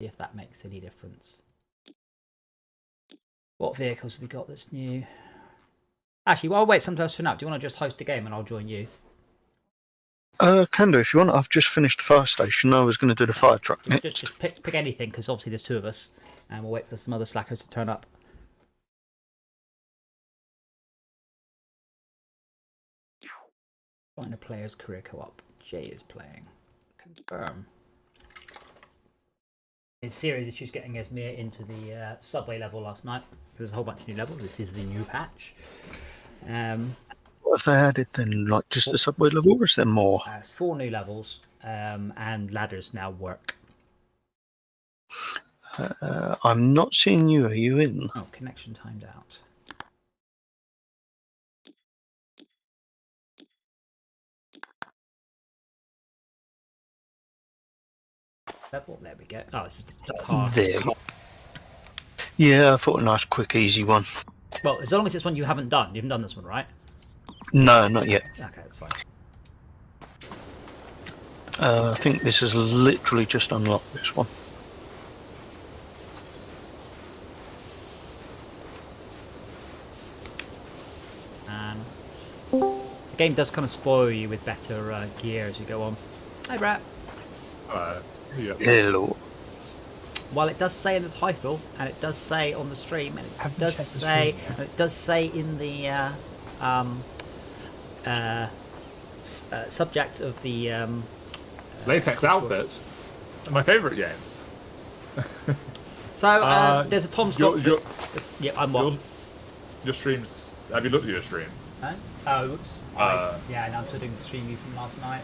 See if that makes any difference. What vehicles have we got that's new? Actually, while I wait something else to turn up, do you want to just host a game and I'll join you? Can do if you want. I've just finished the fire station. I was going to do the fire truck next. Just pick anything, because obviously there's two of us, and we'll wait for some other slackers to turn up. Find a player's career co-op. Jay is playing. Confirm. In series issues getting Esmir into the subway level last night. There's a whole bunch of new levels. This is the new patch. What have they added then? Like just the subway level, or is there more? It's 4 new levels, and ladders now work. I'm not seeing you. Are you in? Oh, connection timed out. Level. There we go. Oh, this is the car. There. Yeah, I thought a nice, quick, easy one. Well, as long as it's one you haven't done. You haven't done this one, right? No, not yet. Okay, that's fine. I think this has literally just unlocked this one. And the game does kind of spoil you with better gear as you go on. Hi, Brett. Yeah. Hello. While it does say in the title, and it does say on the stream, and it does say in the subject of the Latex outfits. My favourite game. So there's a Tom Scott. Yeah, I'm what? Your streams. Have you looked at your stream? Huh? Oh, oops. Yeah, and I'm still doing the stream view from last night.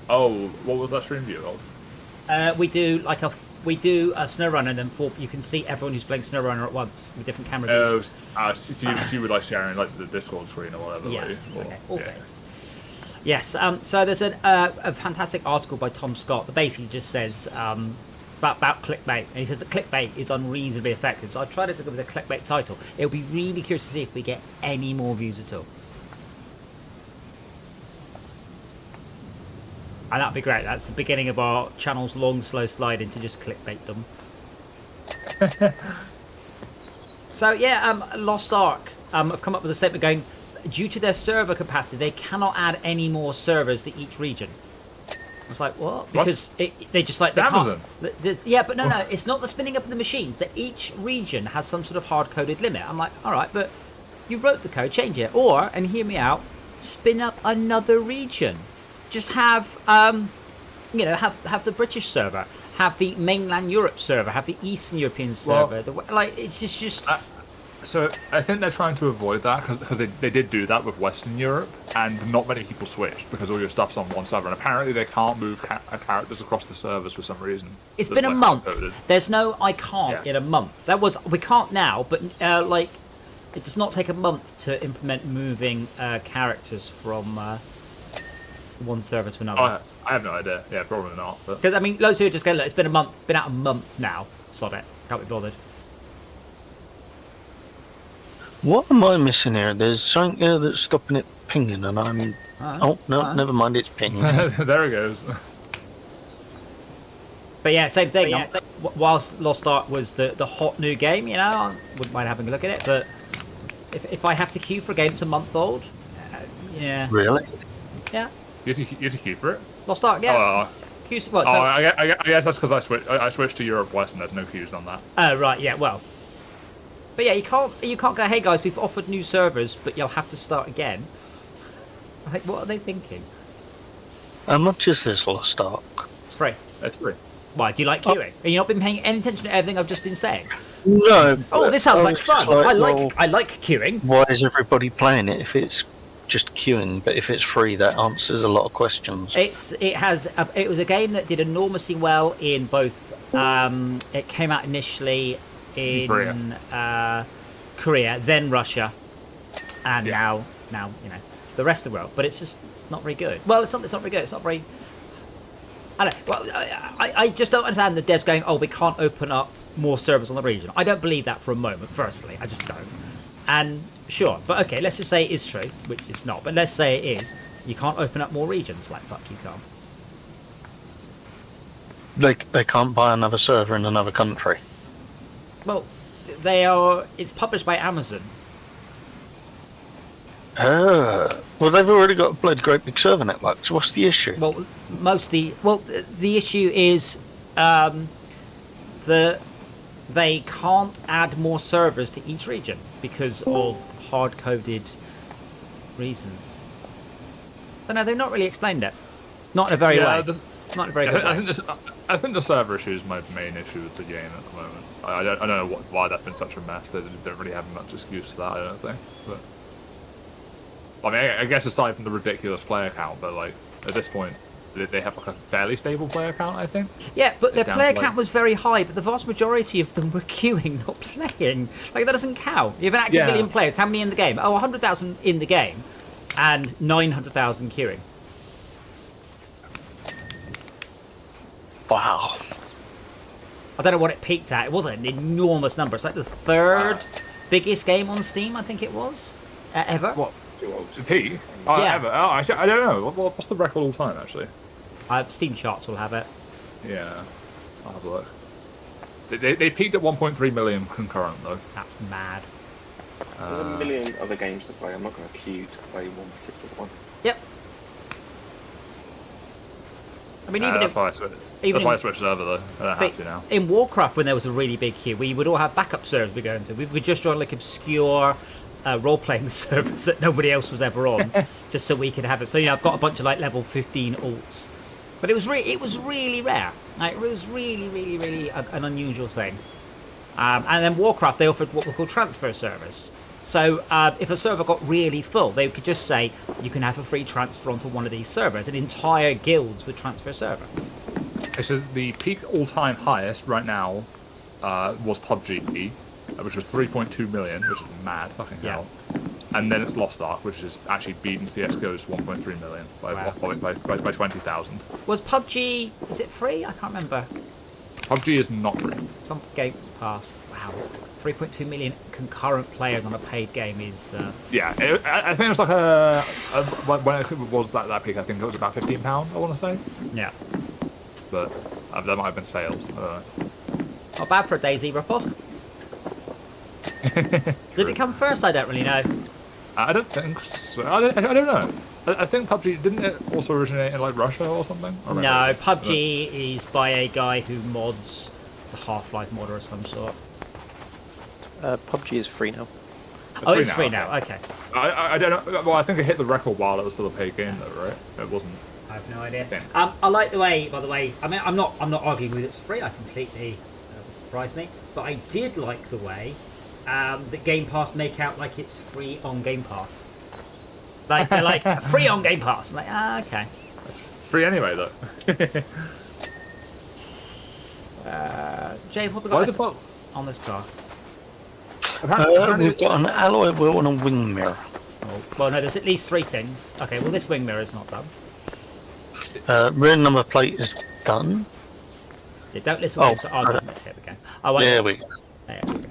Oh, what was that stream view of? We do a SnowRunner, and then you can see everyone who's playing SnowRunner at once with different camera views. So you would like sharing like the Discord screen or whatever. Yeah, it's okay. All based. Yes. So there's a fantastic article by Tom Scott that basically just says it's about clickbait, and he says that clickbait is unreasonably effective. So I tried to go with a clickbait title. It'll be really curious to see if we get any more views at all. And that'd be great. That's the beginning of our channel's long, slow slide into just clickbait them. So yeah, Lost Ark have come up with a statement going, due to their server capacity, they cannot add any more servers to each region. I was like, what? Because they just like... Amazon? Yeah, but no, it's not the spinning up of the machines. That each region has some sort of hard-coded limit. I'm like, all right, but you wrote the code, change it. Or, and hear me out, spin up another region. Just have, have the British server, have the mainland Europe server, have the Eastern European server. It's just. So I think they're trying to avoid that because they did do that with Western Europe, and not many people switched because all your stuff's on one server, and apparently they can't move characters across the servers for some reason. It's been a month. There's no I can't in a month. We can't now, but it does not take a month to implement moving characters from. One server to another. Oh, I have no idea. Yeah, probably not. Because I mean, loads of people just go, look, it's been a month. It's been out a month now. Sod it. Can't be bothered. What am I missing here? There's something here that's stopping it pinging, and I'm. Never mind. It's pinging. There it goes. But yeah, same thing. Whilst Lost Ark was the hot new game, I wouldn't mind having a look at it. But if I have to queue for a game that's a month old, yeah. Really? Yeah. You have to queue for it? Lost Ark, yeah. I guess that's because I switched to Europe West and there's no queues on that. Oh, right, yeah, well. But yeah, you can't go, hey guys, we've offered new servers, but you'll have to start again. Like, what are they thinking? How much is this Lost Ark? It's free. It's free. Why, do you like queuing? Have you not been paying any attention to everything I've just been saying? No. Oh, this sounds like fun. I like queuing. Why is everybody playing it if it's just queuing? But if it's free, that answers a lot of questions. It was a game that did enormously well in both. It came out initially in Korea, then Russia, and now the rest of the world. But it's just not very good. Well, it's not very good. It's not very. I don't. Well, I just don't understand the devs going, oh, we can't open up more servers on the region. I don't believe that for a moment. Firstly, I just don't. And sure, but okay, let's just say it is true, which it's not. But let's say it is. You can't open up more regions. Like fuck, you can't. They can't buy another server in another country. Well, they are. It's published by Amazon. Well, they've already got a bloody great big server network. So what's the issue? Well, the issue is they can't add more servers to each region because of hard-coded reasons. But no, they've not really explained it. Not in a very way. Not in a very good way. I think the server issue is my main issue with the game at the moment. I don't know why that's been such a mess. They don't really have much excuse for that, I don't think. But I mean, I guess aside from the ridiculous player count, but like at this point, they have like a fairly stable player count, I think. Yeah, but their player count was very high, but the vast majority of them were queuing, not playing. Like, that doesn't count. You have an active million players. How many in the game? Oh, 100,000 in the game, and 900,000 queuing. Wow. I don't know what it peaked at. It wasn't an enormous number. It's like the third biggest game on Steam, I think it was, ever. What? To peak? Oh, Yeah. ever? Oh, actually, I don't know. What's the record all time, actually? Steam charts will have it. Yeah, I'll have a look. They peaked at 1.3 million concurrent, though. That's mad. There's a million other games to play. I'm not going to queue to play one particular one. Yep. I mean, even that's why I switched server, though. I don't have to now. In Warcraft, when there was a really big queue, we would all have backup servers we go into. We would just join like obscure role-playing servers that nobody else was ever on, just so we could have it. So I've got a bunch of like level 15 alts, but it was really rare. Like, it was really an unusual thing. And then Warcraft, they offered what were called transfer servers. So if a server got really full, they could just say you can have a free transfer onto one of these servers, and entire guilds would transfer server. So the peak all-time highest right now was PUBG, which was 3.2 million, which is mad, fucking hell. And then it's Lost Ark, which has actually beaten CSGO's 1.3 million by 20,000. Was PUBG, is it free? I can't remember. PUBG is not free. It's on Game Pass. Wow. 3.2 million concurrent players on a paid game is... Yeah, I think it was like when it was that peak, I think it was about £15, I want to say. Yeah. But there might have been sales, I don't know. Not bad for a DayZ ripoff. Did it come first? I don't really know. I don't think so. I don't know. I think PUBG, didn't it also originate in like Russia or something? No, PUBG is by a guy who mods. It's a Half-Life modder of some sort. PUBG is free now. It's free now. Okay. I don't know. Well, I think it hit the record while it was still a paid game, though, right? It wasn't. I have no idea. I like the way, by the way. I mean, I'm not arguing with it's free. I completely doesn't surprise me. But I did like the way that Game Pass make out like it's free on Game Pass. Like they're like free on Game Pass. I'm like, okay. It's free anyway, though. Jay, what have we Why got the fuck? on this car? We've got an alloy wheel and a wing mirror. Oh, well, no, there's at least 3 things. Okay, well, this wing mirror is not done. Rear number plate is done. Yeah, don't listen to the argument. Here we go. Oh, There we go. There we go.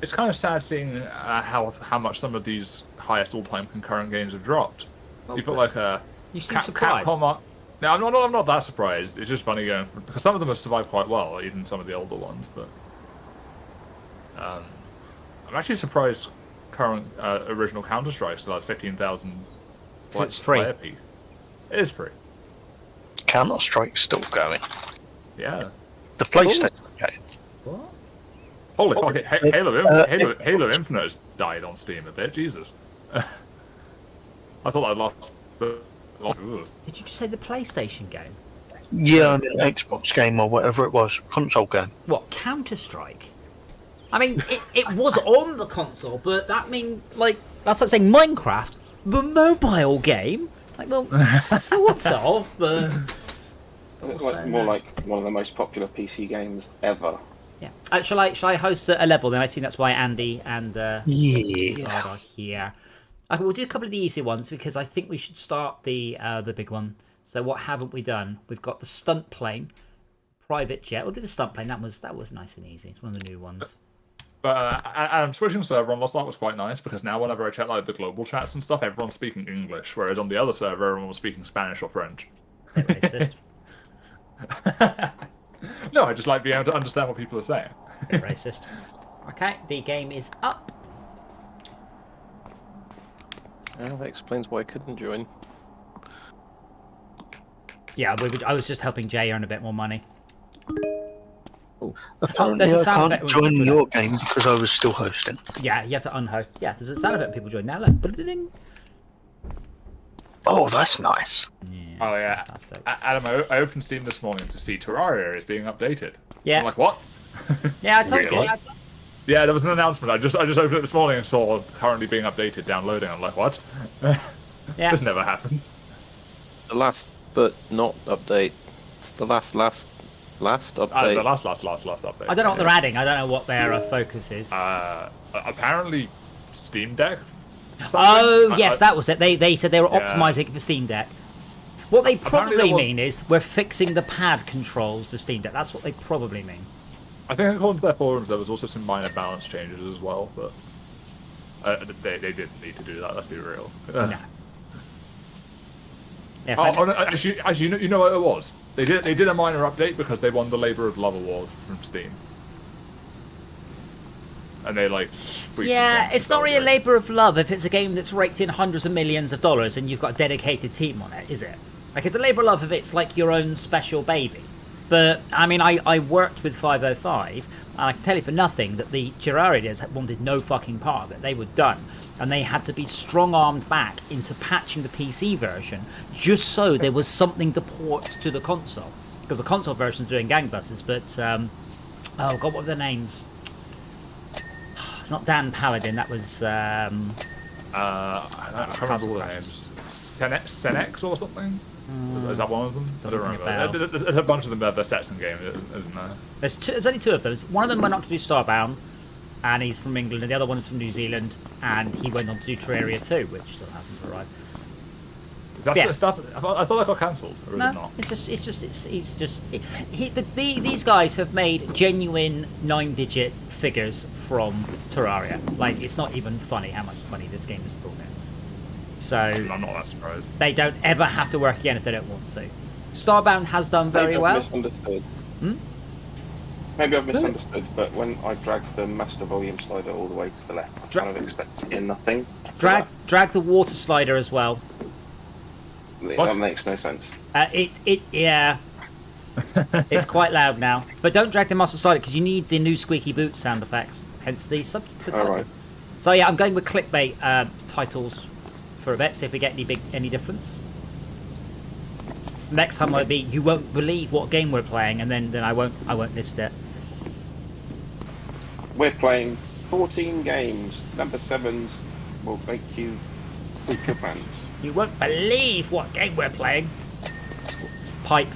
It's kind of sad seeing how much some of these highest all-time concurrent games have dropped. You've got like a You seem surprised. Capcom. No, I'm not that surprised. It's just funny going because some of them have survived quite well, even some of the older ones. But I'm actually surprised current original Counter-Strike still has 15,000. It's free. Player peak. It is free. Counter-Strike's still going. Yeah. The PlayStation game. What? Holy fuck! Halo Infinite has died on Steam a bit. Jesus. I thought I lost. Did you just say the PlayStation game? Yeah, an Xbox game or whatever it was, console game. What, Counter-Strike? I mean, it was on the console, but that means, like, that's like saying Minecraft, the mobile game? Like, well, sort of, but... Like, more like one of the most popular PC games ever. Yeah. Shall I host a level then? I think that's why Andy and Zard are here. Okay, we'll do a couple of the easy ones because I think we should start the big one. So what haven't we done? We've got the stunt plane, private jet. We'll do the stunt plane. That was nice and easy. It's one of the new ones. But I'm switching server on Lost Ark was quite nice because now whenever I check like the global chats and stuff, everyone's speaking English, whereas on the other server everyone was speaking Spanish or French. Racist. No, I just like being able to understand what people are saying. Racist. Okay, the game is up. That explains why I couldn't join. Yeah, I was just helping Jay earn a bit more money. Apparently, there's a I sound can't effect join for your game because I was still hosting. Yeah, you have to unhost. Yeah, there's a sound effect people join now. Look. Ba-da-ding. Oh, that's nice. Yeah, Oh yeah, fantastic. Adam, I opened Steam this morning to see Terraria is being updated. Yeah. I'm like, what? Yeah, I told Really? you. Yeah, there was an announcement. I just opened it this morning and saw currently being updated, downloading. I'm like, what? Yeah. This never happens. The last but not update. It's the last update. The last update. I don't know what they're adding. I don't know what their focus is. Apparently, Steam Deck. Oh, yes, that was it. They said they were Yeah. optimizing for Steam Deck. What they Apparently probably there was- mean is we're fixing the pad controls for Steam Deck. That's what they probably mean. I think according to their forums, there was also some minor balance changes as well, but they didn't need to do that. Let's be real. No. Yes, Oh, no, actually, you know what it was? They did a minor update because they won the Labor of Love award from Steam, and they like. yeah, it's not really a labour of love if it's a game that's raked in hundreds of millions of dollars and you've got a dedicated team on it, is it? Like, it's a labour of love if it's like your own special baby. But, I mean, I worked with 505, and I can tell you for nothing that the Terrarias wanted no fucking part of it. They were done. And they had to be strong-armed back into patching the PC version just so there was something to port to the console. Because the console version's doing gangbusters, but, oh god, what were their names? It's not Dan Paladin, that was, I can't remember all the names. Senex or something? Is that one of them? I Doesn't don't ring a remember. bell. There's a bunch of them that are sets in game, isn't there? There's only two of them. One of them went on to do Starbound, and he's from England, and the other one is from New Zealand, and he went on to do Terraria 2, which still hasn't arrived. That's Yeah. the stuff. I thought that got cancelled. Or is it No, not? These guys have made genuine 9-digit figures from Terraria. Like, it's not even funny how much money this game has pulled in. So I'm not that surprised. they don't ever have to work again if they don't want to. Starbound has done very Maybe I've well. misunderstood. Hmm? Maybe I've misunderstood, but when I dragged the master volume slider all the way to the left, I Dra- kind of expected nothing. Drag the water slider as well. That makes no sense. Yeah. It's quite loud now. But don't drag the master slider because you need the new squeaky boot sound effects. Hence the subtitle. Alright. So yeah, I'm going with clickbait titles for a bit. See if we get any difference. Next time might be you won't believe what game we're playing, and then I won't list it. We're playing 14 games. Number 7s will make you poop your pants. You won't believe what game we're playing. Pipe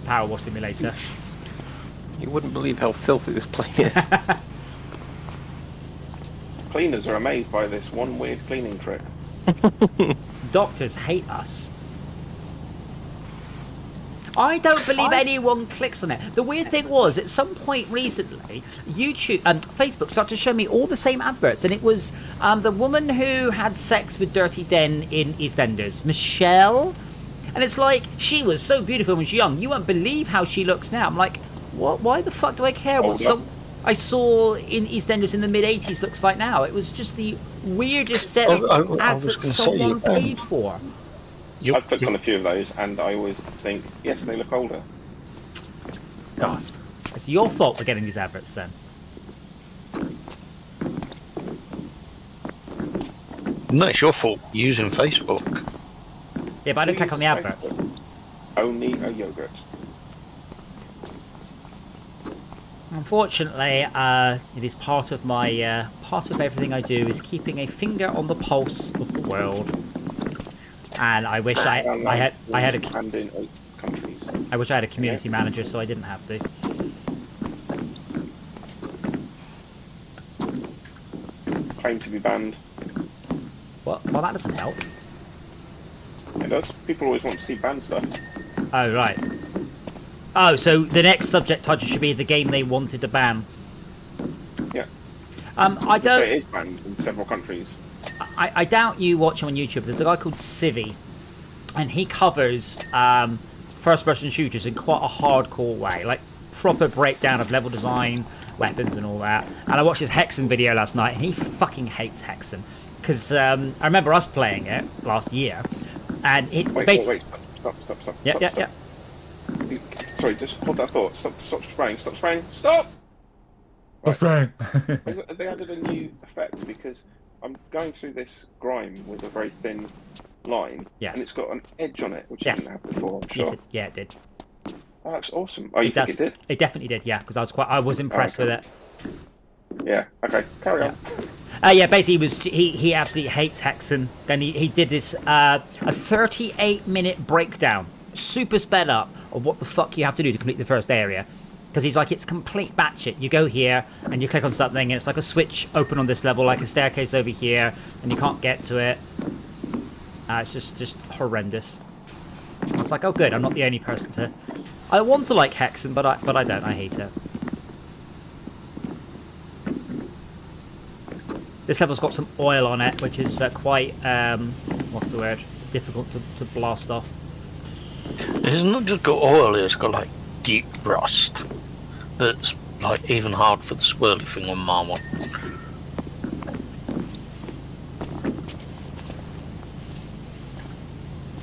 PowerWash Simulator. You wouldn't believe how filthy this place is. Cleaners are amazed by this one weird cleaning trick. Doctors hate us. I don't believe anyone clicks on it. The weird thing was, at some point recently, YouTube and Facebook started to show me all the same adverts, and it was the woman who had sex with Dirty Den in EastEnders, Michelle, and it's like, she was so beautiful when she was young. You won't believe how she looks now. I'm like, what? Why the fuck do I care what some I saw in EastEnders in the mid-80s looks like now? It was just the weirdest set of ads that someone paid for. I've clicked on a few of those, and I always think, yes, they look older. Gasp. It's your fault for getting these adverts then. No, it's your fault using Facebook. Yeah, but I don't click on the adverts. Only a yogurt. Unfortunately, it is part of my part of everything I do is keeping a finger on the pulse of the world. And I wish I had And in 8 countries. I wish I had a community manager so I didn't have to. Claim to be banned. Well, that doesn't help. It does. People always want to see banned stuff. Oh right. Oh, so the next subject title should be the game they wanted to ban. Yeah. I So don't. it is banned in several countries. I doubt you watch him on YouTube. There's a guy called Civi, and he covers first-person shooters in quite a hardcore way. Like proper breakdown of level design, weapons, and all that. And I watched his Hexen video last night, and he fucking hates Hexen because I remember us playing it last year, and it Wait, stop. Yeah. Sorry, just hold that thought. Stop spraying. Stop! What's wrong? They added a new effect because I'm going through this grime with a very thin line, Yes. and it's got an edge on it, which Yes. it didn't have before, I'm sure. Yes, it did. Oh, that's awesome. Oh, you think does. it did? It definitely did, yeah, because I was impressed with it. Yeah, okay, carry on. Yeah, basically he absolutely hates Hexen. Then he did this a 38-minute breakdown, super sped up, of what the fuck you have to do to complete the first area. Because he's like, it's complete batshit. You go here and you click on something, and it's like a switch open on this level, like a staircase over here, and you can't get to it. It's just horrendous. It's like, oh good, I'm not the only person to. I want to like Hexen, but I don't. I hate it. This level's got some oil on it, which is quite what's the word? Difficult to blast off. It's not just got oil, it's got like deep rust. That's like even hard for the swirly thing on my one.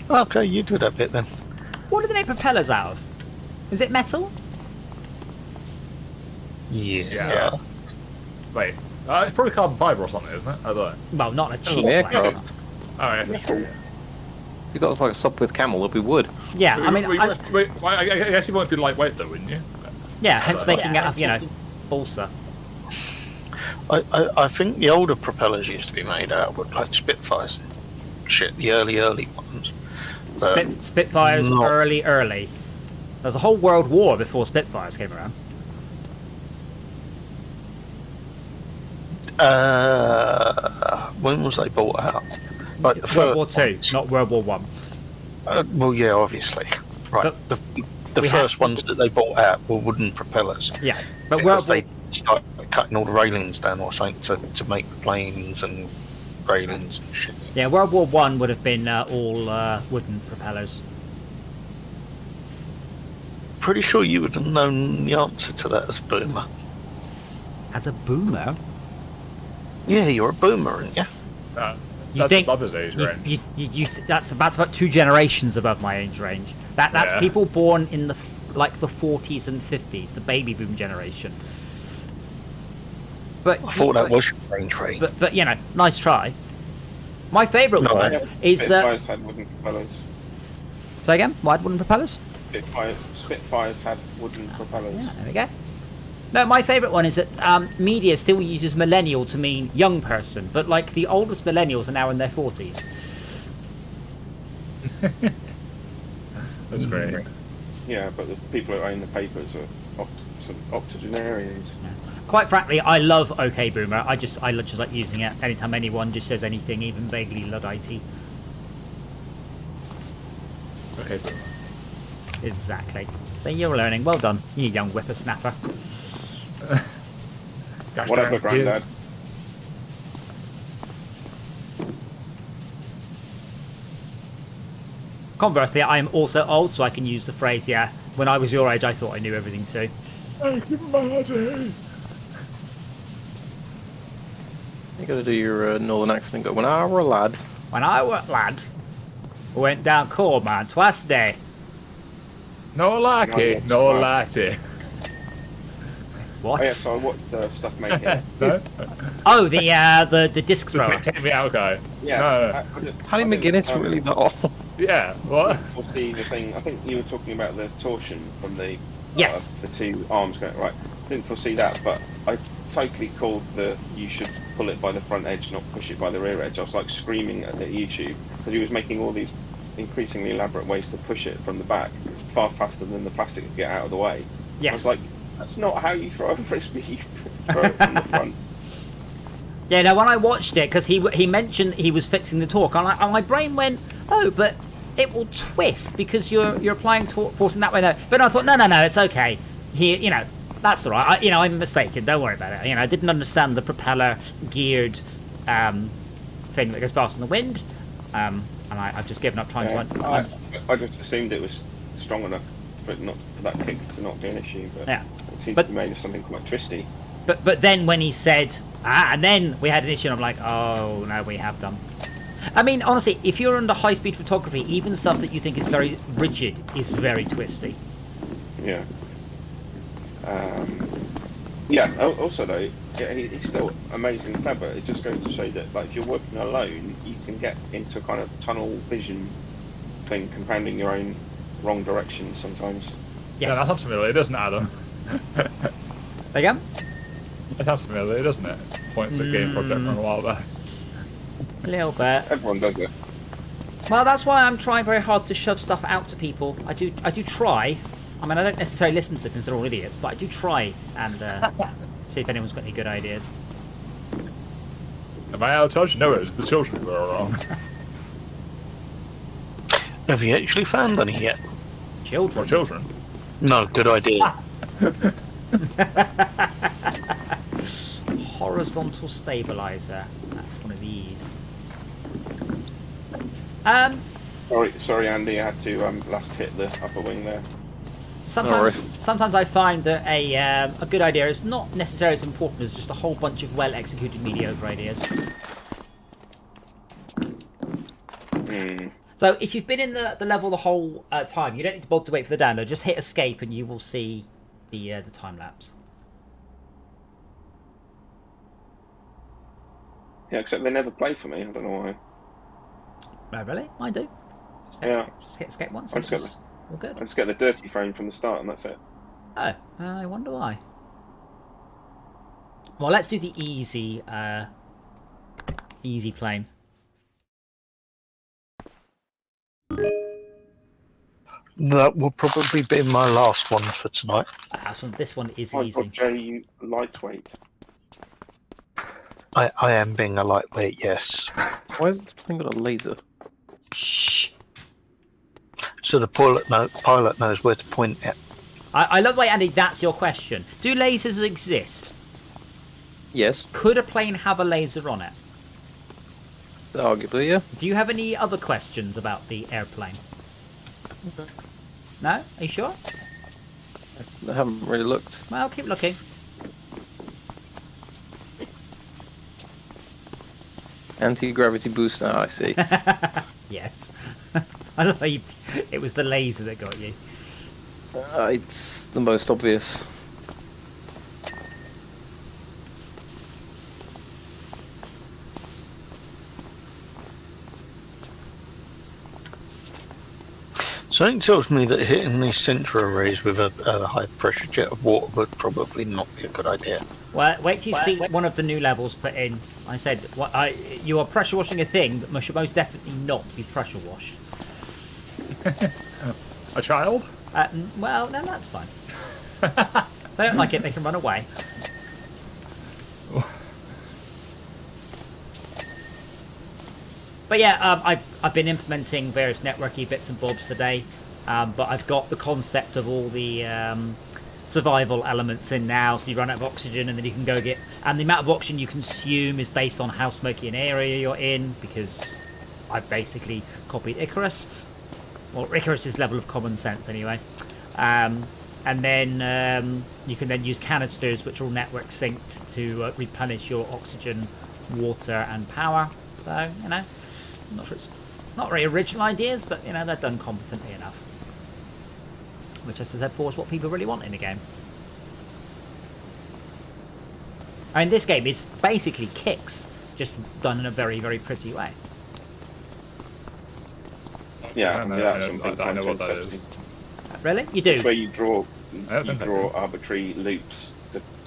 Okay, you do that bit then. What do they make propellers out of? Is it metal? Yeah. Wait, it's probably carbon fibre or something, isn't it? I don't know. Well, not a cheap Yeah, one. aircraft. Oh, yeah. If you got like a sub with camel, it'd be wood. Yeah, I mean, I guess you won't be lightweight though, wouldn't you? yeah, hence making it out of, balsa. I think the older propellers used to be made out of like Spitfires and shit, the early ones. But Spitfires not- early. There's a whole world war before Spitfires came around. When was they bought out? Like the World War first Two, ones. not World War One. Well, yeah, obviously. Right. But The we first have- ones that they bought out were wooden propellers. Yeah, but Because World War they started cutting all the railings down or something to make the planes and railings and shit. yeah World War One would have been all wooden propellers. Pretty sure you would have known the answer to that as a boomer. As a boomer, Yeah, you're a boomer, aren't you? you That's think above his age range. that's about 2 generations above my age range. That's Yeah. people born in the 40s and 50s, the baby boom generation. But I thought that was your range rate. But nice try. My favourite No, one is that. Spitfires had wooden propellers. Say again? Why wooden propellers? Spitfires had wooden propellers. Yeah, there we go. No, my favourite one is that media still uses millennial to mean young person, but like the oldest millennials are now in their 40s. That's great. Yeah, but the people who own the papers are octogenarians. Quite frankly, I love OK Boomer. I just like using it anytime anyone just says anything, even vaguely Luddite. Okay, but Exactly. So you're learning. Well done, you young whippersnapper. gosh Whatever, darn Grandad. kids. Conversely, I am also old, so I can use the phrase, yeah, when I was your age, I thought I knew everything too. Thank you, Marty. You gotta do your northern accent and go, when I were a lad. When I was a lad, we went down coal mine twice a day. No lackey, no lackey. What? Oh, yeah, so I watched stuff making. No? Oh, the disc So thrower. take me out, guy. Yeah. No. Paddy McGuinness really that old? Yeah, what? Foresee the thing. I think you were talking about the torsion from the Yes. the two arms going right. Didn't foresee that, but I totally called you should pull it by the front edge, not push it by the rear edge. I was like screaming at YouTube because he was making all these increasingly elaborate ways to push it from the back far faster than the plastic could get out of the way. I Yes. was like, that's not how you throw a frisbee. You throw it from the front. Yeah, no, when I watched it, because he mentioned he was fixing the torque, and my brain went, oh, but it will twist because you're applying torque force in that way. No, but I thought, no, it's okay. That's all right. I'm mistaken. Don't worry about it. I didn't understand the propeller geared thing that goes fast in the wind, and I've just given up trying Yeah, to. I just assumed it was strong enough for it not for that kick to not be an issue. But Yeah. it seems But- to be made of something quite twisty. But then when he said, and then we had an issue, and I'm like, oh, no, we have done. I mean, honestly, if you're under high-speed photography, even stuff that you think is very rigid is very twisty. Yeah. Yeah. Also, though, he's still amazingly clever. It just goes to show that, like, if you're working alone, you can get into a kind of tunnel vision thing, compounding your own wrong directions sometimes. Yeah, Yes. that sounds familiar, doesn't it, Adam? There you go. That sounds familiar, doesn't it? Points at Game Project from a while back. A little bit. Everyone does it. Well, that's why I'm trying very hard to shove stuff out to people. I do try. I mean, I don't necessarily listen to them because they're all idiots, but I do try and see if anyone's got any good ideas. Am I out of touch? No, it was the children who were wrong. Have you actually found any yet? Children. Or children. No, good idea. Horizontal stabilizer. That's one of these. Sorry, Andy. I had to last hit the upper wing there. Sometimes I find that a good idea is not necessarily as important as just a whole bunch of well-executed mediocre ideas. So if you've been in the level the whole time, you don't need to bother to wait for the download. Just hit escape and you will see the time lapse. Yeah, except they never play for me. I don't know why. Oh, really? I do. Just hit escape once. I And just it's all good. I just get the dirty frame from the start, and that's it. Oh, I wonder why. Well, let's do the easy plane. That will probably be my last one for tonight. This one is My easy. God, Jay, you lightweight. I am being a lightweight, yes. Why is this plane got a laser? Shh. So the pilot knows where to point it. I love the way, Andy, that's your question. Do lasers exist? Yes, Could a plane have a laser on it? arguably, yeah. Do you have any other questions about the airplane? No? Are you sure? I haven't really looked. Well, keep looking. Anti-gravity boost now, I see. Yes. I love how it was the laser that got you. It's the most obvious. Something tells me that hitting these central arrays with a high pressure jet of water would probably not be a good idea. Well, wait till you see one of the new levels put in. I said, you are pressure washing a thing that should most definitely not be pressure washed. A child? Well, no, that's fine. If they don't like it, they can run away. But yeah, I've been implementing various networky bits and bobs today, but I've got the concept of all the survival elements in now. So you run out of oxygen, and then you can go get. And the amount of oxygen you consume is based on how smoky an area you're in, because I've basically copied Icarus, or Icarus's level of common sense, anyway. And then you can then use canisters, which are all network synced, to replenish your oxygen, water, and power. So I'm not sure it's not very original ideas, but they're done competently enough. Which, as I said before, is what people really want in a game. I mean, this game is basically kicks, just done in a very, very pretty way. Yeah, I know what that is. Really? You do? It's where you draw I don't think I arbitrary loops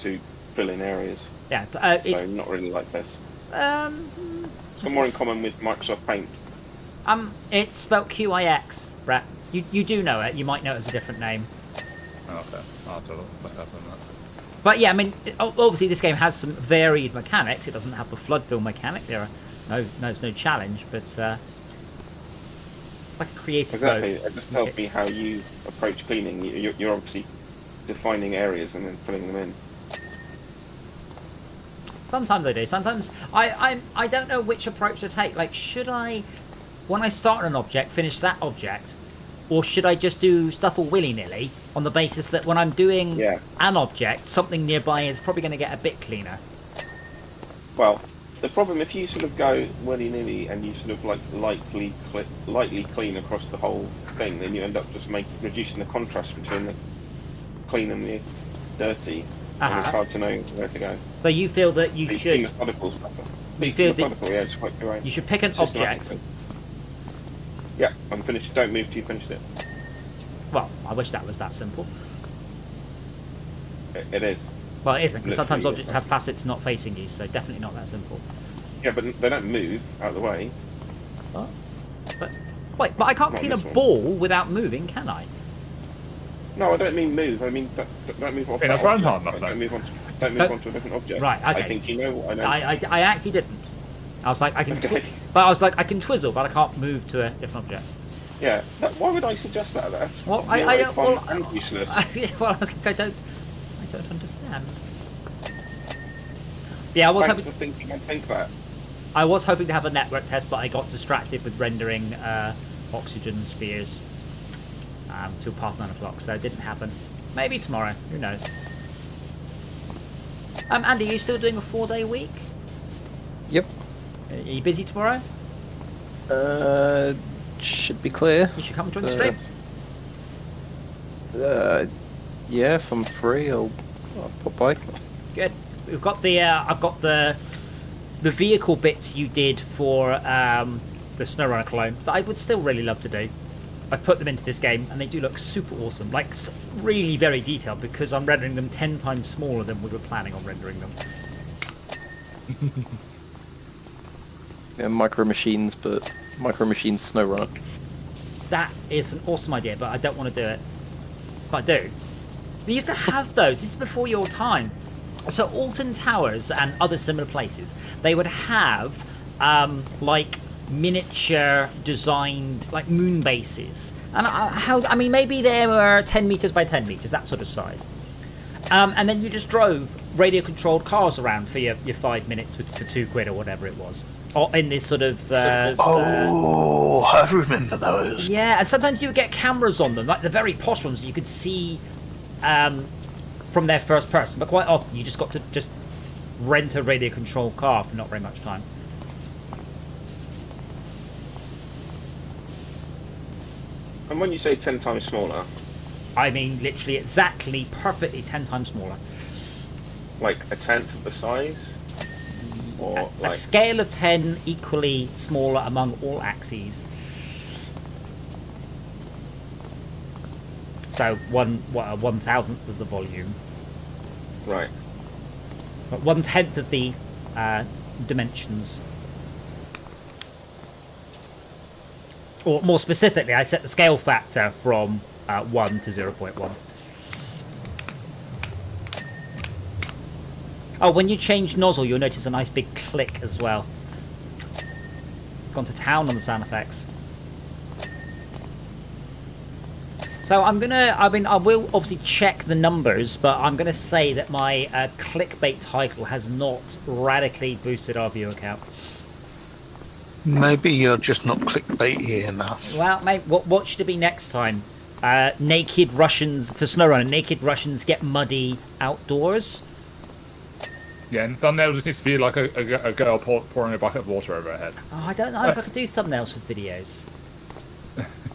to fill in areas. Yeah. So not really like this. It's more in common with Microsoft Paint. It's spelt QIX, Brett. You do know it. You might know it as a different name. Oh, okay. I'll have to look up on that. But yeah, I mean, obviously this game has some varied mechanics. It doesn't have the flood fill mechanic. There's no challenge, but like a creative mode. Exactly. It just tells me how you approach cleaning. You're obviously defining areas and then filling them in. Sometimes I do. Sometimes I don't know which approach to take. Like, should I, when I start an object, finish that object, Or should I just do stuff all willy-nilly on the basis that when I'm doing Yeah. an object, something nearby is probably going to get a bit cleaner? Well, the problem if you sort of go willy-nilly and you sort of like lightly clean across the whole thing, then you end up just reducing the contrast between the clean and the dirty, and it's hard to know where to go. So you feel that you The should methodical's better. You feel that Methodical, yeah, it's quite right. you should pick an object. Systematically. Yeah, I'm finished. Don't move till you finished it. Well, I wish that was that simple. It is. Well, it isn't, because sometimes Literally, objects have facets not facing you, so definitely not that simple. Yeah, but they don't move out of the way. But wait, but I can't Not clean a this one. ball without moving, can I? No, I don't mean move. I mean don't move off. In a that runtime, object. I think. Don't move on to a different object. Right, okay. I think you know what I know. I actually didn't. I was like, I can, Okay. but I was like, I can twizzle, but I can't move to a different object. Yeah. Why would I suggest that? That's Well, zero fun well, and useless. well, I was like, I don't understand. Yeah, Thanks for thinking and think that. I was hoping to have a network test, but I got distracted with rendering oxygen spheres till past 9 o'clock, so it didn't happen. Maybe tomorrow. Who knows? Andy, you still doing a 4-day week? Yep. Are you busy tomorrow? Should be clear. You should come and join the stream. Yeah, if I'm free, I'll pop by. Good. We've got the I've got the vehicle bits you did for the SnowRunner clone that I would still really love to do. I've put them into this game and they do look super awesome, like really very detailed, because I'm rendering them 10 times smaller than we were planning on rendering them. Yeah, Micro Machines, but Micro Machines SnowRunner. That is an awesome idea, but I don't want to do it. But I do. We used to have those. This is before your time. So Alton Towers and other similar places, they would have like miniature designed like moon bases, and I mean maybe they were 10 meters by 10 meters, that sort of size. And then you just drove radio controlled cars around for your 5 minutes for £2 or whatever it was, or in this sort of Oh, I remember those. yeah. And sometimes you would get cameras on them, like the very posh ones you could see from their first person, but quite often you just got to just rent a radio controlled car for not very much time. And when you say 10 times smaller, I mean literally exactly perfectly 10 times smaller. like a tenth of the size, or A like scale of 10 equally smaller among all axes. So 1/1000th of the volume, right? but 1/10 of the dimensions. Or more specifically, I set the scale factor from 1 to 0.1. Oh, when you change nozzle, you'll notice a nice big click as well. Gone to town on the sound effects. So I will obviously check the numbers, but I'm gonna say that my clickbait title has not radically boosted our view count. Maybe you're just not clickbaity enough. Well, mate, what should it be next time? Naked Russians for SnowRunner. Naked Russians get muddy outdoors. Yeah, and thumbnail just needs to be like a girl pouring a bucket of water over her head. Oh, I don't know if I could do thumbnails for videos.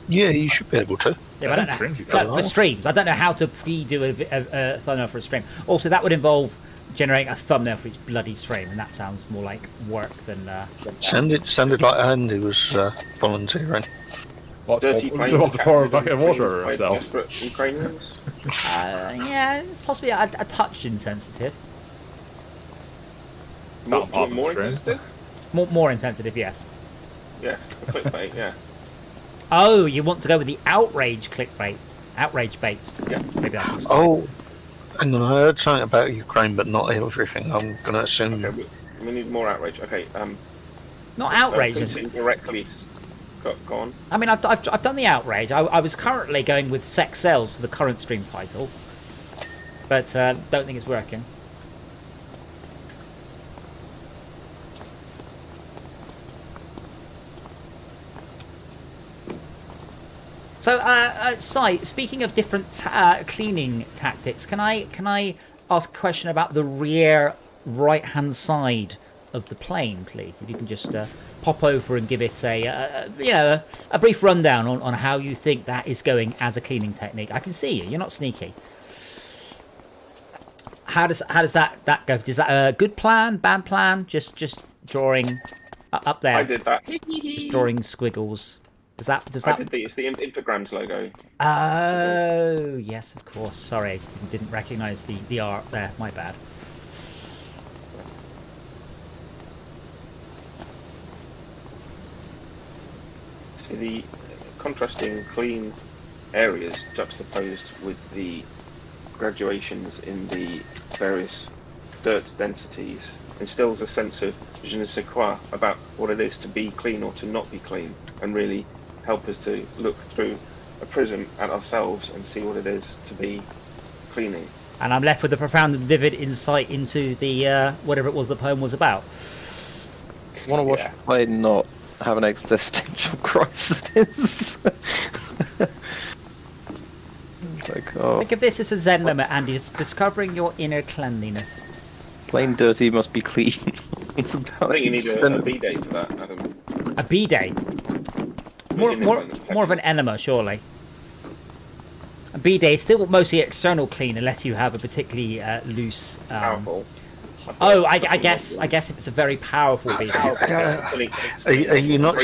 Yeah, you should be able to. Yeah, but I don't know. Streams you No, can. for streams, I don't know how to pre-do a thumbnail for a stream. Also, that would involve generating a thumbnail for each bloody stream, and that sounds more like work than. Sounded like Andy was volunteering. What, Dirty to planes pour a captured bucket of and water cleaned over by herself. desperate Ukrainians. Yeah, it's possibly a touch insensitive. More, part of the more stream. insensitive? More insensitive, yes. Yeah, clickbait. Yeah. Oh, you want to go with the outrage clickbait, outrage bait. Yeah. Maybe that's what's Oh, hang on, I heard something about Ukraine, but not everything. I'm going to assume. Okay, we need more outrage. Okay. not outrage. Is it? Indirectly. Go on. I mean, I've done the outrage. I was currently going with sex sells for the current stream title, but don't think it's working. So, speaking of different cleaning tactics, can I ask a question about the rear right-hand side of the plane, please? If you can just pop over and give it a brief rundown on how you think that is going as a cleaning technique. I can see you. You're not sneaky. How does that go? Is that a good plan, bad plan? Just drawing up there. I did that. Just drawing squiggles. Does that? I did it's the Infograms logo. Oh, yes, of course. Sorry, didn't recognise the art there. My bad. See the contrasting clean areas juxtaposed with the graduations in the various dirt densities instills a sense of je ne sais quoi about what it is to be clean or to not be clean, and really help us to look through a prism at ourselves and see what it is to be cleaning. And I'm left with a profound and vivid insight into the whatever it was the poem was about. I want to watch the plane not have an existential crisis. It's like, oh, Think of this as a Zen moment, Andy. It's discovering your inner cleanliness. plain dirty must be clean. It's I think you need a B-day for that, Adam. A B-day. More of an enema, surely. A B-day is still mostly external clean, unless you have a particularly loose. Powerful. Oh, I guess if it's a very powerful B-day. Are you not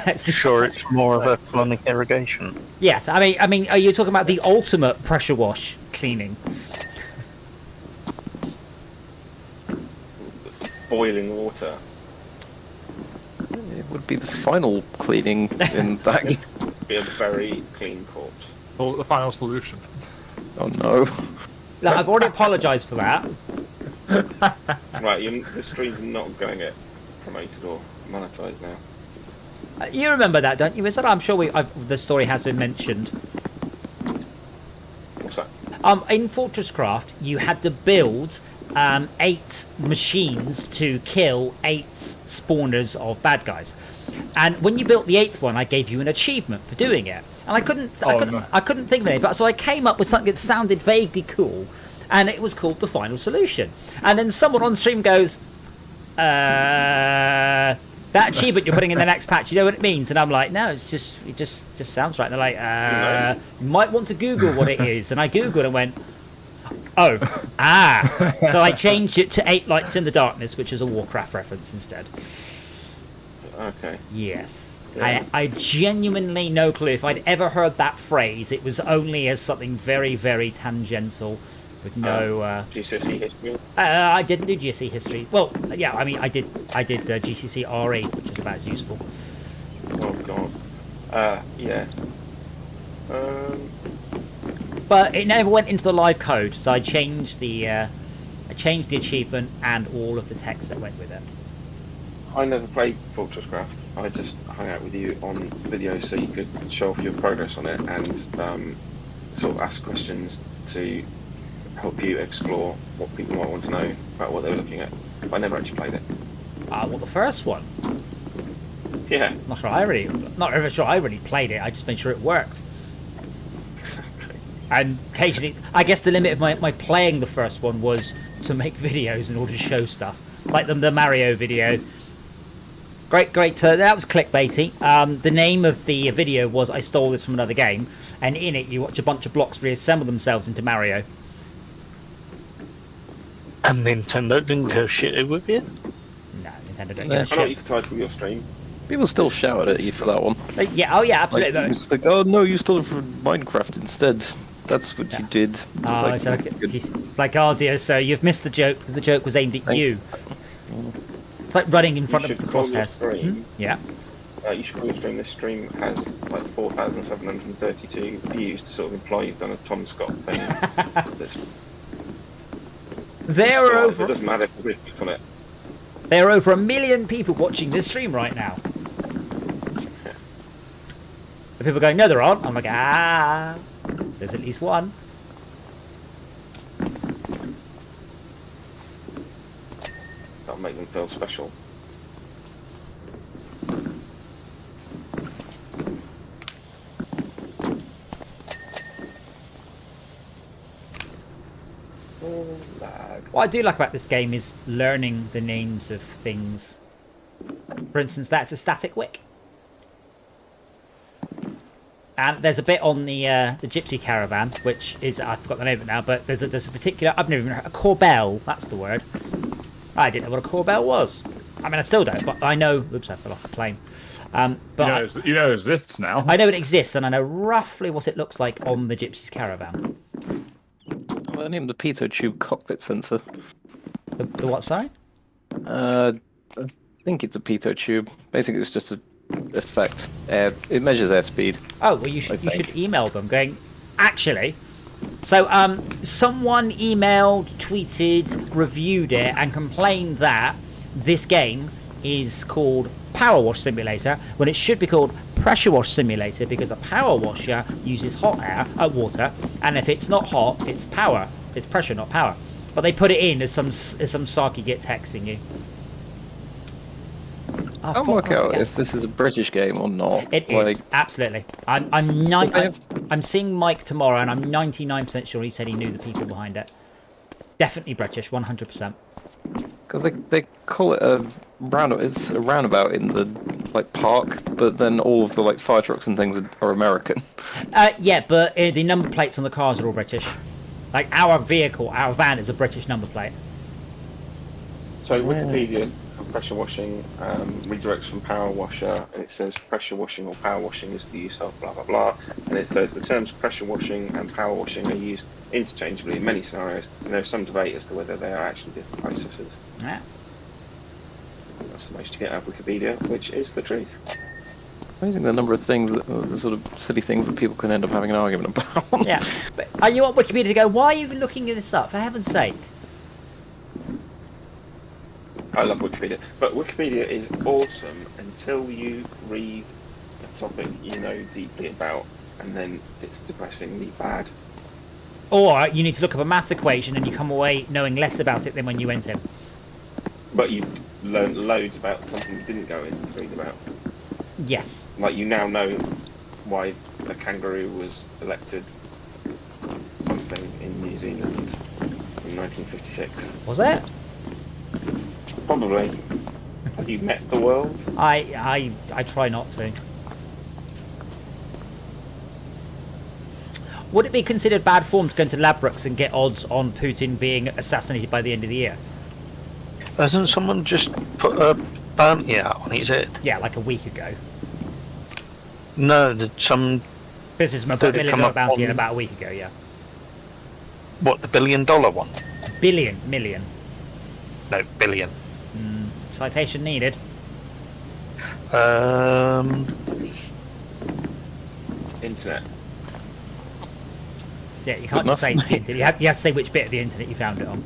It's the- sure it's more of a colonic irrigation? Yes, I mean, are you talking about the ultimate pressure wash cleaning? Boiling water. It would be the final cleaning in that. Be a very clean corpse. Well, the final solution. Oh no. Look, I've already apologised for that. Right, the stream's not going to get promoted or monetized now. You remember that, don't you? Is that? I'm sure the story has been mentioned. What's that? In Fortresscraft, you had to build 8 machines to kill 8 spawners of bad guys, and when you built the 8th one, I gave you an achievement for doing it, and I couldn't think of it, but so I came up with something that sounded vaguely cool, and it was called the final solution. And then someone on stream goes, that achievement you're putting in the next patch, you know what it means? And I'm like, no, it just sounds right. And they're like, you might want to Google what it is. And I Googled and went, so I changed it to 8 Lights in the Darkness, which is a Warcraft reference instead. Okay. Yes. Yeah. I genuinely no clue. If I'd ever heard that phrase, it was only as something very, very tangential with no... GCSE history? I didn't do GCSE history. Well, yeah, I mean, I did GCSE RE, which is about as useful. Oh, God. Yeah. But it never went into the live code, so I changed the achievement and all of the text that went with it. I never played Fortresscraft. I just hung out with you on video so you could show off your progress on it and sort of ask questions to help you explore what people might want to know about what they're looking at. But I never actually played it. Well, the first one. Yeah. Not even sure I really played it. I just made sure it worked. Exactly. And occasionally, I guess the limit of my playing the first one was to make videos in order to show stuff, like the Mario video. Great. That was clickbaity. The name of the video was "I stole this from another game," and in it you watch a bunch of blocks reassemble themselves into Mario. And Nintendo didn't go shitty with you? No, Nintendo don't Yeah. give a I know shit. you could title your stream. People still shout at you for that one. Yeah, oh yeah, Like, absolutely. it's like, oh no, you stole it from Minecraft instead. That's what you did. It's like, oh dear, sir, you've missed the joke because the joke was aimed at you. It's like running in front You of the should call your crosshairs. stream. Yeah. You should call your stream. This stream has like 4,732 views to sort of imply you've done a Tom Scott thing. There are It over doesn't matter because we click on it. 1 million people watching this stream right now. The people going, no, there aren't. I'm like, there's at least one. That'll make them feel special. What I do like about this game is learning the names of things. For instance, that's a static wick. And there's a bit on the gypsy caravan, which is, I forgot the name of it now, but there's a particular, I've never even heard, a corbel, that's the word. I didn't know what a corbel was. I mean, I still don't, but I know, oops, I fell off the plane. But you know it exists now. I know it exists, and I know roughly what it looks like on the gypsy's caravan. Well, I named the pitot tube cockpit sensor. The what, sorry? I think it's a pitot tube. Basically, it's just a effect. It measures airspeed. Oh, well, you should email them going, actually. So, someone emailed, tweeted, reviewed it, and complained that this game is called PowerWash Simulator when it should be called Pressure Wash Simulator, because a power washer uses hot water, and if it's not hot, it's power. It's pressure, not power. But they put it in as some sarky git texting you. I'll work out if this is a British game or not. It is, absolutely. I'm seeing Mike tomorrow, and I'm 99% sure he said he knew the people behind it. Definitely British, 100%. Because they call it a roundabout. It's a roundabout in the park, but then all of the fire trucks and things are American. Yeah, but the number plates on the cars are all British. Like our vehicle, our van is a British number plate. So Wikipedia for pressure washing redirects from power washer, and it says pressure washing or power washing is the use of blah blah blah, and it says the terms pressure washing and power washing are used interchangeably in many scenarios, and there's some debate as to whether they are actually different processes. Yeah. That's the most you get out of Wikipedia, which is the truth. Amazing the number of things, the sort of silly things that people can end up having an argument about. Yeah. But are you on Wikipedia to go, why are you even looking this up? For heaven's sake. I love Wikipedia, but Wikipedia is awesome until you read a topic you know deeply about, and then it's depressingly bad. Or you need to look up a maths equation and you come away knowing less about it than when you went in. But you learn loads about something you didn't go in to read about. Yes. Like, you now know why a kangaroo was elected something in New Zealand in 1956. Was it? Probably. Have you met the world? I try not to. Would it be considered bad form to go into Labrooks and get odds on Putin being assassinated by the end of the year? Hasn't someone just put a bounty out on his head? Yeah, like a week ago. No, some... Businessman Did put it $1 million come up bounty in on- about a week ago, yeah. What, the $1 billion one? Million. No, billion. Citation needed. Internet. Yeah, you can't Good just say enough. the internet. You have to say which bit of the internet you found it on.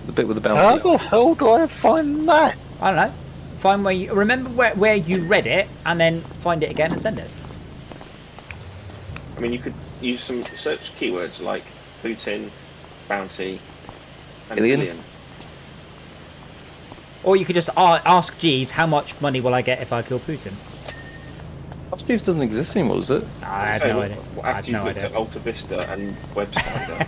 The bit with the How bounty. the hell do I find that? I don't know. Find where you remember where you read it, and then find it again and send it. I mean, you could use some search keywords like Putin, bounty, and Billion. billion. Or you could just ask Jeeves, how much money will I get if I kill Putin? Jeeves doesn't exist anymore, does it? I had So, no idea. I had After you've no looked idea. at Alta Vista and Web Spider,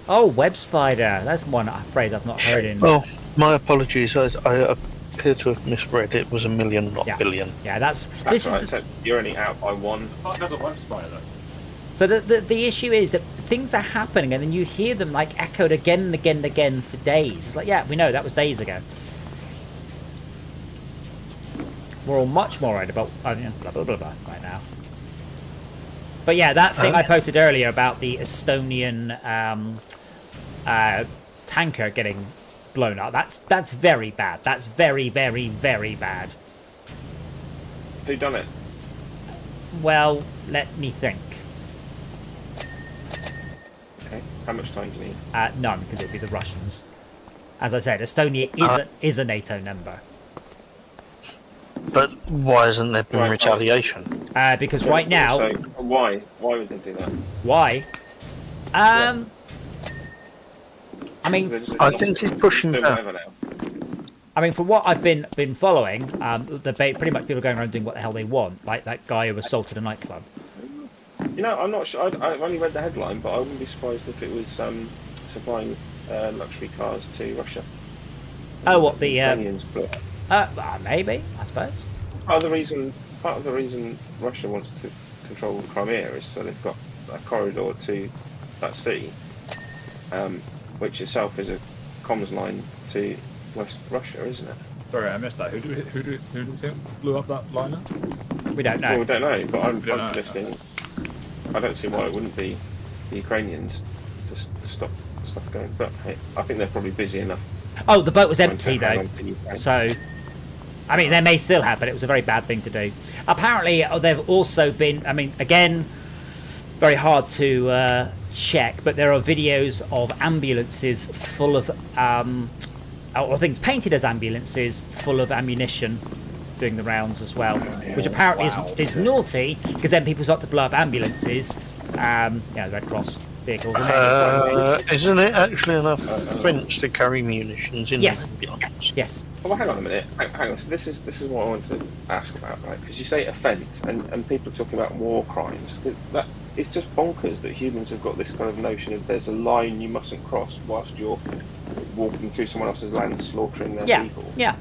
Oh, Web Spider. That's one I'm afraid I've not heard in. Oh, my apologies. I appear to have misread. It was $1 million, not Yeah. billion. Yeah, this that's is right. the, So you're only out by one. Another web spider. so the issue is that things are happening, and then you hear them like echoed again and again and again for days. It's like, yeah, we know that was days ago. We're all much more right about blah blah blah blah right now. But yeah, that thing I posted earlier about the Estonian tanker getting blown up. That's very bad. That's very very very bad. Who done it? Well, let me think. Okay. How much time do you need? None, because it would be the Russians. As I said, Estonia is a NATO member. But why hasn't there been Right. retaliation? Because right now, So why would they do that? why? I mean, They're just- I think he's pushing do back. whatever now. I mean, from what I've been following, pretty much people are going around doing what the hell they want, like that guy who assaulted a nightclub. You know, I'm not sure. I've only read the headline, but I wouldn't be surprised if it was supplying luxury cars to Russia. Oh, what the? Ukrainians, Maybe, I suppose. part of the reason Russia wants to control Crimea is so they've got a corridor to that sea, which itself is a comms line to West Russia, isn't it? Sorry, I missed that. Who do you think blew up that liner? We don't know. Well, we don't know, but I'm don't know. listening. I don't see why it wouldn't be the Ukrainians to stop going. But hey, I think they're probably busy enough. Oh, the boat was trying empty to hang though, on to Ukraine. so. I mean, they may still have, but it was a very bad thing to do. Apparently, they've also been. I mean, again, very hard to check, but there are videos of ambulances full of, or things painted as ambulances full of ammunition doing the rounds as well, which apparently is naughty because then people start to blow up ambulances, Red Cross vehicles. Isn't it actually enough French to carry munitions in Yes. an ambulance? Yes. Well, hang on a minute. Hang on. So this is what I wanted to ask about, right? Because you say offence, and people are talking about war crimes. That it's just bonkers that humans have got this kind of notion of there's a line you mustn't cross whilst you're walking through someone else's land, slaughtering their people. Yeah.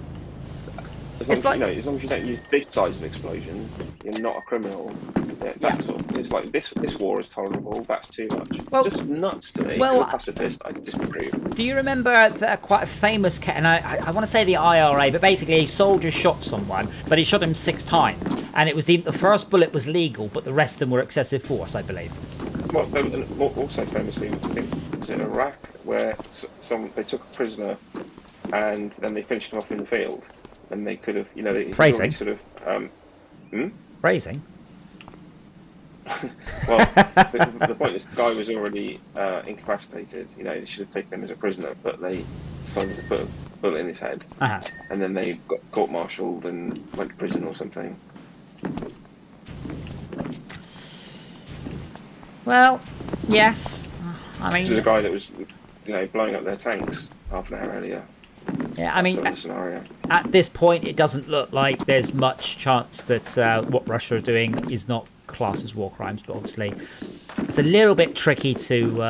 As long as you don't use this size of explosion, you're not a criminal. That's all. It's like this war is tolerable. That's too much. Well, it's just nuts to me. well, As a pacifist, I disagree. Do you remember quite a famous case, and I want to say the IRA, but basically a soldier shot someone, but he shot him 6 times, and it was the first bullet was legal, but the rest of them were excessive force, I believe. Well, there was also famously, I think, was in Iraq, where they took a prisoner, and then they finished him off in the field, and they could have, Phrasing. Sort of, Phrasing. Well, the point is, the guy was already incapacitated. They should have taken him as a prisoner, but they decided to put a bullet in his head, and then they got court-martialed and went to prison or something. Well, yes. I mean, So the guy that was, blowing up their tanks half an hour earlier. yeah. I mean, Sort of scenario. at this point, it doesn't look like there's much chance that what Russia is doing is not classed as war crimes, but obviously it's a little bit tricky to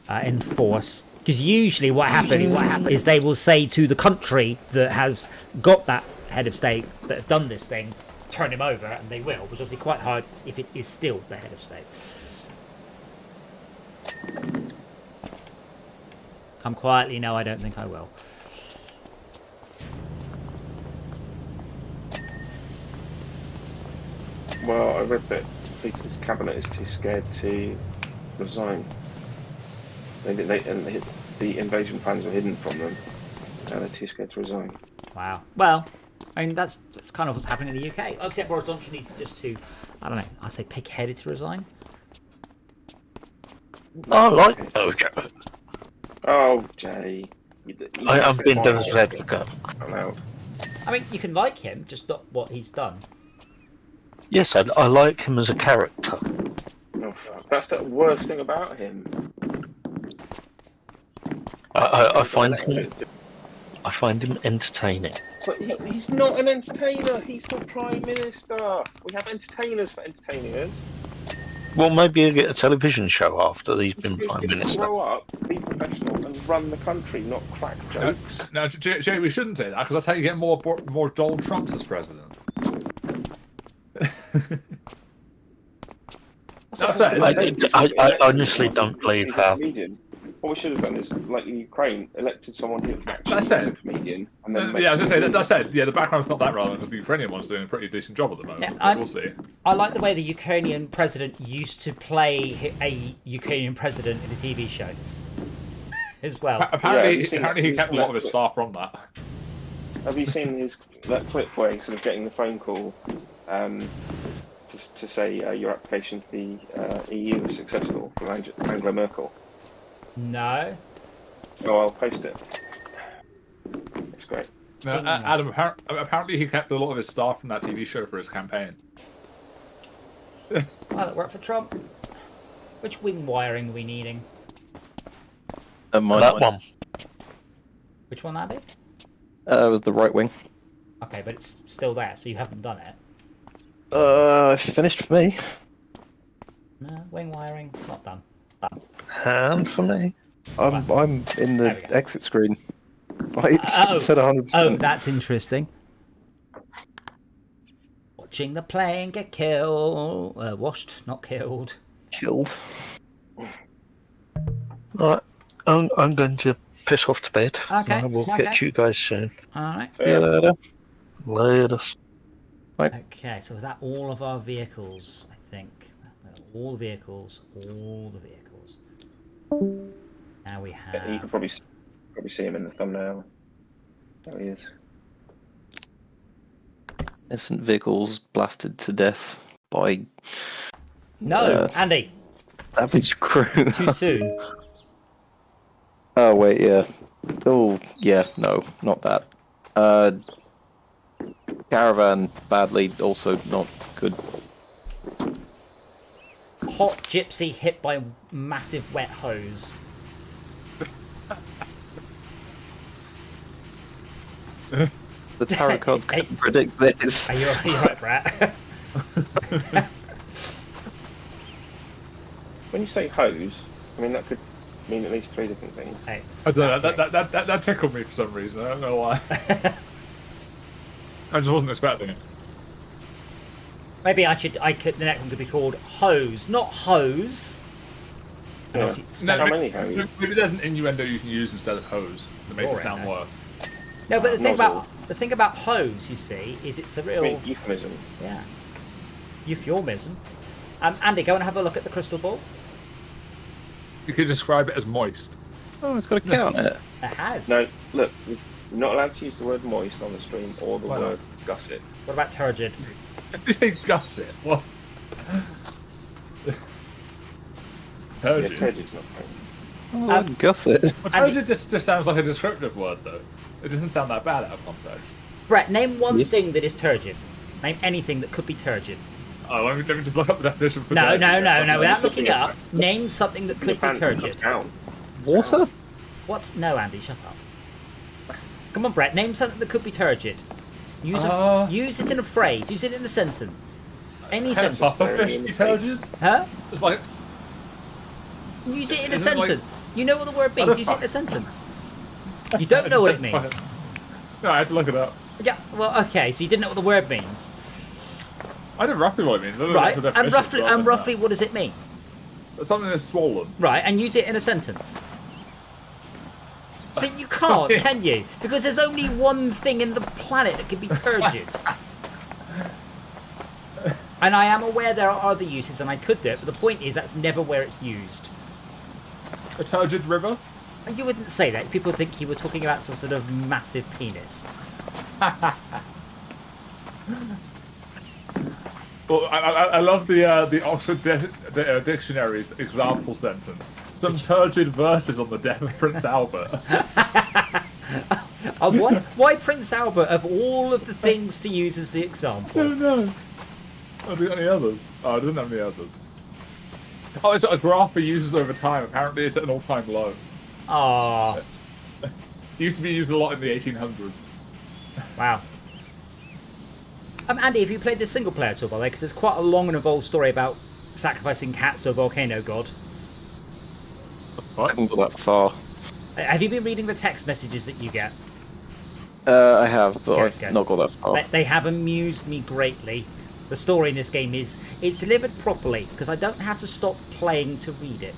enforce, because usually what happens is they will say to the country that has got that head of state that have done this thing, turn him over, and they will, which is obviously quite hard if it is still the head of state. Come quietly, no, I don't think I will. Well, I read that Peter's cabinet is too scared to resign. The invasion plans were hidden from them. Now they're too scared to resign. Wow. Well, I mean, that's kind of what's happening in the UK. Except Boris Johnson needs just to, I don't know, I say pig-headed to resign. I like those jokes. Oh, Jay. I'm being devil's advocate. Allowed. I mean, you can like him, just not what he's done. Yes, I like him as a character. Oh, that's the worst thing about him. I find him entertaining. But he's not an entertainer. He's the Prime Minister. We have entertainers for entertaining us. Well, maybe he'll get a television show after he's been Prime Minister. Grow up, be professional, and run the country, not crack jokes. No, Jay, we shouldn't say that, because that's how you get more Donald Trumps as president. I honestly don't believe how. What we should have done is, like in Ukraine, elected someone who actually was a comedian. And then I was going to say, that said, the background's not that relevant, because the Ukrainian one's doing a pretty decent job at the moment. Yeah, We'll see. I like the way the Ukrainian president used to play a Ukrainian president in a TV show as well. Apparently he kept a lot of his staff from that. Have you seen that clip where he's sort of getting the phone call to say your application to the EU was successful from Angela Merkel? No. Oh, I'll post it. It's great. No, Adam, apparently he kept a lot of his staff from that TV show for his campaign. Well, that worked for Trump. Which wing wiring are we needing? That one. Which one that be? It was the right wing. Okay, but it's still there, so you haven't done it. Finished for me. No, wing wiring, not done. And for me. I'm in There the we go. exit screen. I said 100%. Oh, that's interesting. Watching the plane get killed. Washed, not killed. Killed. Right, I'm going to piss off to bed. Okay, I will okay. catch you guys soon. Alright. So, Yeah, later. Later. Okay, so is that all of our vehicles? I think. All the vehicles. All the vehicles. Now we you have. can probably see him in the thumbnail. There he is. Innocent vehicles blasted to death by No, Andy, savage crew. too soon. Oh wait, yeah. Oh yeah, no, not that. Caravan badly, also not good. Hot gypsy hit by massive wet hose. The tarot cards couldn't predict this. Are you right, Brett? When you say hose, I mean that could mean at least 3 different things. I don't know, that tickled me for some reason. I don't know why. I just wasn't expecting it. Maybe the next one could be called hose, not hose. Yeah. No, How many hose? maybe there's an innuendo you can use instead of hose that makes it Boring, sound though. worse. No, but Nozzle. the thing about hose, you see, is it's a I real mean, euphemism. yeah euphemism. Andy, go and have a look at the crystal ball. You could describe it as moist. Oh, it's got a count on it. It has. No, look, you're not allowed to use the word moist on the stream or the Why not? word gusset. What about turgid? You say gusset. What? Yeah, Turgid. turgid's not great. Oh, gusset. Well, Andy- turgid just sounds like a descriptive word, though. It doesn't sound that bad out of context. Brett, name one Yes. thing that is turgid. Name anything that could be turgid. Oh, let me just look up the definition for No, turgid. no, no, no. I'm Without just looking looking up, at- name something that could be turgid. Down. Water? What's no, Andy? Shut up. Come on, Brett. Name something that could be turgid. Use use it in a phrase. Use it in a sentence. Any Kind of sentence. pufferfish be turgid? Huh? It's like, Use it in a Isn't it like- sentence. You know what the word means. don't Use it in fuck- a sentence. You don't know what it means. No, I had to look it up. Yeah. Well, okay. So you didn't know what the word means, I know roughly what it means. I don't know right? what the And definition roughly, is rather and than roughly, what does it mean? that. Something that's swollen. Right. And use it in a sentence. So you can't, can you? Because there's only one thing in the planet that can be turgid. And I am aware there are other uses, and I could do it, but the point is that's never where it's used. A turgid river? And you wouldn't say that. People would think you were talking about some sort of massive penis. Well, I love the Oxford Dictionary's example sentence. Some turgid verses on the death of Prince Albert. Why Prince Albert of all of the things to use as the example? No. Have we got any others? Oh, I didn't have any others. Oh, it's a graph he uses over time. Apparently it's at an all-time low. Oh, It used to be used a lot in the 1800s. wow. Andy, have you played this single player tour, by the way? Because there's quite a long and involved story about sacrificing cats to a volcano god. I What? haven't got that far. Have you been reading the text messages that you get? I have, but Good, I've good. not got that far. They have amused me greatly. The story in this game is it's delivered properly because I don't have to stop playing to read it.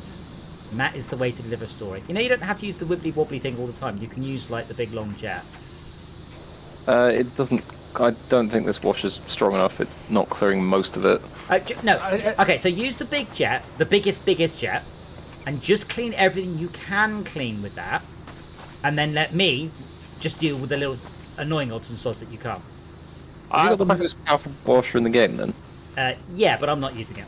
And that is the way to deliver a story. You know, you don't have to use the wibbly wobbly thing all the time. You can use like the big long jet. It doesn't. I don't think this wash is strong enough. It's not clearing most of it. No. Okay, so use the big jet, the biggest jet, and just clean everything you can clean with that, and then let me just deal with the little annoying odds and sods that you can't. Have you got the most powerful washer in the game then? Yeah, but I'm not using it.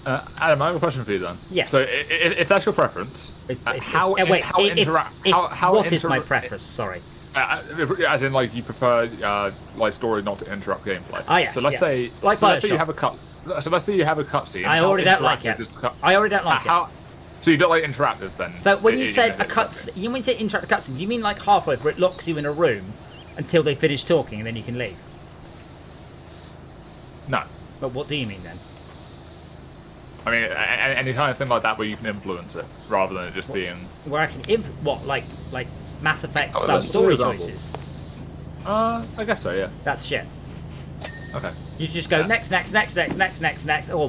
Adam, I have a question for you then. Yes. So if that's your preference, how What is my preference? Sorry. As in, like, you prefer like story not to interrupt gameplay. Oh, yeah, So let's yeah. say, Like so let's say Bioshock. you have a cut. So let's say you have a cutscene. I How already don't like interactive it. is the cut- I already don't like it. How? So you don't like interactive then? So when you in said a the cutscene, you mean to interrupt a cutscene? Do you mean like halfway where it locks you in a room until they finish talking and then you can leave? No. But what do you mean then? I mean, any kind of thing like that where you can influence it, rather than it just being... Where I can like Mass Effect Oh, style that's story for example. choices. I guess so, yeah. That's shit. Okay. You just go Yeah. next. Oh,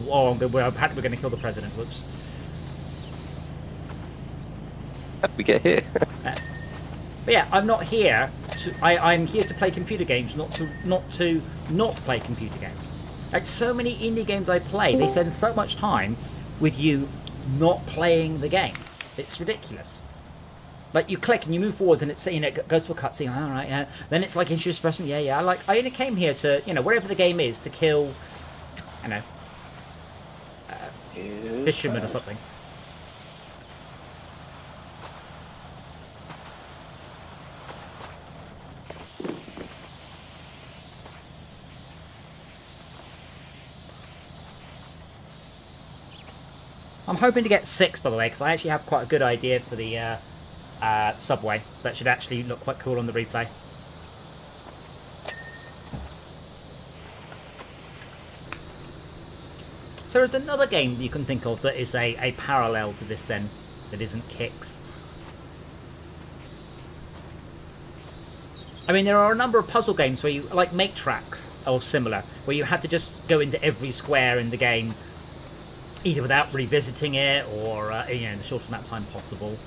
we're going to kill the president. Whoops. How did we get here? But yeah, I'm not here to. I'm here to play computer games, not to not play computer games. Like so many indie games I play, they spend so much time with you not playing the game. It's ridiculous. Like you click and you move forwards and it's it goes to a cutscene. All right, yeah. Then it's like introduce person. Yeah. Like I only came here to wherever the game is to kill, fishermen or something. I'm hoping to get 6, by the way, because I actually have quite a good idea for the subway. That should actually look quite cool on the replay. So there's another game you can think of that is a parallel to this then, that isn't Kicks. I mean, there are a number of puzzle games where you, like Make Tracks or similar, where you had to just go into every square in the game either without revisiting it or in the shortest amount of time possible.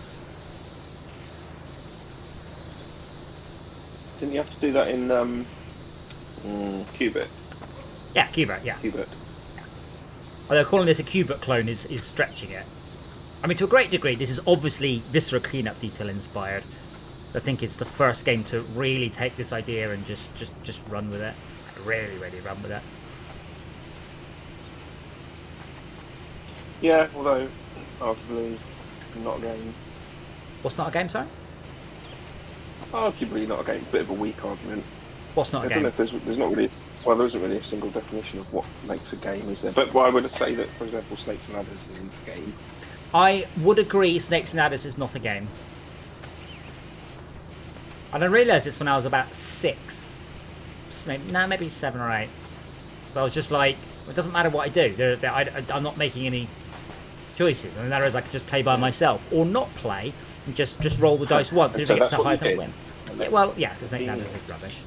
Didn't you have to do that in Qubit? Yeah, Qbert, yeah. Qubit. Although calling this a Qbert clone is stretching it. I mean, to a great degree, this is obviously Viscera cleanup detail inspired. I think it's the first game to really take this idea and just run with it. Really run with it. Yeah, although arguably not a game. What's not a game, sorry? Arguably not a game. Bit of a weak argument. What's not a I don't know game? if there's not really. Well, there isn't really a single definition of what makes a game, is there? But I would say that, for example, Snakes and Ladders isn't a game. I would agree Snakes and Ladders is not a game. And I realised this when I was about 6. Maybe 7 or 8. But I was just like, it doesn't matter what I do. I'm not making any choices. And that is I could just play by myself. Or not play, and just roll the dice once. And if So it gets that's the what highest, you I'll did. win. And Yeah, then well, yeah, because Snakes and Ladders is rubbish.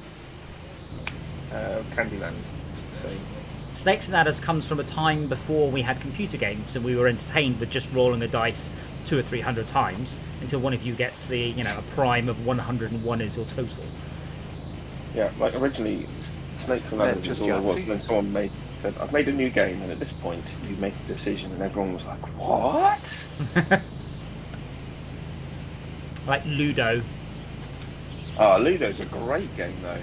Candyland. So, Snakes and Ladders comes from a time before we had computer games and we were entertained with just rolling a dice 200 or 300 times until one of you gets the, a prime of 101 is your total. yeah, like originally, Snakes and Ladders just was all it was. Yahtzee. And then someone said, "I've made a new game," and at this point, you make a decision, and everyone was like, "What?" Like Ludo. Ludo's a great game though.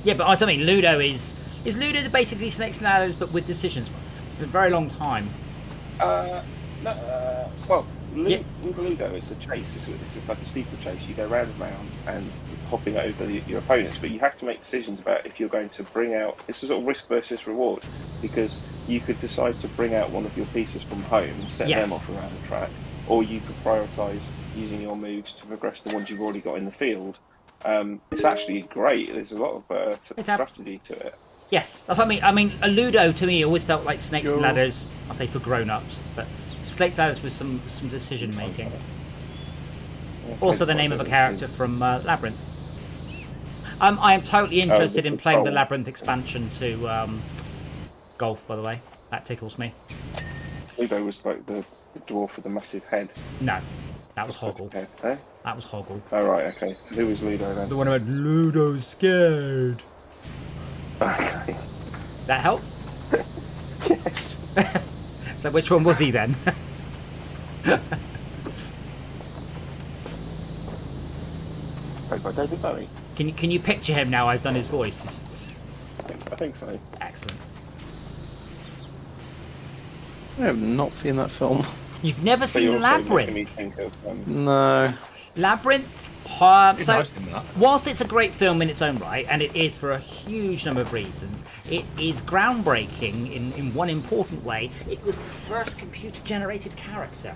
Yeah, but I don't mean Ludo is Ludo basically Snakes and Ladders but with decisions. It's been a very long time. Well, Yeah. with Ludo, it's a chase. It's just like a steeplechase. You go round and round and hopping over your opponents, but you have to make decisions about if you're going to bring out. It's a sort of risk versus reward, because you could decide to bring out one of your pieces from home, set Yes. them off around the track, or you could prioritise using your moves to progress the ones you've already got in the field. It's actually great. There's a lot of strategy to it. Yes, that's what I mean. I mean, a Ludo to me always felt like Snakes and Ladders. I say for grown-ups, but Snakes and Ladders with some decision making. Also, the name of a character from Labyrinth. I am totally interested in playing the Labyrinth expansion to Golf. By the way, that tickles me. Ludo was like the dwarf with the massive head. No, that was Hoggle. Head, eh? That was Hoggle. Oh right, okay. Who was Ludo then? The one who had Ludo's scared. Okay. That help? So which one was he then? Played by David Bowie. Can you picture him now? I've done his voice. I think so. Excellent. I have not seen that film. You've never But you're seen also making Labyrinth? me think of, No. Labyrinth. It's So, nice to that. whilst it's a great film in its own right, and it is for a huge number of reasons, it is groundbreaking in one important way. It was the first computer-generated character.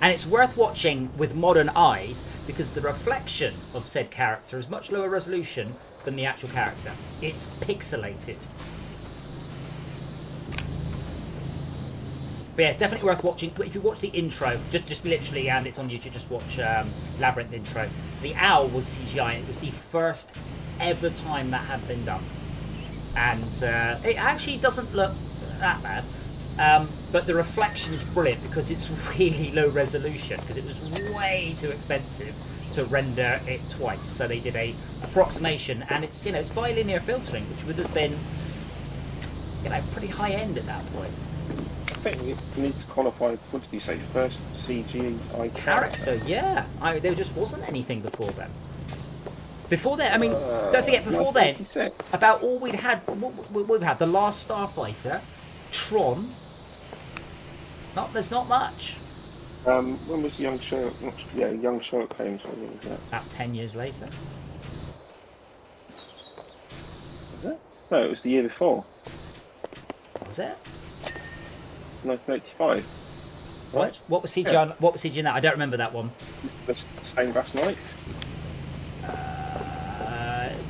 And it's worth watching with modern eyes because the reflection of said character is much lower resolution than the actual character. It's pixelated. But yeah, it's definitely worth watching. If you watch the intro, just literally, and it's on YouTube, just watch Labyrinth intro. So the owl was CGI, and it was the first ever time that had been done. And it actually doesn't look that bad. But the reflection is brilliant because it's really low resolution, because it was way too expensive to render it twice. So they did a approximation, and it's it's bilinear filtering, which would have been pretty high end at that point. I think you need to qualify. What did you say? First CGI Character, yeah. There just wasn't anything before then. Before then, I mean, don't forget, before then, about all we'd had, we've had The Last Starfighter, Tron. There's not much. When was Young Sherlock? Young Sherlock Holmes. When was that? About 10 years later. Was it? No, it was the year before. Was it? 1985. What was CGI? Yeah. What was CGI in that? I don't remember that one. The Stained Glass Night.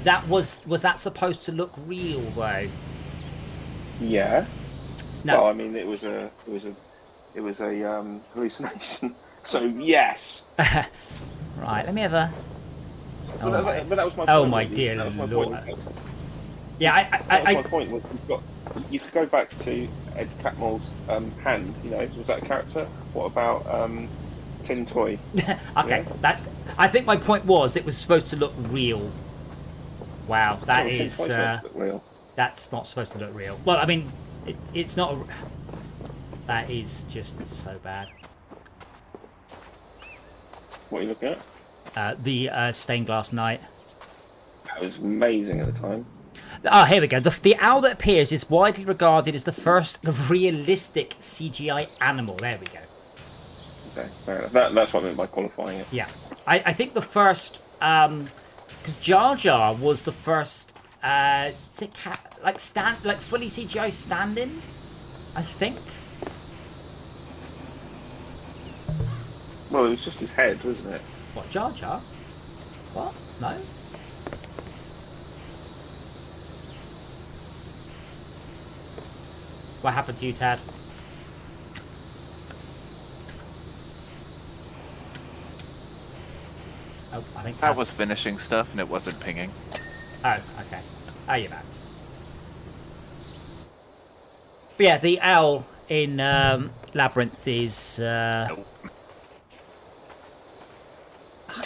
That was that supposed to look real though? Yeah. No. Well, I mean, it was a hallucination. So yes. Right. Let me have a. But that was my point. Oh my dear Lord. Yeah, that was my point. Was you could go back to Ed Catmull's hand. Was that a character? What about Tin Toy? Okay, I think my point was it was supposed to look real. Wow, that is. Real. That's not supposed to look real. Well, I mean, it's not. That is just so bad. What are you looking at? The Stained Glass Night. That was amazing at the time. Ah, here we go. The owl that appears is widely regarded as the first realistic CGI animal. There we go. Okay, fair enough. That's what I meant by qualifying it. Yeah, I think the first, because Jar Jar was the first, fully CGI stand-in, I think. Well, it was just his head, wasn't it? What, Jar Jar? What? No. What happened to you, Tad? Oh, I think I was finishing stuff and it wasn't pinging. Oh, okay. Oh, you're back. But yeah, the owl in Labyrinth is.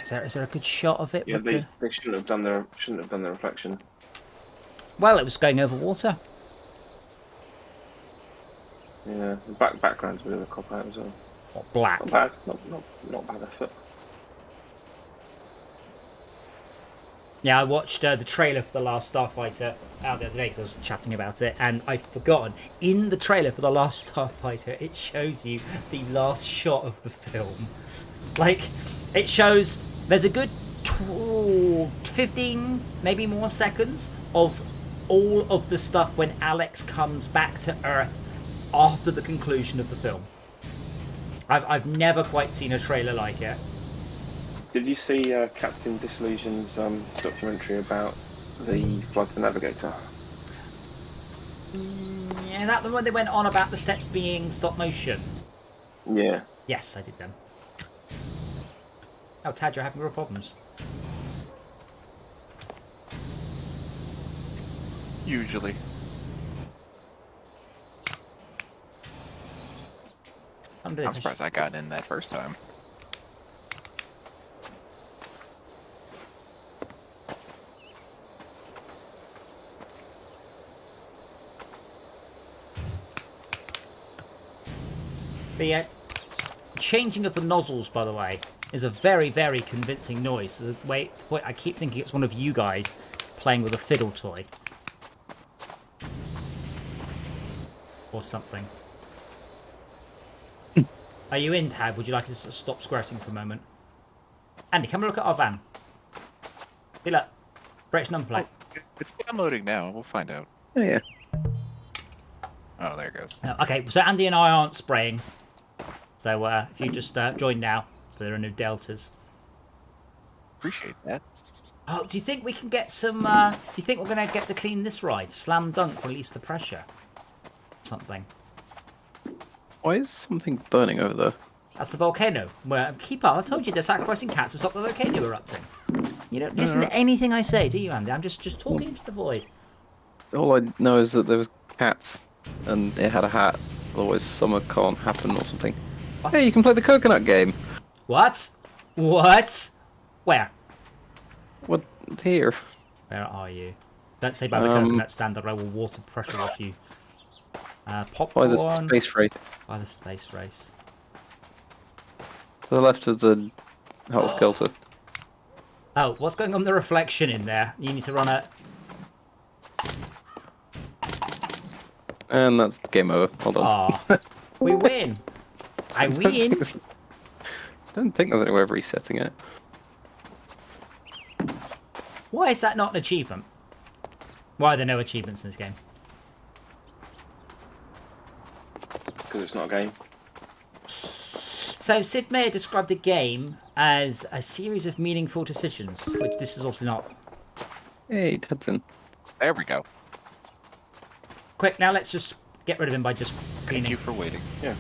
Is there a good shot of it? Yeah, they shouldn't have done the reflection. Well, it was going over water. Yeah, the background's a bit of a cop out as well. What, black? Not bad, not bad effort. Yeah, I watched the trailer for The Last Starfighter out the other day because I was chatting about it, and I'd forgotten. In the trailer for The Last Starfighter, it shows you the last shot of the film. Like, it shows there's a good 15, maybe more seconds of all of the stuff when Alex comes back to Earth after the conclusion of the film. I've never quite seen a trailer like it. Did you see Captain Disillusion's documentary about the Flight of the Navigator? Yeah, that the one they went on about the steps being stop motion. Yeah. Yes, I did them. Oh, Tad, you're having real problems. Usually. I'm surprised I got in that first time. The changing of the nozzles, by the way, is a very, very convincing noise. The way I keep thinking it's one of you guys playing with a fiddle toy. Or something. Are you in, Tad? Would you like us to stop squirting for a moment? Andy, come and look at our van. Hey, look. British number plate. Oh, it's downloading now. We'll find out. Oh, yeah. Oh, there it goes. Okay, so Andy and I aren't spraying. So if you just join now, so there are no deltas. Appreciate that. Oh, do you think we can get some... do you think we're going to get to clean this ride? Slam dunk, release the pressure. Something. Why is something burning over there? That's the volcano. Where keep up. I told you they're sacrificing cats to stop the volcano erupting. You don't listen to anything I say, do you, Andy? I'm just talking into the void. All I know is that there was cats, and it had a hat. Otherwise, summer can't happen or something. What? Hey, you can play the coconut game. What? What? Where? What? Here. Where are you? Don't say by the coconut stand that I will water pressure wash you. By Popcorn. the space race. By the space race. To the left of the Hot Skelter. Oh, what's going on with the reflection in there? You need to run it. And that's game over. Hold on. Aw. We win. I win. Don't think there's any way of resetting it. Why is that not an achievement? Why are there no achievements in this game? Because it's not a game. So Sid Meier described the game as a series of meaningful decisions, which this is also not. Hey, Hudson. There we go. Quick, now let's just get rid of him by just cleaning. Thank you for waiting. Yeah.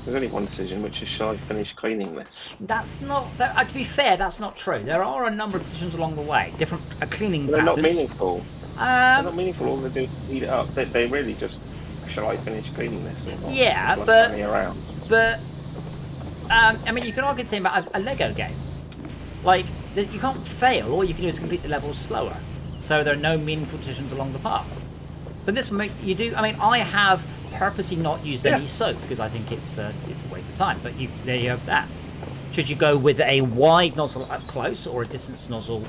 There's only one decision, which is shall I finish cleaning this? That's not. To be fair, that's not true. There are a number of decisions along the way. Different cleaning They're not patterns. meaningful. They're not meaningful. All they do is eat it up. They really just shall I finish cleaning this? Or not? Yeah, Like but- running around. But I mean, you can argue the same about a Lego game. Like you can't fail. All you can do is complete the levels slower. So there are no meaningful decisions along the path. So this will make you do. I mean, I have purposely not used any soap because I think it's a waste of time. But there you have that. Should you go with a wide nozzle up close or a distance nozzle,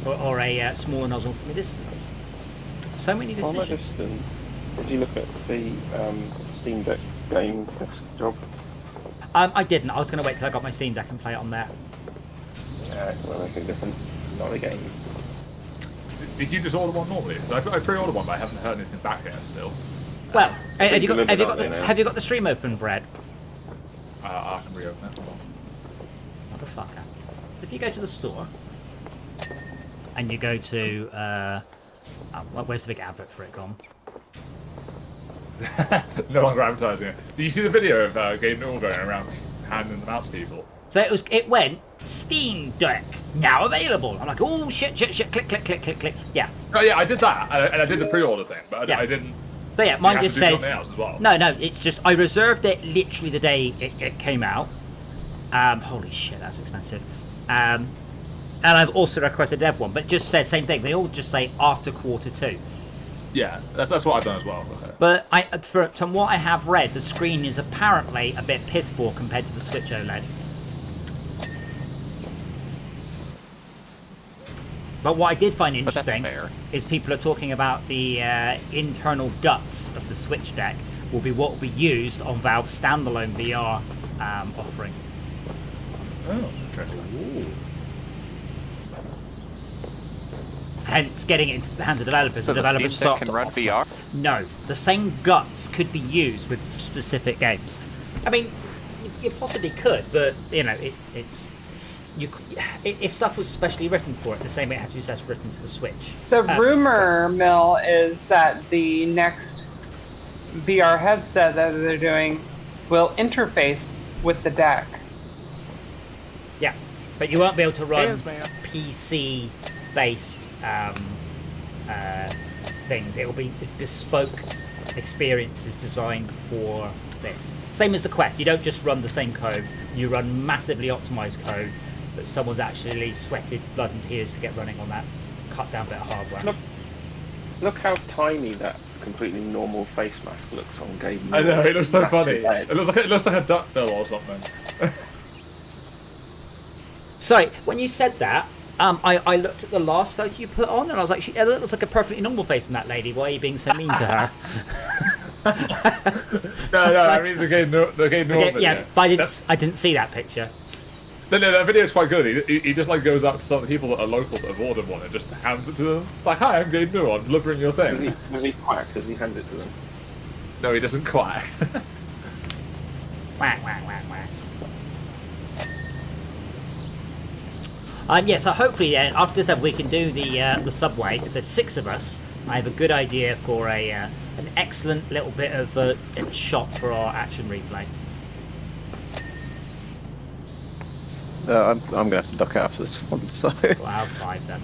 or a smaller nozzle from a distance? So many Well, decisions. not just, did you look at the Steam Deck game job? I didn't. I was going to wait till I got my Steam Deck and play it on there. Yeah, it won't make a difference. Not a game. Did you just order one normally? Because I pre-ordered one, but I haven't heard anything back yet still. Well, have you delivered, got aren't they, now? have you got the stream open, Brad? I can reopen it. Hold on. Motherfucker. If you go to the store and you go to where's the big advert for it gone? No longer advertising it. Did you see the video of Gabe Newell going around handing them out to people? So it went Steam Deck now available. I'm like, oh shit, click, click, click, click, click. Yeah. Oh yeah, I did that, and I did the pre-order thing, but Yeah. I didn't. So yeah, You mine have just to do says something else as well. no. It's just I reserved it literally the day it came out. Holy shit, that's expensive. And I've also requested dev one, but it just says same thing. They all just say after Q2. Yeah, that's what I've done as well. Okay. But from what I have read, the screen is apparently a bit piss poor compared to the Switch OLED. But what I did find But that's interesting fair. is people are talking about the internal guts of the Switch deck will be what will be used on Valve's standalone VR offering. Oh, interesting. Hence, getting it into the hands of developers. So the the developers Steam Deck start can to run offer- VR? No, the same guts could be used with specific games. I mean, you possibly could, but you know, it's if stuff was specially written for it, the same way it has to be specially written for the Switch. The rumor mill is that the next VR headset that they're doing will interface with the deck. Yeah, but you won't be able to run Yes, man. PC-based things. It will be bespoke experiences designed for this. Same as the Quest. You don't just run the same code. You run massively optimized code that someone's actually sweated blood and tears to get running on that cut down bit of hardware. Look how tiny that completely normal face mask looks on Gabe. I know, it looks so Massive funny. head. It looks like a duck bill or something. Sorry, when you said that, I looked at the last photo you put on and I was like, it looks like a perfectly normal face in that lady. Why are you being so mean to her? No, I mean the Gabe Newell video. Yeah, but I didn't see that picture. No, that video is quite good. He just like goes up to some people that are local that have ordered one and just hands it to them. It's like, hi, I'm Gabe Newell. I'm delivering your thing. Was he quack as he hands it to them? No, he doesn't quack. Whack, whack, whack, whack. Yeah, so hopefully then, after this we can do the subway. If there's 6 of us, I have a good idea for an excellent little bit of a shot for our action replay. I'm gonna have to duck out of this one. So Well, I'll 5 then.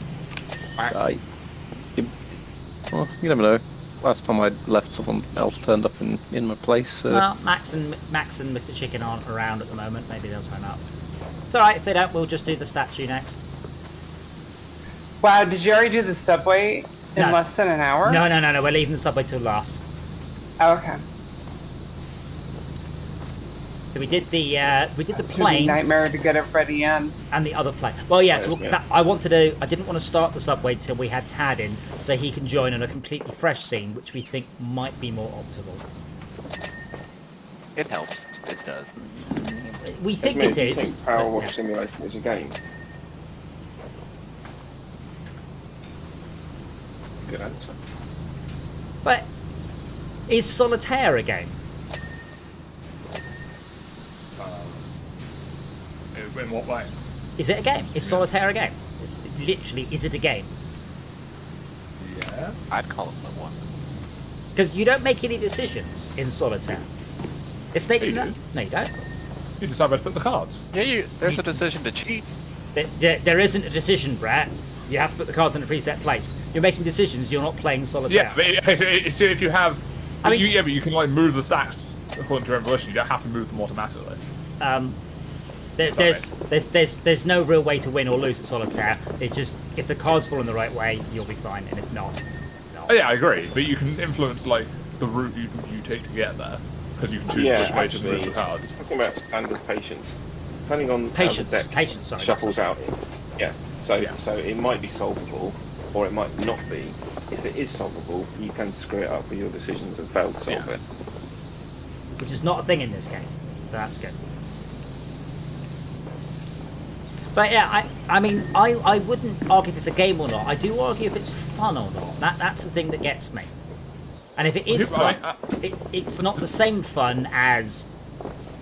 well, you never know. Last time I left, someone else turned up in my place. So Well, Max and Mr. Chicken aren't around at the moment. Maybe they'll turn up. It's alright, if they don't, we'll just do the statue next. Wow, did you already do the subway in No. less than an hour? No, we're leaving the subway till last. Oh, okay. So we did the It's gonna be a plane nightmare to get everybody in. and the other plane. Well, yes, Right, yeah. I didn't want to start the subway till we had Tad in, so he can join on a completely fresh scene, which we think might be more optimal. It helps. It does. We think Admit, it do you is. think but, PowerWash yeah. Simulator is a game? Good answer. But is Solitaire a game? In what way? Is it a game? Is Solitaire a game? Literally, is it a game? Yeah. I'd call it the one. Because you don't make any decisions in Solitaire. It's snakes in You that. do. No, you don't. You decide where to put the cards. Yeah, there's a decision to cheat. There isn't a decision, Brett. You have to put the cards in a preset place. You're making decisions. You're not playing Solitaire. Yeah, but so if you have, I mean- but you can like move the stacks according to your own volition. You don't have to move them automatically. There's no real way to win or lose at Solitaire. It's just if the cards fall in the right way, you'll be fine, and if not, no. Oh yeah, I agree. But you can influence like the route you take to get there because you can choose Yeah, which way to actually, move the cards. talking about standard patience, depending on how the Patience, deck patience. Sorry. shuffles out. Yeah. So Yeah. so it might be solvable, or it might not be. If it is solvable, you can screw it up with your decisions and fail to solve Yeah. it. Which is not a thing in this case. So that's good. But yeah, I mean, I wouldn't argue if it's a game or not. I do argue if it's fun or not. That's the thing that gets me. And if it is fun, it's not the same fun as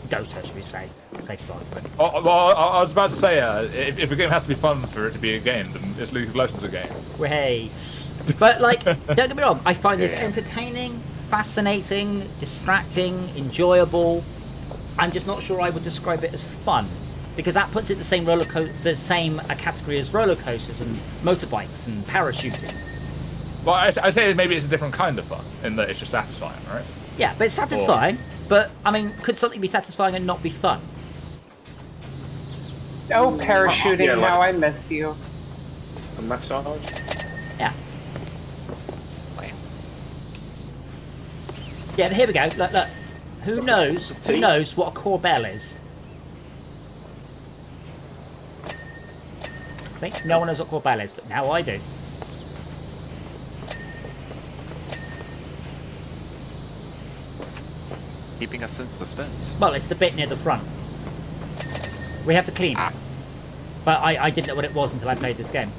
Dota, should we say? Sake of argument. Well, I was about to say, if a game has to be fun for it to be a game, then it's League of Legends a game. Hey. But like, don't get me wrong, I find this Yeah. entertaining, fascinating, distracting, enjoyable. I'm just not sure I would describe it as fun. Because that puts it in the same category as roller coasters and motorbikes and parachuting. Well, I say maybe it's a different kind of fun in that it's just satisfying, right? Yeah, but it's satisfying. But I mean, could something be satisfying and not be fun? Oh, parachuting, Yeah, like- how I miss you. A massage. Yeah. Yeah, here we go. Look. Who knows what a core bell is? See, no one knows what core bell is, but now I do. Keeping us in suspense. Well, it's the bit near the front. We have to clean it. But I didn't know what it was until I played this game.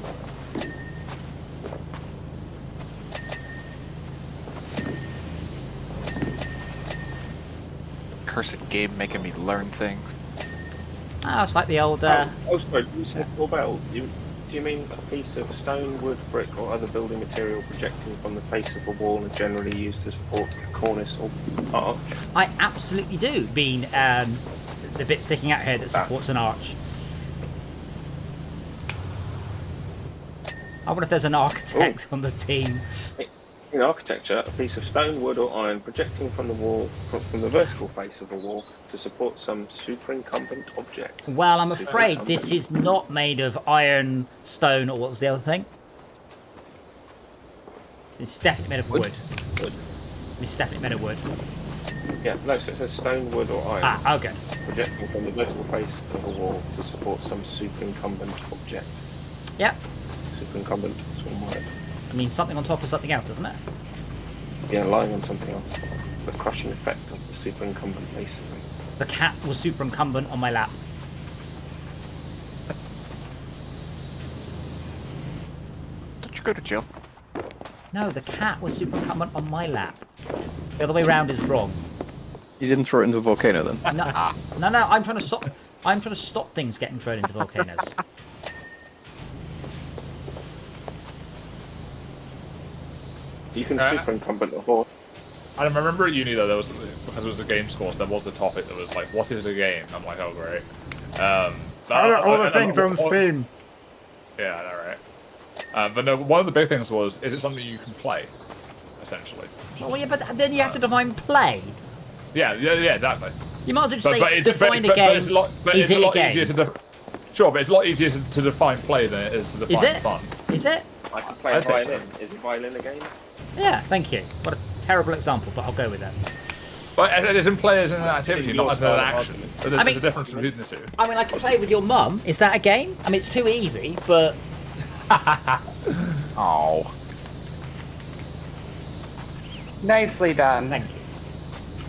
Cursed game making me learn things. Ah, it's like the old... Oh, sorry, you said bell. Do you mean a piece of stone, wood, brick, or other building material projecting from the face of a wall and generally used to support a cornice or arch? I absolutely do, being the bit sticking out here that supports an arch. I wonder if there's an architect on the team. In architecture, a piece of stone, wood, or iron projecting from the wall, from the vertical face of a wall to support some superincumbent object. Well, I'm afraid this is not made of iron, stone, or what was the other thing? It's definitely made of wood. Wood. It's definitely made of wood. Yeah, no, so it says stone, wood, or iron. Ah, okay. Projecting from the vertical face of a wall to support some superincumbent object. Yep. Superincumbent is one word. I mean, something on top of something else, doesn't it? Yeah, lying on something else. The crushing effect of the superincumbent face of them. The cat was superincumbent on my lap. Don't you go to jail? No, the cat was superincumbent on my lap. The other way round is wrong. you didn't throw it into a volcano then? No, no, I'm trying to stop. I'm trying to stop things getting thrown into volcanoes. You can superincumbent a horse. I remember at uni though, there was, because it was a games course, there was a topic that was like, what is a game? I'm like, oh great. Steam. Yeah, I know, right? But no, one of the big things was, is it something you can play, essentially? Well, yeah, but then you have to define play. Yeah, exactly. You might as well just say it's- define but a game. it's a lot, but Is it's it a lot a game? easier to sure, but it's a lot easier to define play than it is to define Is it? fun. Is it? I can play I a think so. violin. Is a violin a game? Yeah, thank you. What a terrible example, but I'll go with that. But it is in play as an activity, not as an action. So there's I mean- a difference between the two. I mean, I can play with your mum. Is that a game? I mean, it's too easy, but Oh. Nicely done. thank you.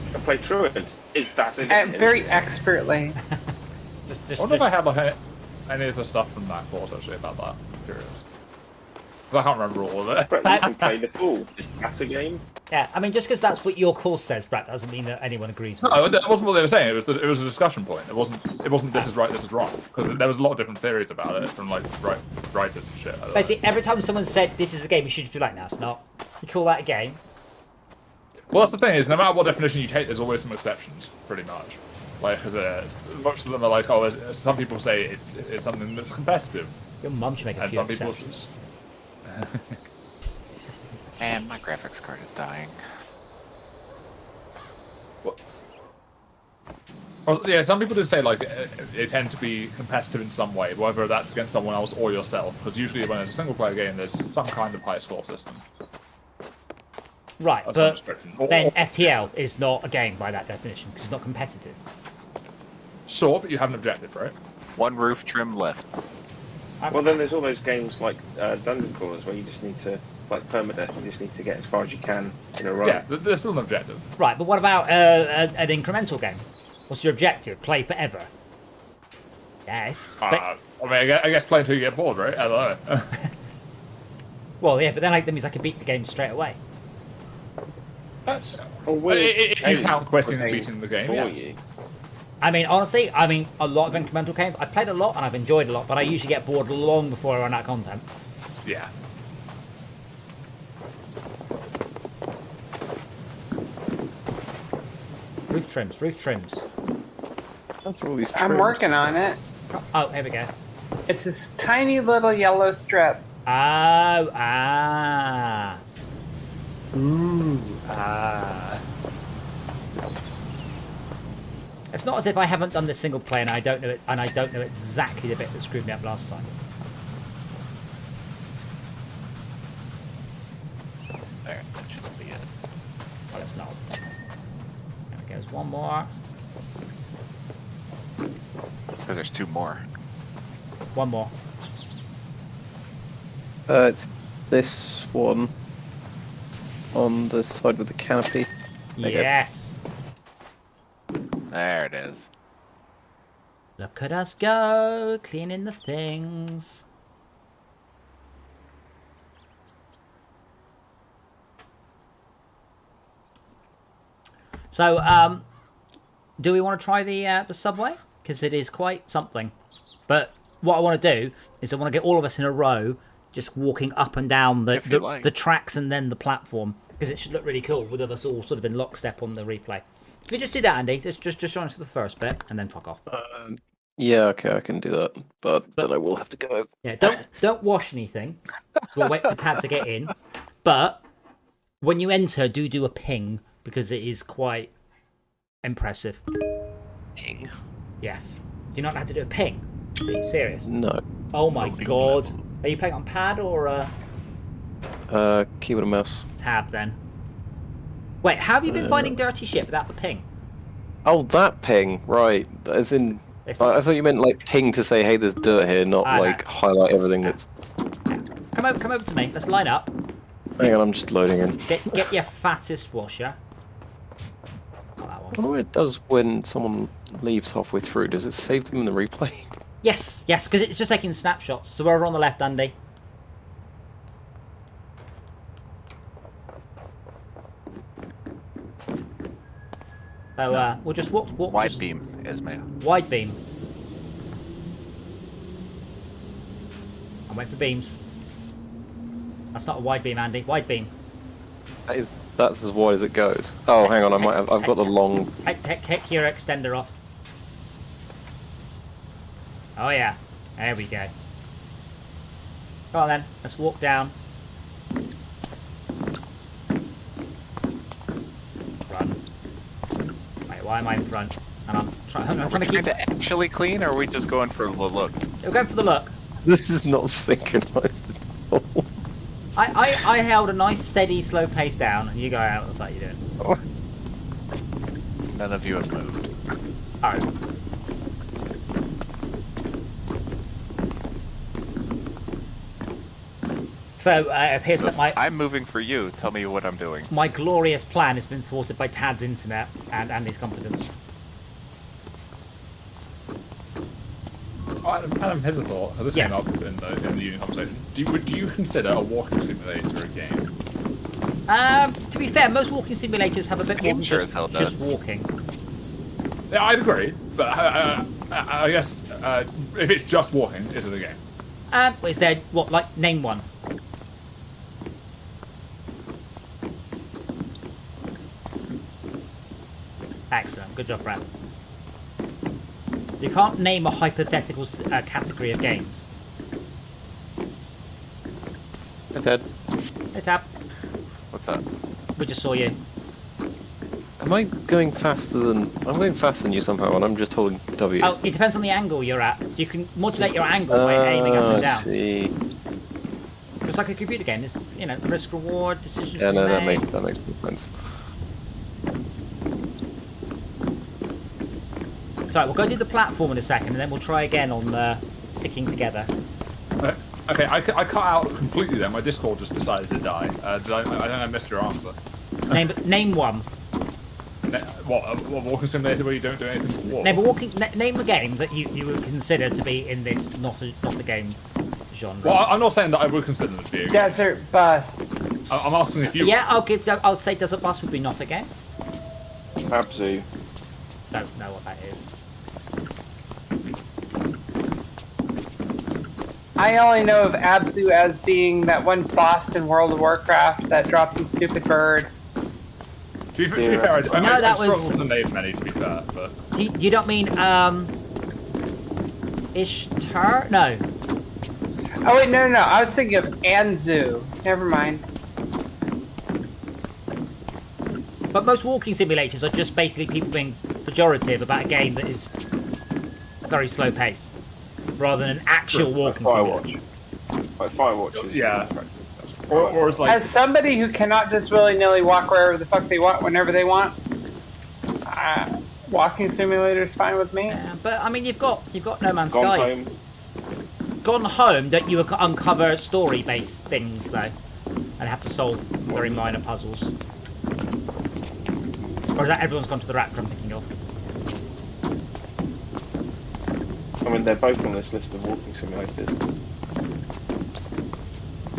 I can play truant. Is that a game? And very expertly. Just, I wonder if I had like any of the stuff from that course actually about that. I'm curious. 'Cause I can't remember all of it. Brett, you can play the fool. Is that a game? yeah. I mean, just because that's what your course says, Brett, doesn't mean that anyone agrees with it. No, that wasn't what they were saying. It was a discussion point. It wasn't this is right, this is wrong. Because there was a lot of different theories about it from like writers and shit. I don't know. Basically, every time someone said this is a game, you should just be like, no, it's not. You call that a game? Well, that's the thing is, no matter what definition you take, there's always some exceptions, pretty much. Like, because most of them are like, oh, some people say it's something that's competitive, Your mum should make a and few some people. exceptions. And my graphics card is dying. Well, yeah, some people do say like they tend to be competitive in some way, whether that's against someone else or yourself. Because usually when it's a single-player game, there's some kind of high score system. Right, Of some but description. then FTL is not a game by that definition because it's not competitive. Sure, but you have an objective, right? One roof trim left. Well, then there's all those games like Dungeon Crawlers where you just need to, like permadeath, you just need to get as far as you can in a row. Yeah, there's still an objective. Right, but what about an incremental game? What's your objective? Play forever. Yes. But, I mean, I guess play until you get bored, right? I don't know. well, yeah, but then that means I can beat the game straight away. That's a But weird if you game count quitting for and games beating the game, for yes. you. I mean, honestly, a lot of incremental games. I've played a lot and I've enjoyed a lot, but I usually get bored long before I run out of content. Yeah. Roof trims, roof trims. That's all these. I'm trims. working on it. Oh, here we go. It's this tiny little yellow strip. Oh, ah. Ooh, ah. It's not as if I haven't done this single player and I don't know it, and I don't know exactly the bit that screwed me up last time. There, that should be it. Well, it's not. There goes one more. Because there's two more. One more. It's this one on the side with the canopy. There you go. Yes. There it is. Look at us go, cleaning the things. So, do we want to try the subway? Because it is quite something. But what I want to do is I want to get all of us in a row, just walking up and down If you like. the tracks and then the platform, because it should look really cool with us all sort of in lockstep on the replay. If you just do that, Andy, just join us for the first bit and then fuck off. Yeah, okay, I can do that, but then I will have to go. Yeah, don't wash anything. So we'll wait for Tad to get in. But when you enter, do a ping because it is quite impressive. Ping. Yes. Do you not know how to do a ping? Are you serious? No. Oh my god. Are you playing on pad or Keyboard and mouse. tab then? Wait, how have you been finding dirty shit without the ping? Oh, that ping, right? As in, It's I thought you meant like ping to say, "Hey, there's dirt here," not I know. like highlight everything that's. Come over to me. Let's line up. Hang on, I'm just loading in. Get your fattest washer. Not that I one. wonder what it does when someone leaves halfway through. Does it save them in the replay? Yes, because it's just taking snapshots. So we're over on the left, Andy. So we'll just walk. Wide just- beam, Ismail. Wide beam. I'm waiting for beams. That's not a wide beam, Andy. Wide beam. That's as wide as it goes. Oh, hang on, I've got the long. Take your extender off. Oh yeah. There we go. Go on then. Let's walk down. Run. Wait, why am I in front? And I'm trying to keep. to actually clean, or are we just going for the look? We're going for the look. This is not synchronized at all. I held a nice, steady, slow pace down, and you go out with that you did. None of you have moved. Alright. So it appears So that my I'm moving for you. Tell me what I'm doing. my glorious plan has been thwarted by Tad's internet and Andy's competence. Adam, here's a thought. This Yes. came up in the union conversation. Would you consider a walking simulator a game? To be fair, most walking simulators have a bit more than Sure as hell just does. walking. Yeah, I'd agree, but I guess if it's just walking, is it a game? Is there what? Like, name one. Excellent. Good job, Brad. You can't name a hypothetical category of games. Hey, Ted. Hey, Tab. What's up? We just saw you. Am I going faster than... I'm going faster than you somehow, and I'm just holding W. Oh, it depends on the angle you're at. You can modulate your angle by aiming up and I down. see. Just like a computer game. There's, risk reward decisions. Yeah, to be no, that made. makes more sense. So we'll go do the platform in a second, and then we'll try again on sticking together. Okay, I cut out completely then. My Discord just decided to die. I think I missed your answer. Name one. What, a walking simulator where you don't do anything but walk? Name a game that you would consider to be in this not a game genre. Well, I'm not saying that I would consider them to be a game. Desert Bus. I'm asking if you... Yeah, I'll say Desert Bus would be not a game. Abzu. Don't know what that is. I only know of Abzu as being that one boss in World of Warcraft that drops a stupid bird. To be fair, I that struggle was- to name many, to be fair, but... You don't mean Ishtar? No. Oh wait, no. I was thinking of Anzu. Never mind. But most walking simulators are just basically people being pejorative about a game that is very slow paced, rather than an actual walking simulator. Like Firewatch. Yeah. Or it's like... As somebody who cannot just willy-nilly walk wherever the fuck they want, whenever they want, walking simulator is fine with me. Yeah, but I mean, you've got No Man's Gone Sky. home. Gone Home, don't you uncover story-based things though, and have to solve very minor puzzles? Or is that Everyone's Gone to the Raptor I'm thinking of? I mean, they're both on this list of walking simulators.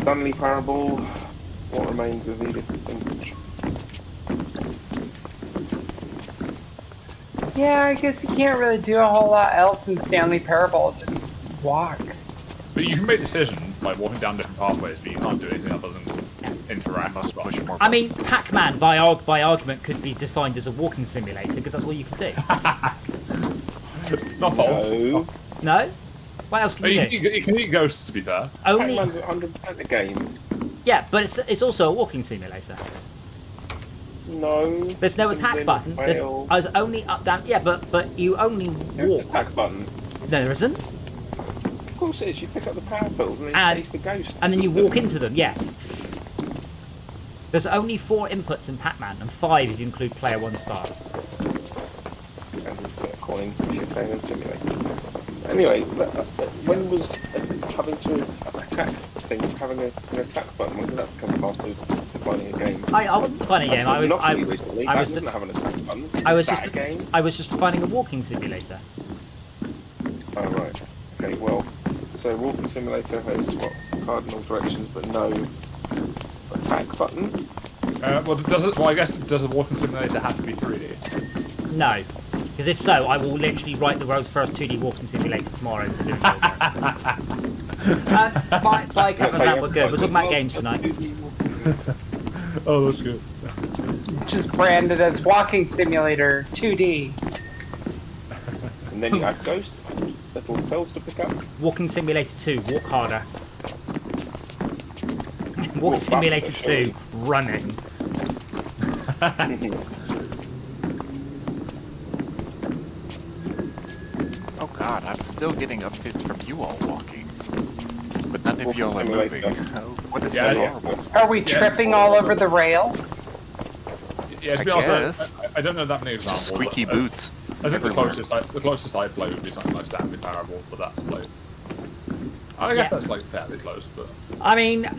Stanley Parable, What Remains of Edith Finch. Yeah, I guess you can't really do a whole lot else in Stanley Parable. Just walk. But you can make decisions by walking down different pathways, but you can't do anything other than interact. Must push more. I mean, Pac-Man by argument could be defined as a walking simulator because that's all you can do. Not false. No. No? What else can you do? You can eat ghosts, to be fair. Only, Pac-Man's 100% a game. yeah, but it's also a walking simulator. No. There's no attack Win, button. There's fail. only up, down. Yeah, but you only There's an walk. attack button. No, there isn't. Of course it is. You pick up the power pills and then And- you chase the ghost. And then you walk into them. Yes. There's only 4 inputs in Pac-Man and 5 if you include player 1 star. And it's calling shit payment simulator. Anyway, when was having to attack things, having an attack button, when did that become part of defining a game? I wasn't defining a game. I was Monopoly recently, I that was doesn't have an attack button. I was Is that just a game? I was just defining a walking simulator. Oh right. Okay, well, so walking simulator has what, cardinal directions but no attack button. Well, I guess does a walking simulator have to be 3D? No. Because if so, I will literally write the world's first 2D walking simulator tomorrow to do it. Bye, cameras out, we're good. We're talking about games tonight. Oh, that's good. Just branded as walking simulator 2D. And then you add ghosts. little pills to pick up. Walking Simulator 2, walk harder. Walking Walk Simulator faster, 2, running. Oh god, I'm still getting updates from you all walking. But none of you all are Simulator. moving. Oh, what is Yeah, this yeah. horrible? Are we tripping all over the rail? Yeah, to I be honest, guess. I don't know that many examples. Squeaky but boots. I think the everywhere. closest I'd play would be something like Stanley Parable, but that's like. I guess Yeah. that's like fairly close, but. I mean,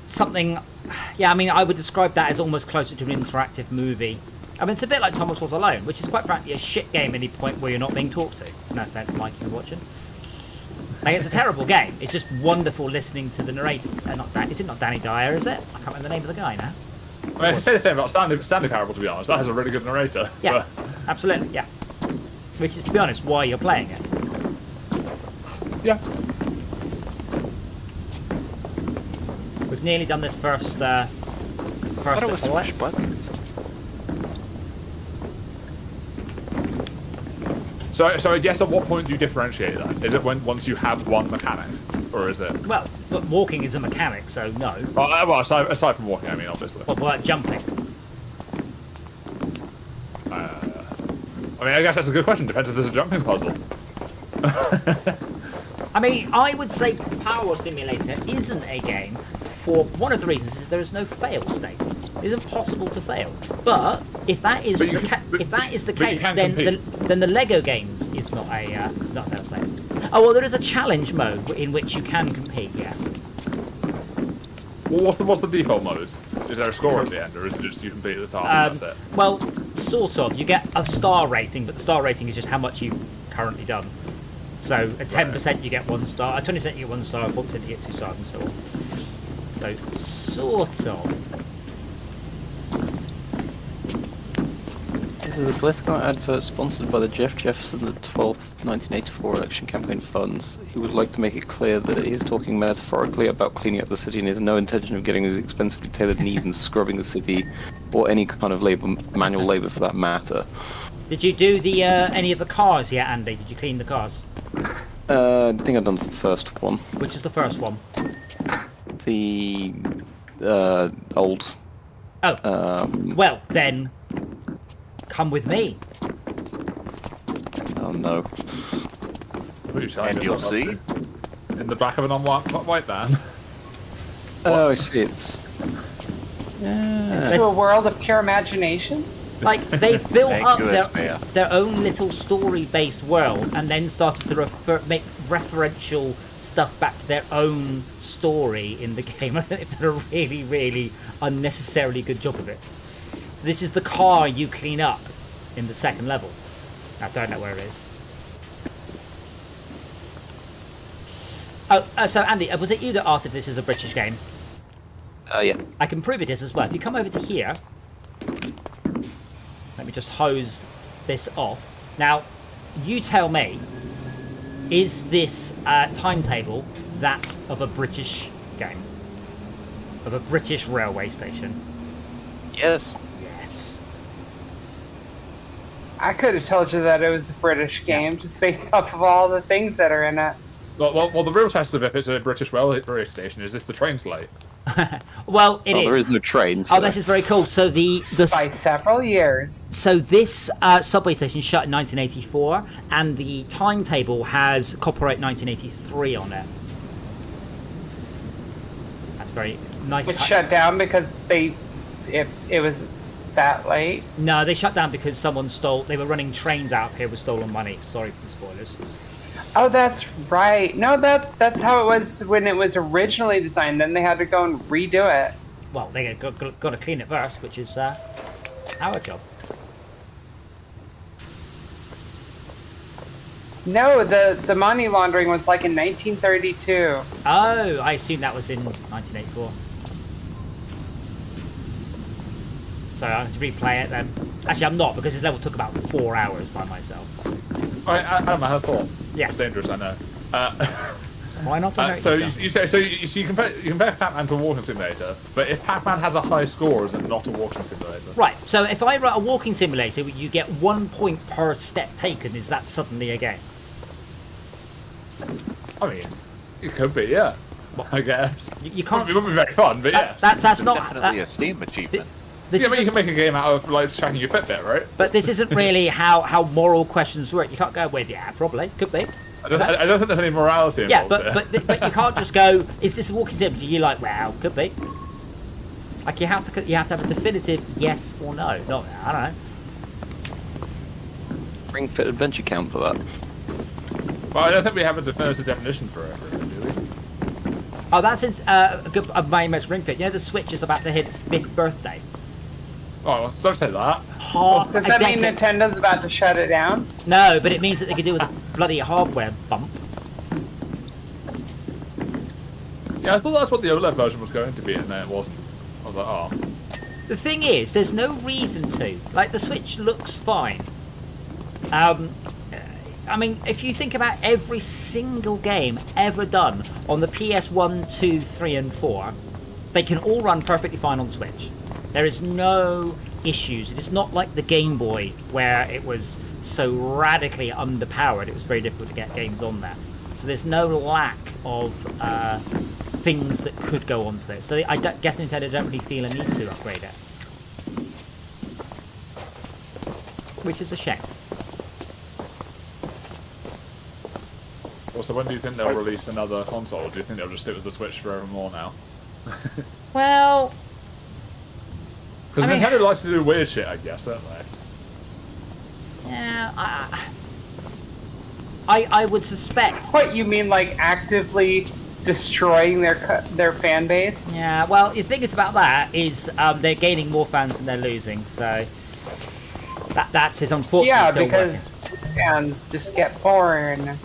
something. Yeah, I mean, I would describe that as almost closer to an interactive movie. I mean, it's a bit like Thomas Was Alone, which is quite frankly a shit game at any point where you're not being talked to. No offense, Mike, if you're watching. Like, it's a terrible game. It's just wonderful listening to the narrator. Is it not Danny Dyer, is it? I can't remember the name of the guy now. I mean, I say the same about Stanley Parable, to be honest. That has a really good narrator. Yeah, But, absolutely, yeah. Which is, to be honest, why you're playing it. yeah. We've nearly done this first I thought it was to bit. push buttons. So I guess at what point do you differentiate that? Is it once you have one mechanic, or is it? Well, but walking is a mechanic, so no. Well, aside from walking, I mean, obviously. What about jumping? I mean, I guess that's a good question. Depends if there's a jumping puzzle. I mean, I would say Power Simulator isn't a game for one of the reasons is there is no fail state. It isn't possible to fail. But if that is But you the can- but- if that is the but you case, can then compete. the Lego games is not a fail state. Oh well, there is a challenge mode in which you can compete. Yes. Well, what's the default mode? Is there a score at the end, or is it just you complete the task and that's it? Well, sort of. You get a star rating, but the star rating is just how much you've currently done. So a 10% you get 1 star, a 20% you get 1 star, a 4% you get 2 stars, and so on. So sort of. This is a political advert sponsored by the Jeff Jefferson the 12th 1984 election campaign funds. He would like to make it clear that he is talking metaphorically about cleaning up the city and has no intention of getting his expensively tailored needs and scrubbing the city, or any kind of manual labour for that matter. Did you do the any of the cars yet, Andy? Did you clean the cars? I think I've done the first one. Which is the first one? The old. Oh. Well, then, come with me. Oh no. What are you telling And you'll yourself see. up to? In the back of an white van. Oh, I see. It's. Yeah. To a world of pure imagination? Like, they've built Thank up goodness, Maya. their own little story-based world and then started to make referential stuff back to their own story in the game. I think they've done a really, really unnecessarily good job of it. So this is the car you clean up in the second level. I don't know where it is. Oh, so Andy, was it you that asked if this is a British game? Yeah. I can prove it is as well. If you come over to here, let me just hose this off. Now, you tell me, is this timetable that of a British game? Of a British railway station? Yes. Yes. I could have told you that it was a British game just based off of all the things that are in it. Well, the real test of if it's a British railway station is if the train's late. Well, it is. There is no train. So. Oh, this is very cool. So By several years. So this subway station shut in 1984, and the timetable has copyright 1983 on it. That's very nice. It shut down because it was that late. No, they shut down because someone stole. They were running trains out here with stolen money. Sorry for the spoilers. Oh, that's right. No, that's how it was when it was originally designed. Then they had to go and redo it. Well, they got to clean it first, which is our job. No, the money laundering was like in 1932. Oh, I assume that was in 1984. So I'm going to replay it then. Actually, I'm not, because this level took about 4 hours by myself. I had a thought. Yes. It's dangerous, I know. Why not to hurt So yourself? you compare Pac-Man to a walking simulator, but if Pac-Man has a high score, is it not a walking simulator? Right, so if I write a walking simulator where you get 1 point per step taken, is that suddenly a game? I mean, it could be, yeah. I guess. You can't. It wouldn't be very fun, but That's It's not. definitely a Steam achievement. This yeah, but you isn't, can make a game out of like tracking your Fitbit, right? but this isn't really how moral questions work. You can't go with probably could be. I don't think there's any morality Yeah, involved there. but you can't just go. Is this a walking simulator? You're like, well, could be. Like you have to have a definitive yes or no. Not I don't know. Ring Fit Adventure count for that. But I don't think we have a definitive definition for it, really, do we? Oh, that's since my most Ring Fit. You know, the Switch is about to hit its 5th birthday. Oh, well, so say that. Half Does a that mean decade. Nintendo's about to shut it down? No, but it means that they could do with a bloody hardware bump. Yeah, I thought that's what the OLED version was going to be, and then it wasn't. I was like, oh. The thing is, there's no reason to. Like, the Switch looks fine. I mean, if you think about every single game ever done on the PS1, 2, 3, and 4, they can all run perfectly fine on the Switch. There is no issues. It's not like the Game Boy, where it was so radically underpowered, it was very difficult to get games on there. So there's no lack of things that could go onto it. So I guess Nintendo don't really feel a need to upgrade it. Which is a shame. Well, so when do you think they'll release another console? Or do you think they'll just stick with the Switch forevermore now? Well, Because I mean- Nintendo likes to do weird shit, I guess, don't they? yeah, I would suspect. What, you mean like actively destroying their fan base? Yeah, well, the thing is about that is they're gaining more fans than they're losing, so that is unfortunately Yeah, still because fans just get born.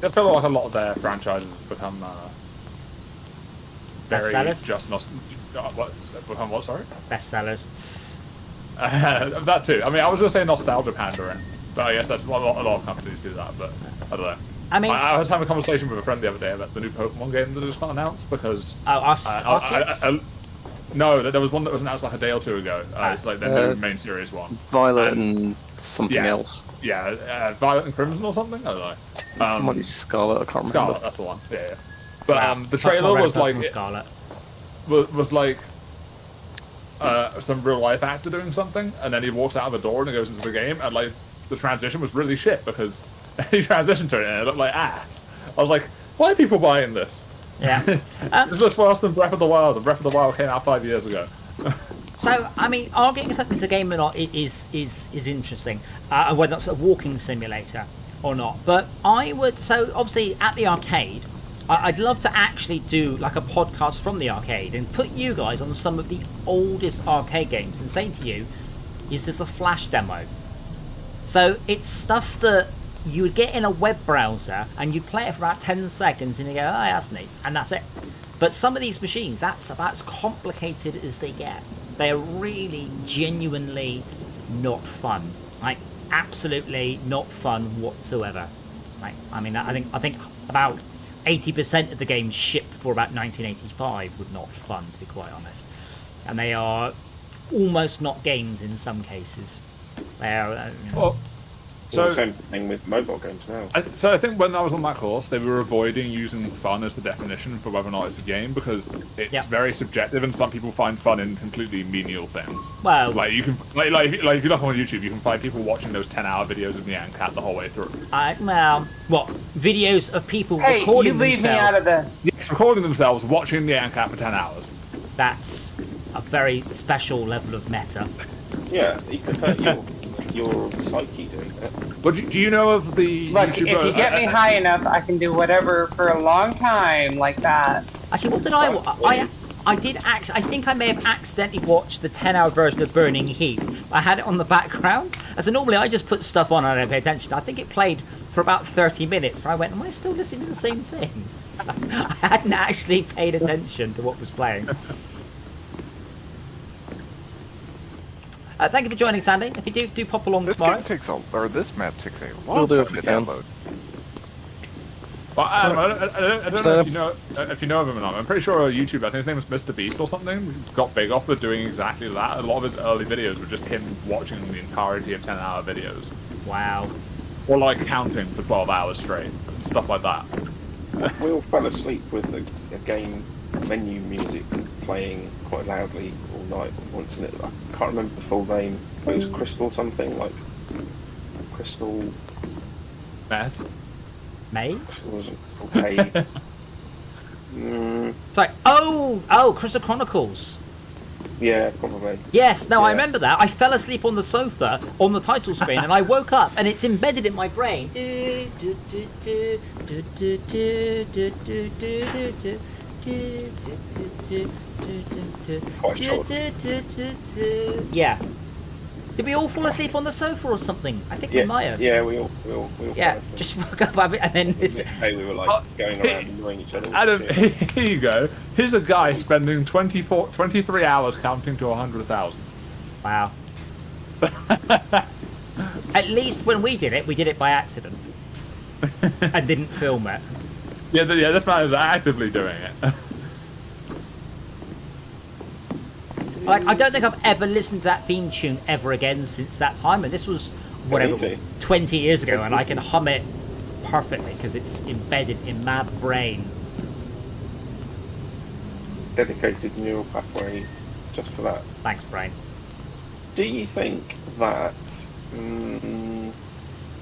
I feel like a lot of their franchises have become very Bestsellers? just become what? Sorry, working. Bestsellers. that too. I mean, I was going to say nostalgia pandering, but I guess that's a lot of companies do that. But I don't know. I mean, I was having a conversation with a friend the other day about the new Pokemon game that just got announced because Arceus? no, there was one that was announced like a day or two ago. It's like their new main series one. Violet and something yeah. else. Yeah, Violet and Crimson or something. I don't know. Somebody's Scarlet, I can't remember. Scarlet, that's the one. Yeah. But the Pokemon trailer Red, was like Pokemon Scarlet. was like some real life actor doing something, and then he walks out of the door and he goes into the game, and like the transition was really shit because he transitioned to it and it looked like ass. I was like, why are people buying this? Yeah. This looks worse than Breath of the Wild, and Breath of the Wild came out 5 years ago. So, I mean, arguing something is a game or not is interesting, whether that's a walking simulator or not. But I would, so obviously at the arcade, I'd love to actually do like a podcast from the arcade and put you guys on some of the oldest arcade games and say to you, is this a flash demo? So it's stuff that you would get in a web browser and you'd play it for about 10 seconds and you go, oh, that's neat, and that's it. But some of these machines, that's about as complicated as they get. They're really genuinely not fun. Like, absolutely not fun whatsoever. Like, I mean, I think about 80% of the games shipped for about 1985 were not fun, to be quite honest. And they are almost not games in some cases. They're, Well, So so same thing with mobile games now. so I think when I was on that course, they were avoiding using fun as the definition for whether or not it's a game because it's Yeah. very subjective, and some people find fun in completely menial things. well, Like you can, like if you look on YouTube, you can find people watching those 10-hour videos of Nyan Cat the whole way through. what? Videos of people Hey, you recording leave me themselves. out of this. Yes, recording themselves watching Nyan Cat for 10 hours. That's a very special level of meta. Yeah, it could hurt your psyche doing that. But do you know of the Look, YouTuber? if you get me high enough, I can do whatever for a long time like that. Actually, what did That's weird. I did I think I may have accidentally watched the 10-hour version of Burning Heat. I had it on the background. As normally I just put stuff on and I don't pay attention. I think it played for about 30 minutes where I went, am I still listening to the same thing? So I hadn't actually paid attention to what was playing. Thank you for joining, Sandy. If you do pop along This tomorrow. game takes this map takes a We'll long do time if to we can. download. Well, Adam, I don't know if you know of him or not. I'm pretty sure on YouTube, I think his name was Mr. Beast or something. He got big off of doing exactly that. A lot of his early videos were just him watching the entirety of 10-hour videos. Wow. Or like counting for 12 hours straight. And stuff like that. We all fell asleep with the game menu music playing quite loudly all night once, and I can't remember the full name. It was Crystal something, like Crystal. Meth. Maze? It wasn't okay. Sorry. Oh, Crystal Chronicles. Yeah, probably. Yes, no, I Yeah. remember that. I fell asleep on the sofa on the title screen, and I woke up, and it's embedded in my brain. Quite short. Yeah. Did we all fall asleep on the sofa or something? I think we might have. Yeah, we all Yeah, fell asleep. just woke up and then The next day we were like going around annoying each other. Adam, Yeah. here you go. Here's a guy spending 23 hours counting to 100,000. Wow. At least when we did it by accident. And didn't film it. Yeah, this man is actively doing it. Like, I don't think I've ever listened to that theme tune ever again since that time, and this was whatever, Crazy. 20 years ago, and I can hum it perfectly because it's embedded in my brain. Dedicated neural pathway just for that. Thanks, brain. Do you think that? Do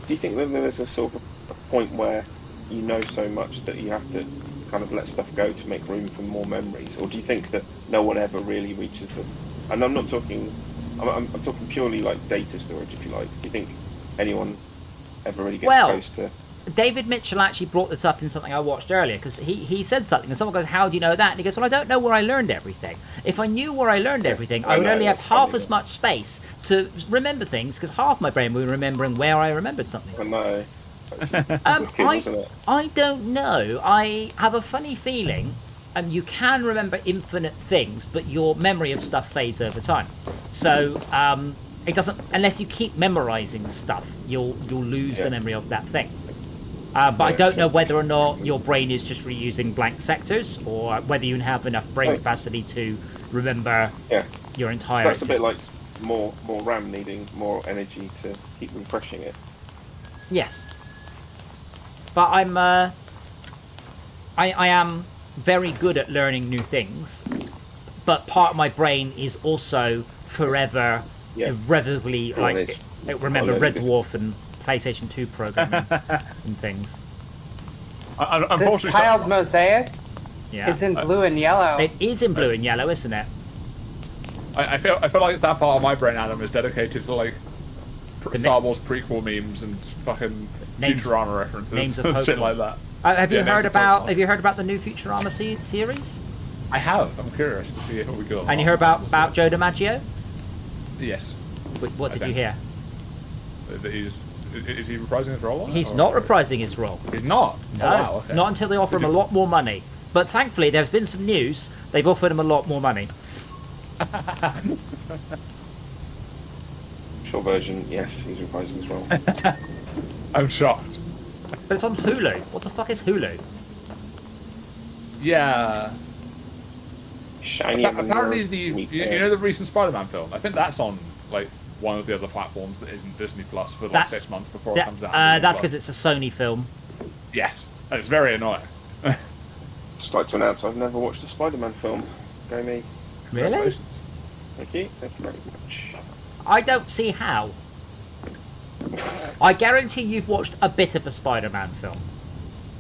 you think that there's a sort of a point where you know so much that you have to kind of let stuff go to make room for more memories, or do you think that no one ever really reaches them? And I'm not talking. I'm talking purely like data storage, if you like. Do you think anyone ever really gets Well, close to? David Mitchell actually brought this up in something I watched earlier because he said something and someone goes, how do you know that? And he goes, well, I don't know where I learned everything. If I knew where I learned everything, I would know, only have that's half funny, as much space to remember things because half my brain would be remembering where I remembered something. I know. Wicked, wasn't it? I don't know. I have a funny feeling, and you can remember infinite things, but your memory of stuff fades over time. So it doesn't, unless you keep memorizing stuff, you'll lose the memory of that thing. But I don't know whether or not your brain is just reusing blank sectors, or whether you have enough brain capacity to remember your entire. So that's a bit like existence. more RAM needing more energy to keep refreshing it. Yes. But I am very good at learning new things, but part of my brain is also forever irrevocably like remember Red Dwarf and PlayStation 2 programming and things. This Unfortunately, tiled mosaic Yeah. is in blue and yellow. It is in blue and yellow, isn't it? I feel like that part of my brain, Adam, is dedicated to like Star Wars prequel memes and fucking Futurama references names of and shit Pokemon. like that. Have you Yeah, heard names of about Pokemon. Have you heard about the new Futurama series? I have. I'm curious to see what we got. And you heard about Joe DiMaggio? Yes. What did Okay. you hear? That is he reprising his role? He's not reprising his role. He's not. No, Oh, wow, okay. not until they offer him a lot more money. But thankfully, there's been some news. They've offered him a lot more money. Short version, yes, he's reprising his role. I'm shocked. But it's on Hulu. What the fuck is Hulu? Yeah. Shiny. Apparently, you know the recent Spider-Man film. I think that's on like one of the other platforms that isn't Disney Plus for like 6 months before it comes out. That's because it's a Sony film. Yes, and it's very annoying. Just like to announce I've never watched a Spider-Man film. Go me. Really? Congratulations. Thank you very much. I don't see how. I guarantee you've watched a bit of a Spider-Man film.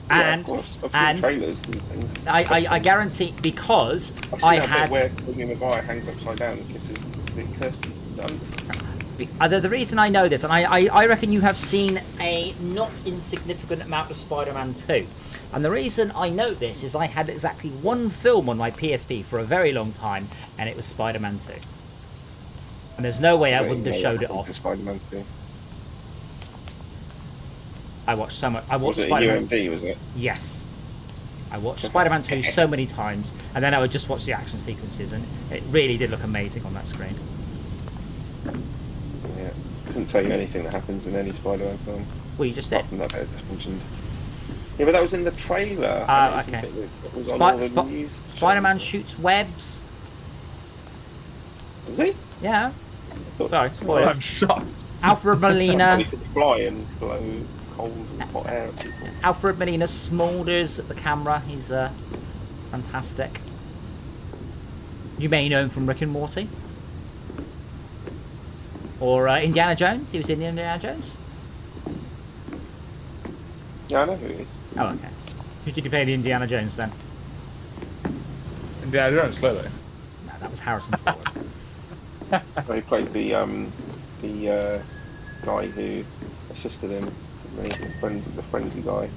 Yeah, And of course. I've seen and trailers and things. I guarantee because I've seen I that had bit where Tobey Maguire hangs upside down and kisses the Kirsty Dunst. the reason I know this, and I reckon you have seen a not insignificant amount of Spider-Man 2. And the reason I know this is I had exactly one film on my PSP for a very long time, and it was Spider-Man 2. And there's no way I wouldn't have showed it off. Spider-Man 2. I watched so much. I Was watched it a Spider-Man. UMD? Was it? Yes. I watched Spider-Man 2 so many times, and then I would just watch the action sequences, and it really did look amazing on that screen. Yeah. Couldn't tell you anything that happens in any Spider-Man film. Well, you just did. Apart from that bit I just mentioned. Yeah, but that was in the trailer. Okay. It was on all the news Spider-Man channels. shoots webs. Was he? Yeah. Sorry, Well, spoilers. I'm shocked. Alfred He Molina. could fly and blow cold and hot air at people. Alfred Molina smoulders at the camera. He's fantastic. You may know him from Rick and Morty. Or Indiana Jones. He was in Indiana Jones. Yeah, I know who he is. Oh, okay. Who did you play in Indiana Jones then? Indiana Jones, clearly. No, that was Harrison Ford. He played the guy who assisted him, the friendly guy.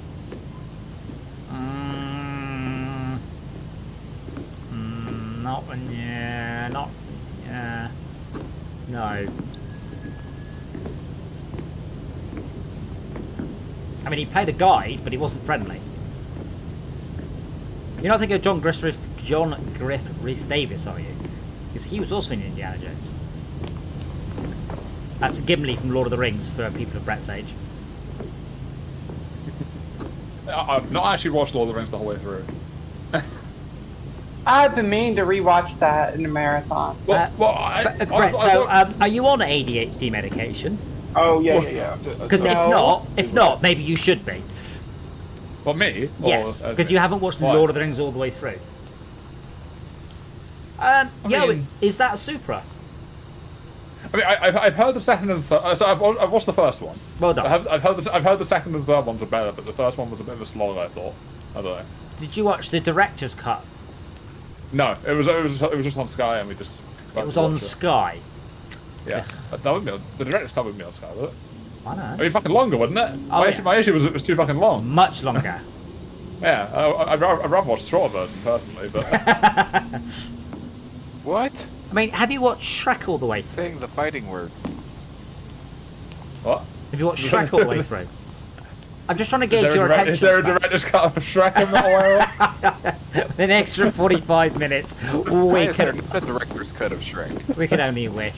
Not when, yeah, not, yeah, no. I mean, he played a guide, but he wasn't friendly. You're not thinking of John Griff Rhys Davis, are you? Because he was also in Indiana Jones. That's Gimli from Lord of the Rings for people of Brett's age. I've not actually watched Lord of the Rings the whole way through. I've been meaning to rewatch that in a marathon. Brett, are you on ADHD medication? Oh yeah. Because if not, maybe you should be. Well, me? Yes, because you haven't watched Why? Lord of the Rings all the way through. Is that a Supra? I mean, I've heard the second and third. So I've watched the first one. Well done. I've heard the second and third ones are better, but the first one was a bit of a slog. I thought. I don't know. Did you watch the director's cut? No, it was just on Sky, and we just. It was on Sky. Yeah, that would be the director's cut with me on Sky, was it? I know. I mean, fucking longer, wasn't it? Oh, My issue was it was too fucking long. Much longer. Yeah, I'd rather watch the shorter version personally, but What? I mean, have you watched Shrek all the way through? Saying the fighting word. what? Have you watched Shrek all the way through? I'm just trying to gauge your attention. Is there a span. director's cut of Shrek I'm not aware of? An extra 45 minutes. Why is there not a director's cut of Shrek? We can only wish.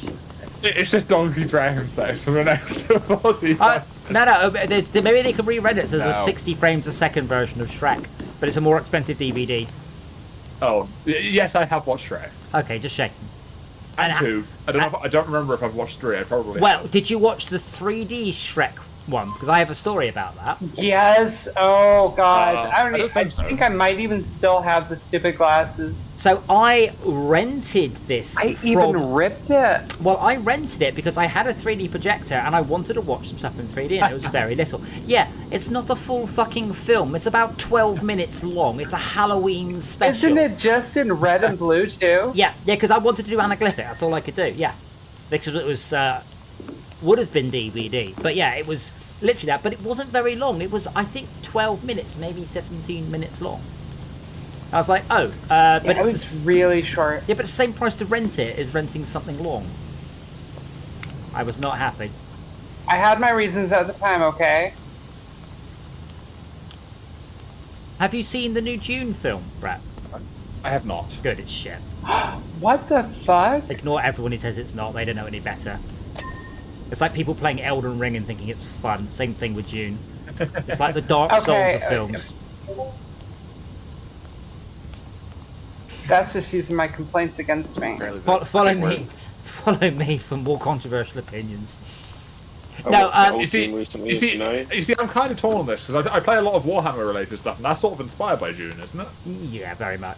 It's just Donkey Dragon sex for an extra 40. No, maybe they could re-render it so there's a No. 60 frames a second version of Shrek, but it's a more expensive DVD. Oh, yes, I have watched Shrek. Okay, just checking. And 2. I don't remember if I've watched 3. I probably Well, have. did you watch the 3D Shrek one? Because I have a story about that. Yes. Oh God. I don't think so. think I might even still have the stupid glasses. So I rented this. I even ripped it. Well, I rented it because I had a 3D projector and I wanted to watch some stuff in 3D, and it was very little. Yeah, it's not a full fucking film. It's about 12 minutes long. It's a Halloween special. Isn't it just in red and blue too? Yeah, because I wanted to do anaglyphic. That's all I could do. Yeah, because it was would have been DVD, but yeah, it was literally that. But it wasn't very long. It was, I think, 12 minutes, maybe 17 minutes long. I was like, oh, but It it's was really short. yeah, but the same price to rent it is renting something long. I was not happy. I had my reasons at the time. Okay. Have you seen the new Dune film, Brett? I have not. Good, it's shit. What the fuck? Ignore everyone who says it's not. They don't know any better. It's like people playing Elden Ring and thinking it's fun. Same thing with Dune. It's like the Dark Souls Okay, of films. That's just using my complaints against me. Apparently Follow that's fighting me. words. Follow me for more controversial opinions. I No, watched the You old see, team recently, you see, you know. you see, I'm kind of torn on this because I play a lot of Warhammer related stuff, and that's sort of inspired by Dune, isn't it? Yeah, very much.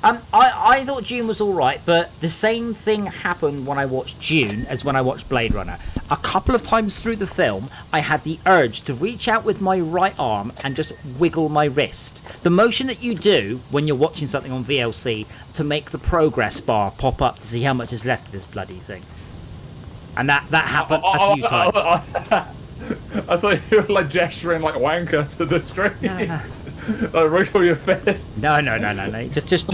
I thought Dune was alright, but the same thing happened when I watched Dune as when I watched Blade Runner. A couple of times through the film, I had the urge to reach out with my right arm and just wiggle my wrist. The motion that you do when you're watching something on VLC to make the progress bar pop up to see how much is left of this bloody thing. And that happened a few times. I thought you were like gesturing like wanker to the screen. No. Like wiggle your fist. No. You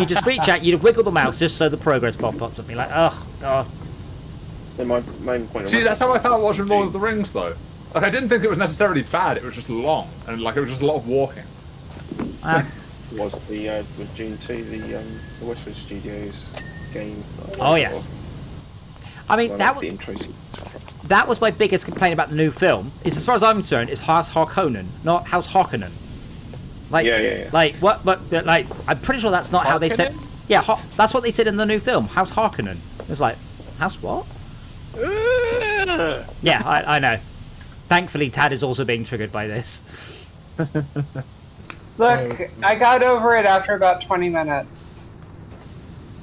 just reach out, you wiggle the mouse just so the progress bar pops up. You're like, oh god. Yeah, my main point. See, that's how I felt watching Lord of the Rings, though. Like I didn't think it was necessarily bad. It was just long, and like it was just a lot of walking. Was June 2 the Westwood Studios game? Oh yes. I mean that was my biggest complaint about the new film. Is as far as I'm concerned, it's House Harkonnen, not House Harkonnen. Like, yeah. Like what? But like, I'm pretty sure that's not how they said. Yeah, that's what they said in the new film, House Harkonnen. It's like, House what? Yeah, I know. Thankfully, Tad is also being triggered by this. Look, I got over it after about 20 minutes.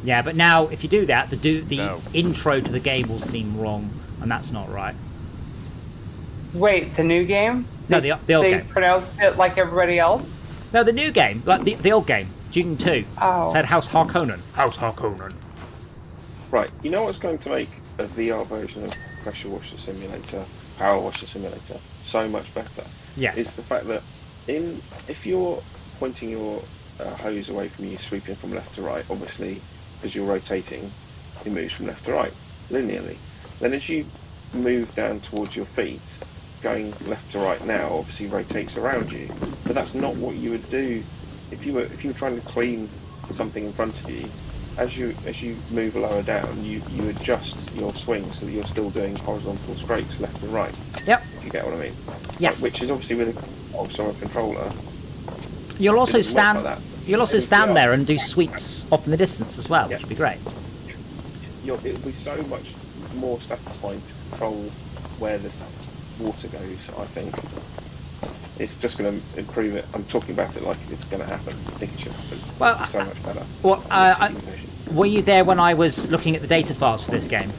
Yeah, but now if you do that, the No. intro to the game will seem wrong, and that's not right. Wait, the new game? No, They- the old they game. pronounced it like everybody else? No, the new game, like the old game, Dune 2, Oh. said House Harkonnen. House Harkonnen. Right, you know what's going to make a VR version of Pressure Washer Simulator, Power Washer Simulator, so much better? Yes. Is the fact that if you're pointing your hose away from you, sweeping from left to right, obviously, because you're rotating, it moves from left to right, linearly. Then as you move down towards your feet, going left to right now obviously rotates around you. But that's not what you would do if you were trying to clean something in front of you. As you move lower down, you adjust your swing so that you're still doing horizontal strokes left and right. Yep. If you get what I mean. Yes. Which is obviously with a controller. You'll also It doesn't work stand. like that. You'll also In stand VR, there and do sweeps off in the distance as well, which would be great. It'll be so much more satisfying to control where the water goes, I think. It's just going to improve it. I'm talking about it like it's going to happen. I think it should happen. Well, It's so much better. Well, were you there when I was looking at the data files for this game?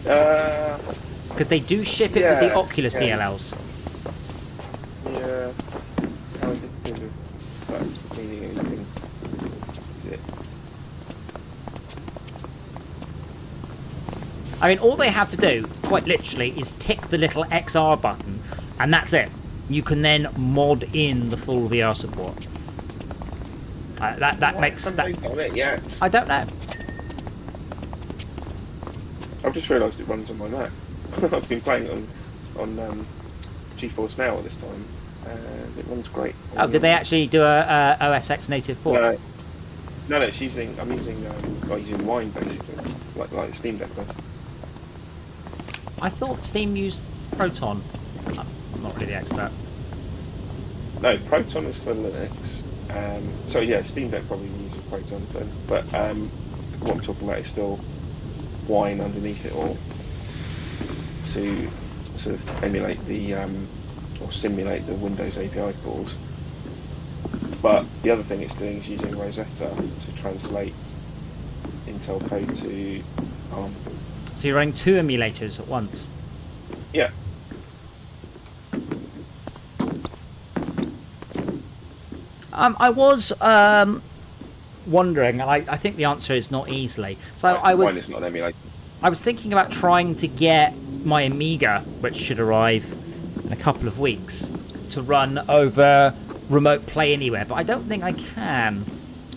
Because they do ship it with the yeah, Oculus yeah. DLLs. Yeah. I didn't think of that meaning anything. Is it? I mean, all they have to do, quite literally, is tick the little XR button, and that's it. You can then mod in the full VR support. That makes Haven't that. they done it yet? I don't know. I've just realised it runs on my Mac. I've been playing it on GeForce Now at this time, and it runs great. Oh, did they actually do a OS X native port? No, I'm using Wine basically, like Steam Deck does. I thought Steam used Proton. I'm not really the expert. No, Proton is for Linux. So yeah, Steam Deck probably uses Proton, but what I'm talking about is still Wine underneath it all to sort of emulate the or simulate the Windows API calls. But the other thing it's doing is using Rosetta to translate Intel code to ARM. So you're running two emulators at once. Yeah. I was wondering, and I think the answer is not easily. So Wine is not an emulator. I was thinking about trying to get my Amiga, which should arrive in a couple of weeks, to run over Remote Play Anywhere, but I don't think I can.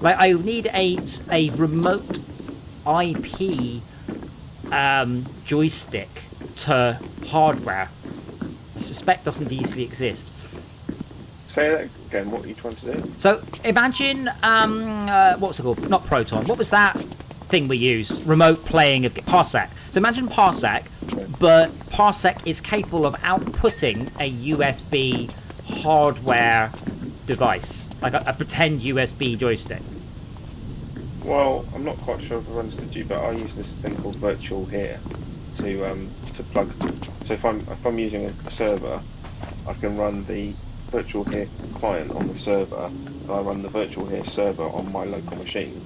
Like, I need a remote IP joystick to hardware. I suspect doesn't easily exist. Say that again, what are you trying to do? So imagine, what's it called? Not Proton. What was that thing we use? Remote playing of Parsec. So imagine Parsec, but Parsec is capable of outputting a USB hardware device, like a pretend USB joystick. Well, I'm not quite sure if it runs to you, but I use this thing called Virtual Here to plug. So if I'm using a server, I can run the Virtual Here client on the server, and I run the Virtual Here server on my local machine,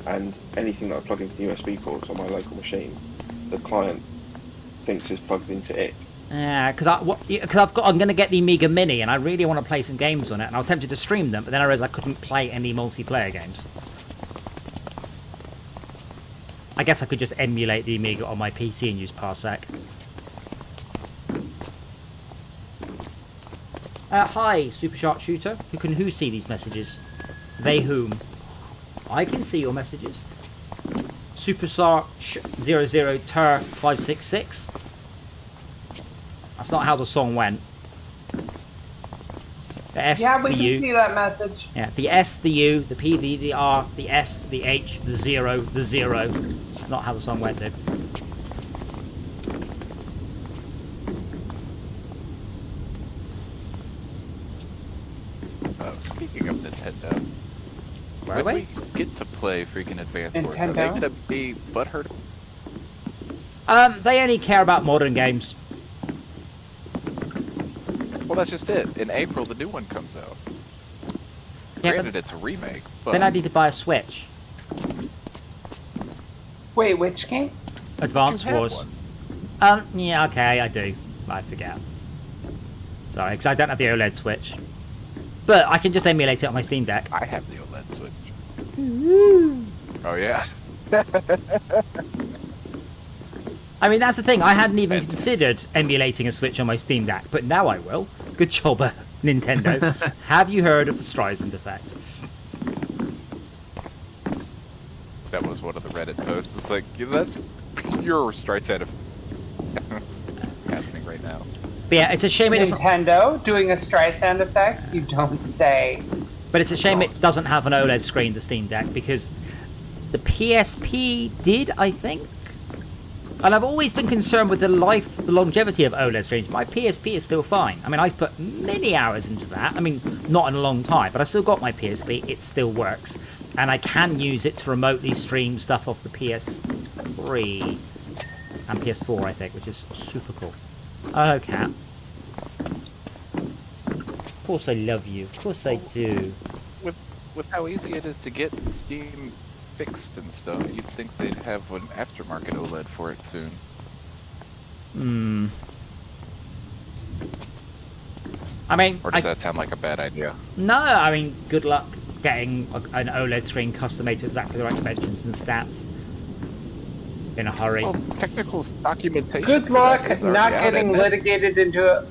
and anything that I plug into the USB ports on my local machine, the client thinks is plugged into it. Yeah, because I'm going to get the Amiga Mini, and I really want to play some games on it, and I was tempted to stream them, but then I realised I couldn't play any multiplayer games. I guess I could just emulate the Amiga on my PC and use Parsec. Hi, Super Shark Shooter. Who see these messages? They whom? I can see your messages. Super Shark 00 Tur 566. That's not how the song went. The S, Yeah, we the can U. see that message. Yeah, the S, the U, the P, the R, the S, the H, the 0, the 0. It's not how the song went, dude. Speaking of Nintendo, Where are when we? we get to play freaking Advance Wars, are they Nintendo? gonna be butthurt? They only care about modern games. Well, that's just it. In April, the new one comes out. Yeah, Granted, but it's a remake, but then I need to buy a Switch. Wait, which game? Advance you have Wars. one. Yeah, okay, I do. I forget. Sorry, because I don't have the OLED Switch. But I can just emulate it on my Steam Deck. I have the OLED Switch. Oh yeah. I mean, that's the thing. I hadn't even considered emulating a Switch on my Steam Deck, but now I will. Good job, Nintendo. Have you heard of the Streisand effect? That was one of the Reddit posts. It's like, yeah, that's pure Streisand happening right now. But yeah, it's a shame it doesn't. Nintendo doing a Streisand effect? You don't say. But it's a shame it doesn't have an OLED screen, the Steam Deck, because the PSP did, I think. And I've always been concerned with the longevity of OLED screens. My PSP is still fine. I mean, I've put many hours into that. I mean, not in a long time, but I've still got my PSP. It still works. And I can use it to remotely stream stuff off the PS3 and PS4, I think, which is super cool. Oh, Cat. Of course I love you. Of course I do. With how easy it is to get Steam fixed and stuff, you'd think they'd have an aftermarket OLED for it soon. I mean, Or does that sound like a bad idea? no, I mean, good luck getting an OLED screen custom made to exactly the right dimensions and stats in a hurry. Well, technical documentation. Good for luck that is not already out, getting isn't it? litigated into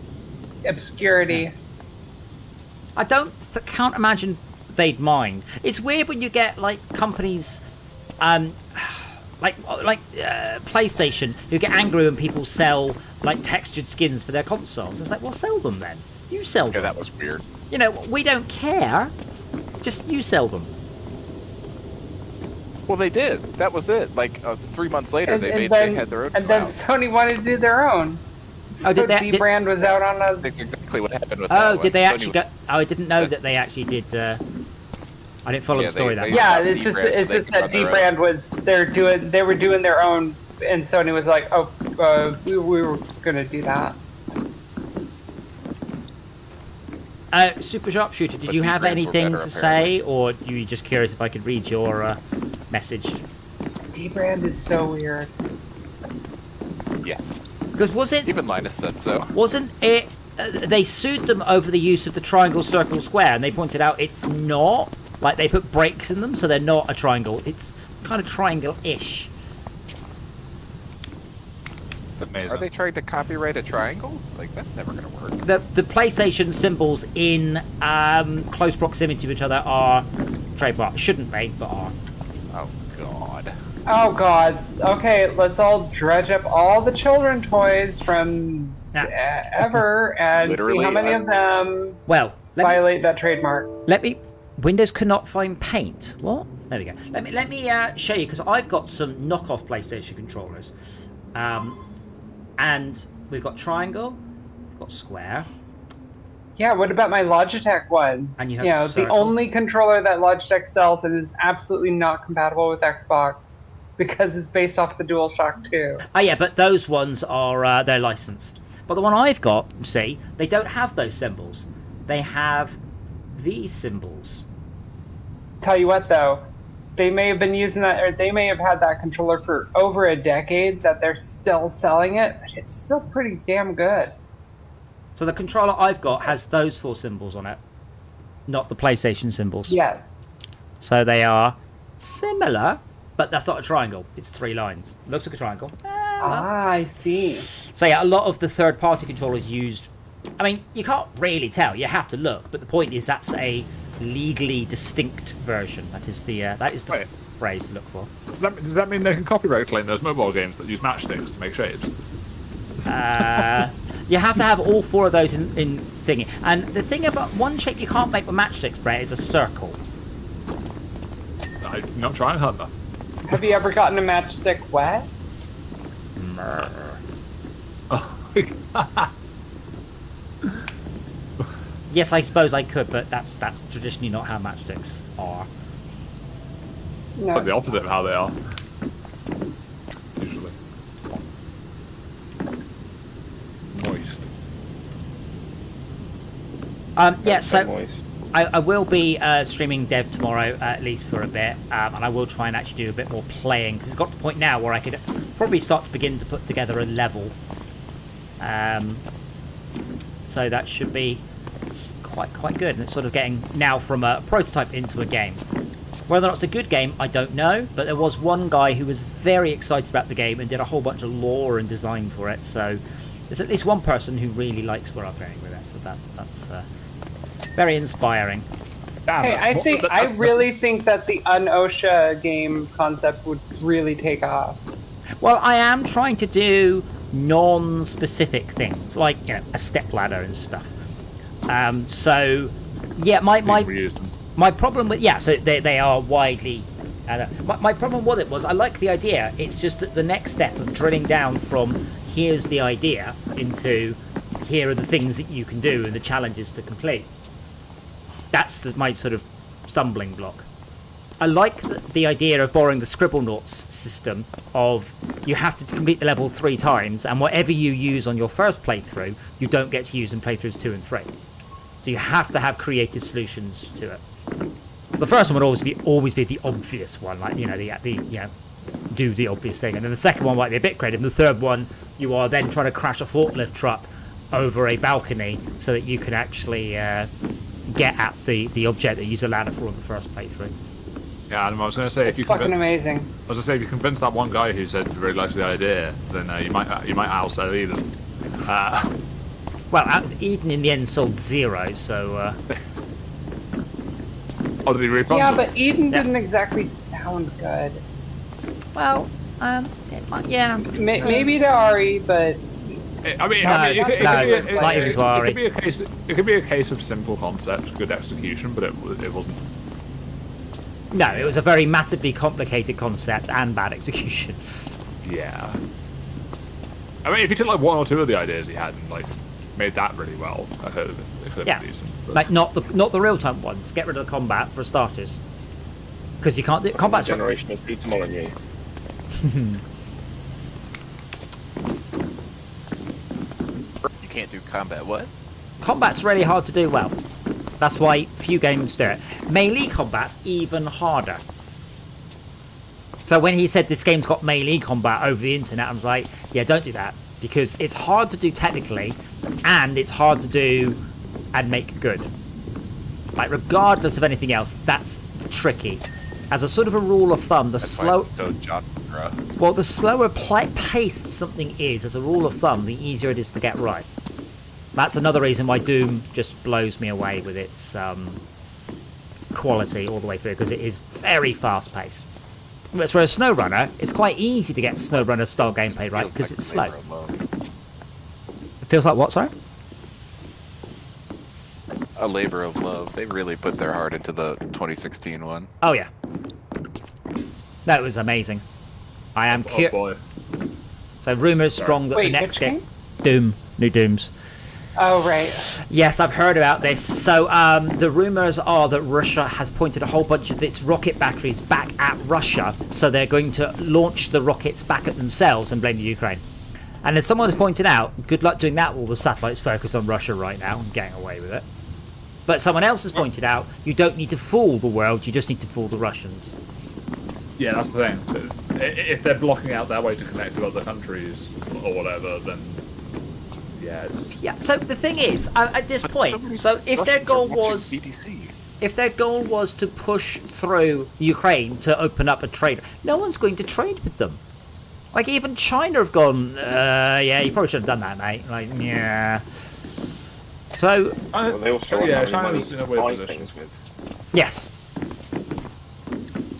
obscurity. I can't imagine they'd mind. It's weird when you get like companies, like PlayStation, who get angry when people sell like textured skins for their consoles. It's like, well, sell them then. You sell Yeah, them. that was weird. You know, we don't care. Just you sell them. Well, they did. That was it. Like 3 months later, they had their own. And then cloud. Sony wanted to do their own. So Oh, did they- D-Brand was out on a. That's exactly what happened with that Oh, one. did they Sony actually go? Oh, I didn't know that they actually did. I didn't follow Yeah, the story they- that they- much. Yeah, stopped it's just D-Brand so it's they just could that run their D-Brand was they were doing their own, and Sony was like, oh, we were gonna do that. Super Sharpshooter, did But you the have brands were anything better, to say, or were you just curious if I could read your message? D-Brand is so weird. Yes. Because wasn't Even Linus said so. it? They sued them over the use of the triangle, circle, square, and they pointed out it's not. Like they put breaks in them, so they're not a triangle. It's kind of triangle-ish. Amazing. Are they trying to copyright a triangle? Like, that's never gonna work. The PlayStation symbols in close proximity to each other are trademark. Shouldn't they, but are. Oh, God. Oh God. Okay, let's all dredge up all the children toys from Yeah. ever and see Literally, how many of them Well, violate that trademark. let me. Windows cannot find paint. What? There we go. Let me show you because I've got some knockoff PlayStation controllers, and we've got triangle, we've got square. Yeah, what about my Logitech one? And you have the circle. only controller that Logitech sells and is absolutely not compatible with Xbox because it's based off the DualShock 2. Oh yeah, but those ones are they're licensed. But the one I've got, see, they don't have those symbols. They have these symbols. Tell you what though, they may have been using that, or they may have had that controller for over a decade that they're still selling it, but it's still pretty damn good. So the controller I've got has those 4 symbols on it, not the PlayStation symbols. Yes. So they are similar, but that's not a triangle. It's 3 lines. Looks like a triangle. Ah, I see. So yeah, a lot of the third-party controllers used. I mean, you can't really tell. You have to look. But the point is, that's a legally distinct version. That is the Wait. phrase to look for. Does that mean they can copyright claim those mobile games that use matchsticks to make shapes? Yeah, You have to have all 4 of those in thingy. And the thing about one shape you can't make with matchsticks, Brett, is a circle. I'm not trying hard enough. Have you ever gotten a matchstick wet? Yes, I suppose I could, but that's traditionally not how matchsticks are. No. But the opposite of how they are. Usually. Moist. Yeah, so Moist. I will be streaming Dev tomorrow, at least for a bit, and I will try and actually do a bit more playing, because it's got to the point now where I could probably start to begin to put together a level. So that should be quite good, and it's sort of getting now from a prototype into a game. Whether or not it's a good game, I don't know, but there was one guy who was very excited about the game and did a whole bunch of lore and design for it, so there's at least one person who really likes what I'm doing with it, so that's very inspiring. Damn, Hey, I really think that the un-OSHA game concept would really take off. Well, I am trying to do non-specific things, like, you know, a stepladder and stuff. So, yeah, my problem with... Yeah, so they are widely... my problem with it was, I like the idea, it's just that the next step of drilling down from here's the idea into here are the things that you can do and the challenges to complete. That's my sort of stumbling block. I like the idea of borrowing the Scribblenauts system of you have to complete the level 3 times, and whatever you use on your first playthrough, you don't get to use in playthroughs 2 and 3. So you have to have creative solutions to it. The first one would always be the obvious one, like, you know, do the obvious thing, and then the second one might be a bit creative, and the third one you are then trying to crash a forklift truck over a balcony so that you can actually get at the object that you use a ladder for in the first playthrough. Yeah, and I was going to say, It's fucking amazing. I was going to say, if you convince that one guy who said he really likes the idea, then you might outsell Eden. Well, Eden in the end sold 0, so... Oh, did he refund? Yeah, but Eden didn't exactly sound good. Well, yeah. Maybe to Ari, but... It could be a case of simple concept, good execution, but it wasn't. No, it was a very massively complicated concept and bad execution. Yeah. I mean, if you took like 1 or 2 of the ideas he had and like made that really well, it could have been decent. But... Like not the real time ones. Get rid of the combat for starters, because you can't. Combat's generation of Peter Molyneux. You can't do combat. What? Combat's really hard to do well. That's why few games do it. Melee combat's even harder. So when he said this game's got melee combat over the internet, I was like, yeah, don't do that, because it's hard to do technically, and it's hard to do and make good. Like, regardless of anything else, that's tricky. As a sort of a rule of thumb, the slower paced something is, as a rule of thumb, the easier it is to get right. That's another reason why Doom just blows me away with its quality all the way through, because it is very fast-paced. Whereas SnowRunner, it's quite easy to get SnowRunner style gameplay right, because it's slow. It feels like what, sorry? A labor of love. They really put their heart into the 2016 one. Oh, yeah. That was amazing. I am Oh boy. So rumours strong that Wait, the next which game... Doom. New Dooms. Oh, right. Yes, I've heard about this. So the rumours are that Russia has pointed a whole bunch of its rocket batteries back at Russia, so they're going to launch the rockets back at themselves and blame the Ukraine. And as someone has pointed out, good luck doing that while the satellites focus on Russia right now and getting away with it. But someone else has pointed out, you don't need to fool the world, you just need to fool the Russians. Yeah, that's the thing. If they're blocking out their way to connect to other countries or whatever, then yeah. Yeah. So the thing is, at this point, so if their goal was, to push through Ukraine to open up a trade, no one's going to trade with them. Like, even China have gone, yeah, you probably should have done that, mate. Like, yeah. So, Well, they also yeah, want money China's in to a weird buy position. things with. yes.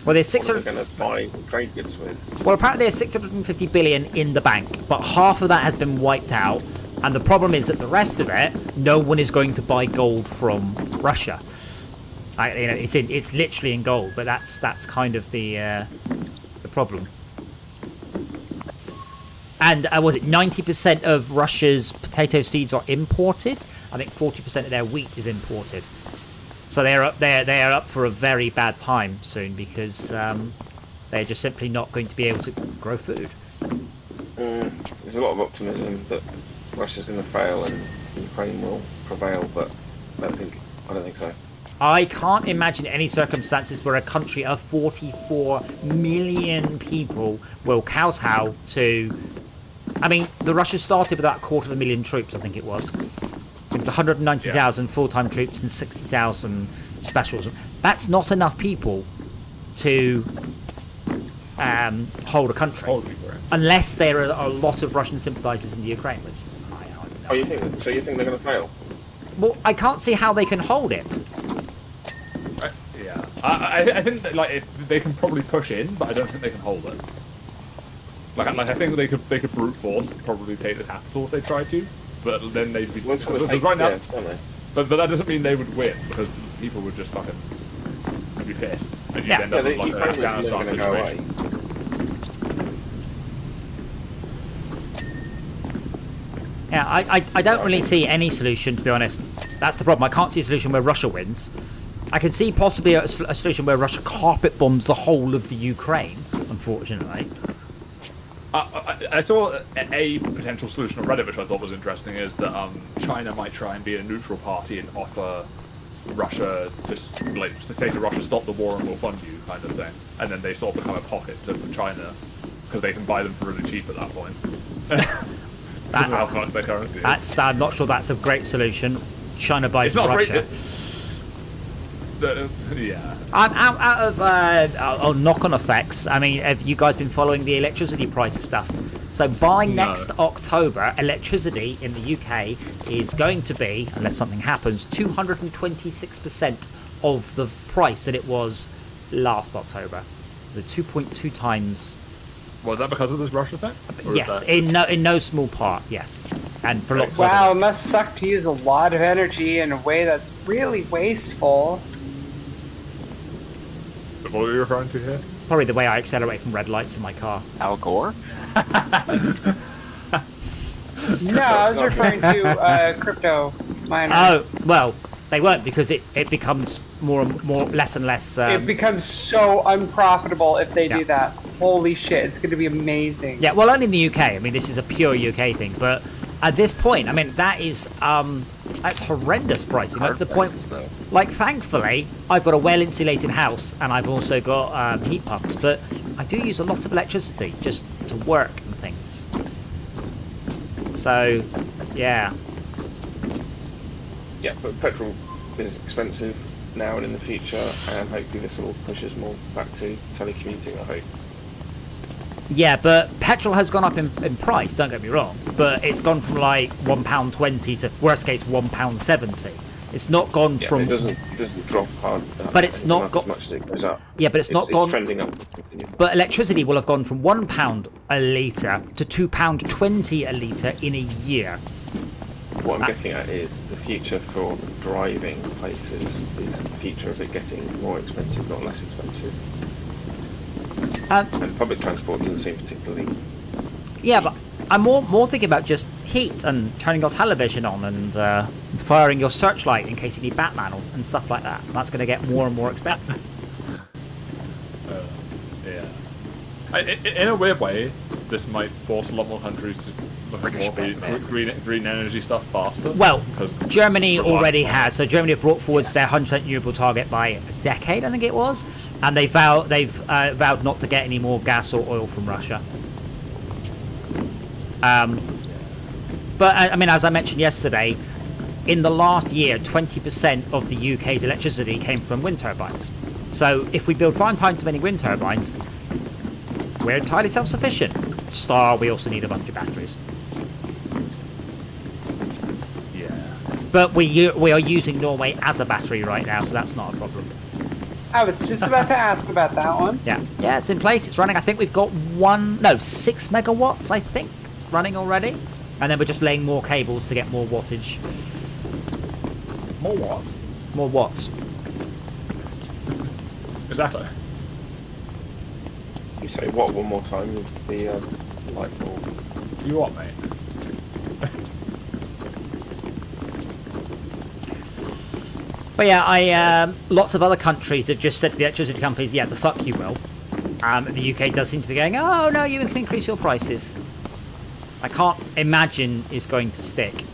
Well, there's What are 600. they going to buy trade goods with? Well, apparently there's 650 billion in the bank, but half of that has been wiped out And the problem is that the rest of it, no one is going to buy gold from Russia. It's literally in gold, but that's kind of the problem. And was it 90% of Russia's potato seeds are imported? I think 40% of their wheat is imported. So they are up for a very bad time soon because they're just simply not going to be able to grow food. There's a lot of optimism that Russia's going to fail and Ukraine will prevail, but I don't think so. I can't imagine any circumstances where a country of 44 million people will kowtow to. I mean, the Russia started with about 250,000 troops, I think it was. It was 190,000 full-time troops and 60,000 specials. That's not enough people to hold a country, unless there are a lot of Russian sympathisers in the Ukraine. Which I don't know. Oh, you think? So you think they're going to fail? Well, I can't see how they can hold it. Yeah, I think that, like they can probably push in, but I don't think they can hold it. Like I think they could brute force probably take the capital if they tried to, but then they'd be because right now. But that doesn't mean they would win because people would just fucking be pissed and you'd end up with like an Afghanistan situation. Yeah, I don't really see any solution, to be honest. That's the problem. I can't see a solution where Russia wins. I can see possibly a solution where Russia carpet bombs the whole of the Ukraine, unfortunately. I saw a potential solution on Reddit, which I thought was interesting, is that China might try and be a neutral party and offer Russia to say to Russia, stop the war and we'll fund you, kind of thing. And then they sort of become a pocket to China because they can buy them for really cheap at that point. Because of how fucked their currency is. I'm not sure that's a great solution. China buys Russia. Yeah. Out of knock-on effects, I mean, have you guys been following the electricity price stuff? So by next October, electricity in the UK is going to be, unless something happens, 226% of the price that it was last October. The 2.2 times. Was that because of this Russia thing? Yes, in no small part, yes. And for lots of wow, it must suck to use a lot of energy in a way that's really wasteful. What are you referring to here? Probably the way I accelerate from red lights in my car. Al Gore? No, I was referring to crypto miners. Oh, well, they won't because it becomes less and less. It becomes so unprofitable if they do that. Holy shit, it's going to be amazing. Yeah, well, only in the UK. I mean, this is a pure UK thing, but at this point, I mean, that's horrendous pricing. At the point, like, thankfully, I've got a well-insulated house and I've also got heat pumps, but I do use a lot of electricity just to work and things. So, yeah. Yeah, but petrol is expensive now and in the future, and hopefully this will push us more back to telecommuting, I hope. Yeah, but petrol has gone up in price, don't get me wrong, but it's gone from like £1.20 to, worst case, £1.70. It's not gone from... It doesn't drop hard. But it's not got... much as it goes up. Yeah, but it's not gone... trending up. But electricity will have gone from £1 a litre to £2.20 a litre in a year. What I'm getting at is the future for driving places is the future of it getting more expensive, not less expensive. And public transport doesn't seem particularly... Yeah, but I'm more thinking about just heat and turning your television on and firing your searchlight in case you need Batman and stuff like that. That's going to get more and more expensive. Yeah. In a weird way, this might force a lot more countries to look at more green energy stuff faster. Well, Germany already has. So Germany have brought forward their 100% renewable target by a decade, I think it was, and they've vowed not to get any more gas or oil from Russia. But I mean, as I mentioned yesterday, in the last year, 20% of the UK's electricity came from wind turbines. So if we build 5 times as many wind turbines, we're entirely self-sufficient. We also need a bunch of batteries. Yeah. But we are using Norway as a battery right now, so that's not a problem. I was just about to ask about that one. Yeah, it's in place. It's running. I think we've got 6 megawatts, I think, running already. And then we're just laying more cables to get more wattage. More what? More watts. Exactly. You say what one more time with the light bulb? You what, mate? But yeah, lots of other countries have just said to the electricity companies, yeah, the fuck you will. The UK does seem to be going, oh no, you can increase your prices. I can't imagine it's going to stick.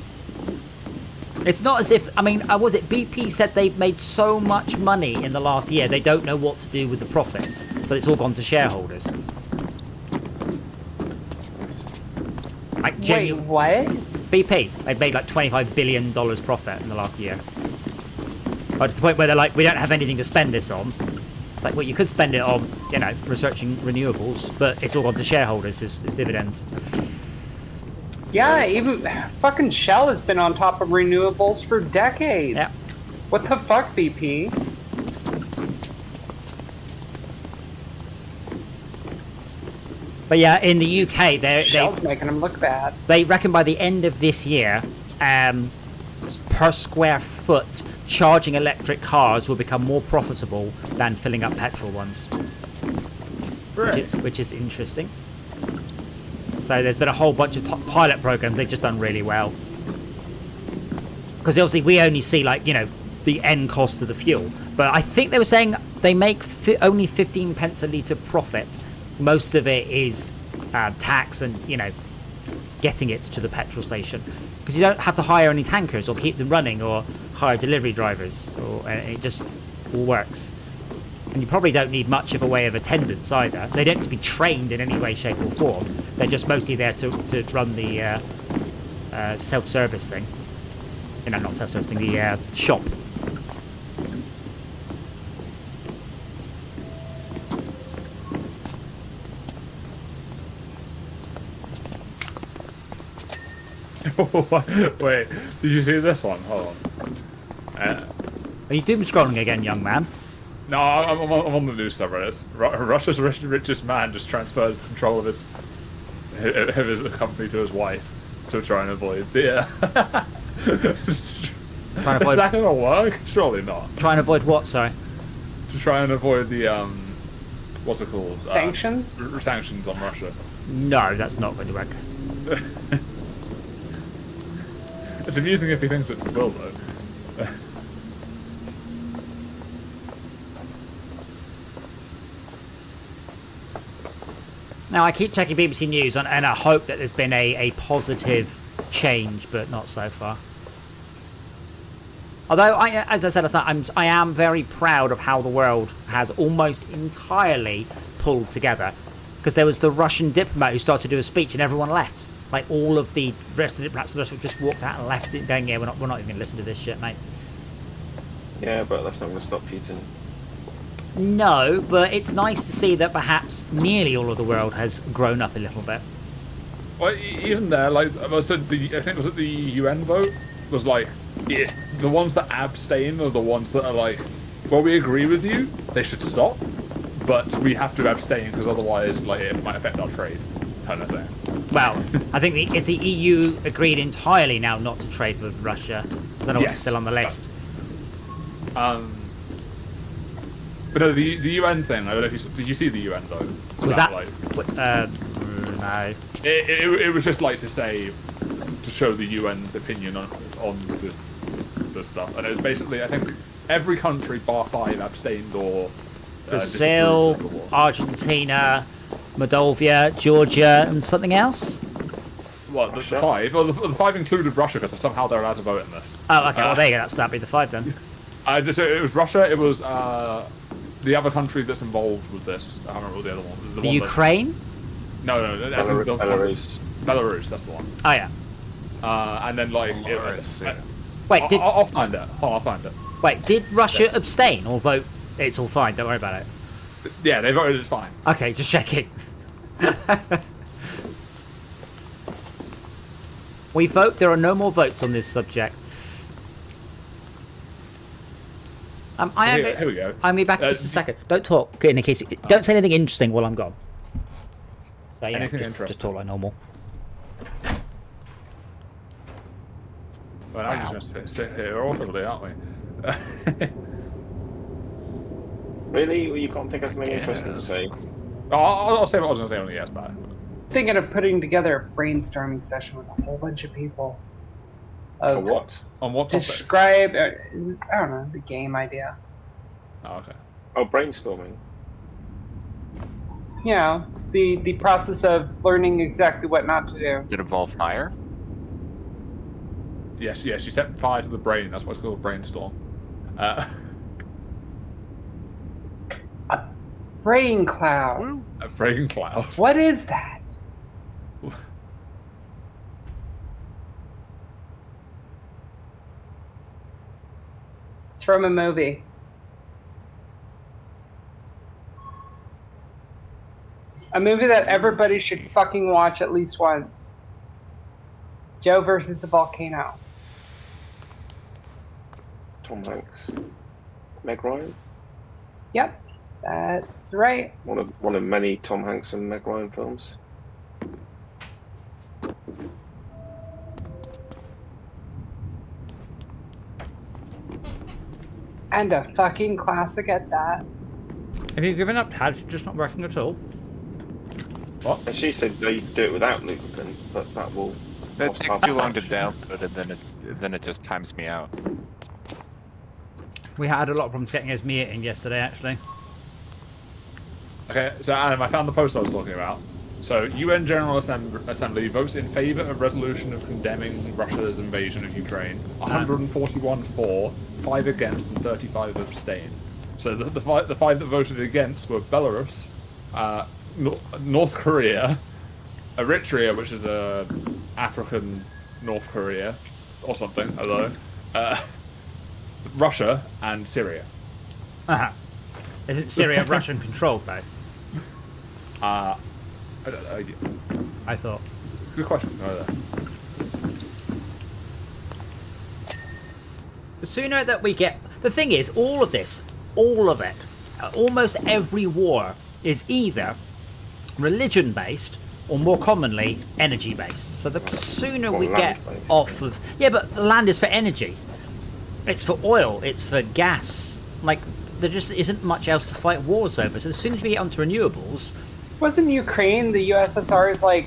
It's not as if, I mean, was it BP said they've made so much money in the last year, they don't know what to do with the profits. So it's all gone to shareholders. Like, Wait, what? BP, they've made like $25 billion profit in the last year. But to the point where they're like, we don't have anything to spend this on. Like, well, you could spend it on, you know, researching renewables, but it's all gone to shareholders as dividends. Yeah, even fucking Shell has been on top of renewables for decades. Yeah. What the fuck, BP? But yeah, in the UK, Shell's making them look bad. they reckon by the end of this year, per square foot, charging electric cars will become more profitable than filling up petrol ones. Which is interesting. So there's been a whole bunch of pilot programs. They've just done really well. Because obviously we only see, like, you know, the end cost of the fuel. But I think they were saying they make only 15 pence a litre profit. Most of it is tax and, you know, getting it to the petrol station. Because you don't have to hire any tankers or keep them running or hire delivery drivers. It just all works. And you probably don't need much of a way of attendance either. They don't have to be trained in any way, shape or form. They're just mostly there to run the self-service thing. You know, not self-service thing, the shop. Wait, did you see this one? Hold on. Are you doom scrolling again, young man? No, I'm on the news subreddit. Russia's richest man just transferred control of his company to his wife to try and avoid the. Trying to avoid. Is that gonna work? Surely not. Trying to avoid what? Sorry. To try and avoid the what's it called? Sanctions? Sanctions on Russia. No, that's not going to work. It's amusing if he thinks it will, though. Now, I keep checking BBC News and I hope that there's been a positive change, but not so far. Although, as I said, I am very proud of how the world has almost entirely pulled together. Because there was the Russian diplomat who started to do a speech and everyone left. Like, all of the rest of the diplomats just walked out and left it, going, yeah, we're not even going to listen to this shit, mate. Yeah, but that's not going to stop Putin. No, but it's nice to see that perhaps nearly all of the world has grown up a little bit. Well, even there, like I said, I think it was at the UN vote, was like, yeah, the ones that abstain are the ones that are like, well, we agree with you, they should stop, but we have to abstain because otherwise, like, it might affect our trade, kind of thing. Well, I think is the EU agreed entirely now not to trade with Russia? I don't know what's still on the list. But no, the UN thing. I don't know if did you see the UN though? Was that? Like, No. It was just like to say, to show the UN's opinion on the stuff, and it was basically, I think every country bar 5 abstained or Brazil, Argentina, Moldova, Georgia, and something else. What, the 5? Well, the 5 included Russia because somehow they're allowed to vote in this. Oh, okay. Well, there you go. That'd be the 5 then. So it was Russia. It was the other country that's involved with this. I can't remember what the other one. The Ukraine? No, that's Belarus. Belarus, that's the one. Oh yeah. And then like, Wait, I'll find it. I'll find it. Wait, did Russia abstain or vote? It's all fine. Don't worry about it. Yeah, they voted. It's fine. Okay, just checking. We vote. There are no more votes on this subject. Here we go. I'm be back in just a second. Don't talk, in case. Don't say anything interesting while I'm gone. So, yeah, Anything just interesting? talk like normal. Well, now we're just going to sit here awkwardly, aren't we? Really? Well, you can't think of something interesting to say? I'll say what I was going to say on the yes, but Thinking of putting together a brainstorming session with a whole bunch of people. Or what? on what topic? Describe, I don't know, the game idea. Oh, okay. Oh, brainstorming. You know, the process of learning exactly what not to do. Did it involve fire? Yes, you set fire to the brain. That's what's called a brainstorm. Brain cloud. A brain cloud. What is that? It's from a movie. A movie that everybody should fucking watch at least once. Joe versus the volcano. Tom Hanks. Meg Ryan. Yep, that's right. One of many Tom Hanks and Meg Ryan films. And a fucking classic at that. Have you given up? It's just not working at all. And she said they do it without lubricant, but that will. That cost takes half too the long to batch. download, and then it just times me out. We had a lot of problems getting his meeting yesterday, actually. Okay, so Adam, I found the post I was talking about. So, UN General Assembly votes in favour of resolution of condemning Russia's invasion of Ukraine. 141 for, 5 against, and 35 abstain. So the five that voted against were Belarus, North Korea, Eritrea, which is a African North Korea or something, I don't know, Russia, and Syria. Isn't Syria Russian controlled though? I don't know. I thought. Good question. Oh, The sooner that we get... The thing is, all of it, almost every war is either religion-based or more commonly energy-based. So the sooner we get off of... Yeah, but the land is for energy. It's for oil. It's for gas. Like, there just isn't much else to fight wars over. So as soon as we get onto renewables... Wasn't Ukraine the USSR's, like,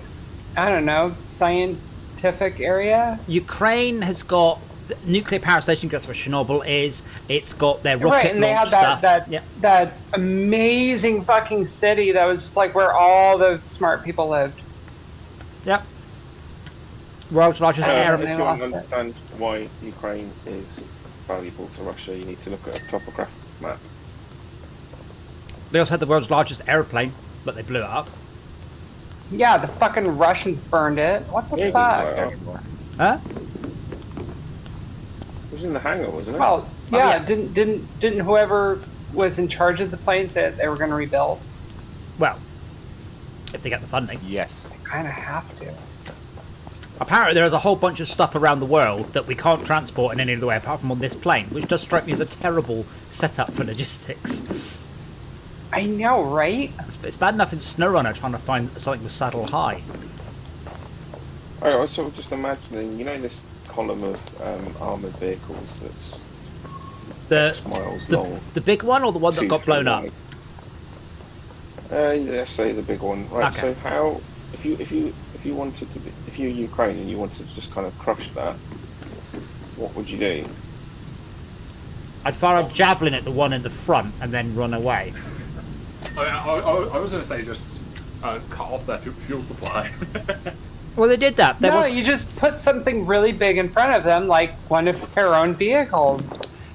I don't know, scientific area? Ukraine has got the nuclear power station, that's where Chernobyl is. It's got their rocket Right, and they had launch that stuff. that amazing fucking city that was just like where all the smart people lived. Yep. World's largest air. If you lost want to it. understand why Ukraine is valuable to Russia, you need to look at a topographic map. They also had the world's largest airplane, but they blew it up. Yeah, the fucking Russians burned it. What the Yeah, fuck? Huh? It was in the hangar, wasn't it? Well, yeah, yeah. didn't whoever was in charge of the plane say they were going to rebuild? Well, if they get the funding. Yes. They kind of have to. Apparently there is a whole bunch of stuff around the world that we can't transport in any other way apart from on this plane, which does strike me as a terrible setup for logistics. I know, right? It's bad enough in SnowRunner trying to find something with saddle high. I was sort of just imagining, you know, this column of armoured vehicles that's The, miles long. the big one or the one that got blown up? Let's say the big one. Right. Okay. So how, if you wanted to, if you're Ukraine and you wanted to just kind of crush that, what would you do? I'd fire a javelin at the one in the front and then run away. I was going to say just cut off their fuel supply. Well, they did that. No, you just put something really big in front of them, like one of their own vehicles.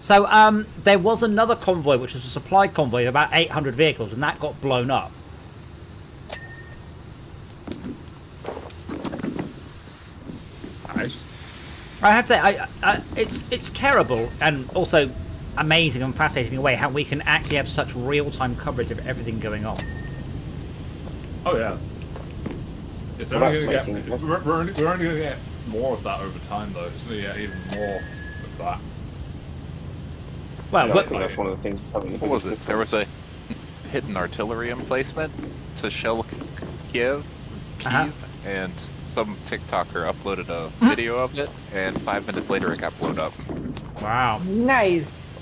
So there was another convoy, which was a supply convoy of about 800 vehicles, and that got blown up. I have to say, it's terrible and also amazing and fascinating in a way how we can actually have such real-time coverage of everything going on. Oh yeah. It's Well, only that's going to making- get. We're only going to get more of that over time, though. It's going to get even more of that. Well, Yeah, I but, think that's one of the things. What was it? There was a hidden artillery emplacement to shell Kiev, Uh-huh. and some TikToker uploaded a video of it, and 5 minutes later it got blown up. Wow. Nice.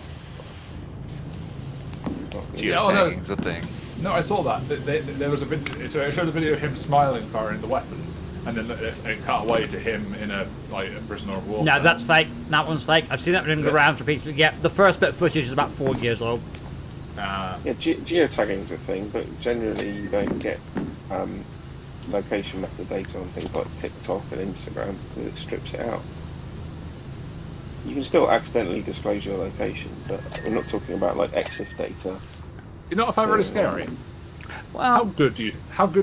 Geotagging's a thing. No, I saw that. There was a video. So it showed a video of him smiling, firing the weapons, and then it cut away to him in a prisoner of war. No, that's fake. That one's fake. I've seen that in the rounds repeatedly. Yeah, the first bit of footage is about 4 years old. Yeah, geotagging's a thing, but generally you don't get location metadata on things like TikTok and Instagram because it strips it out. You can still accidentally disclose your location, but we're not talking about like EXIF data. You know what I find really scary? Well, How good do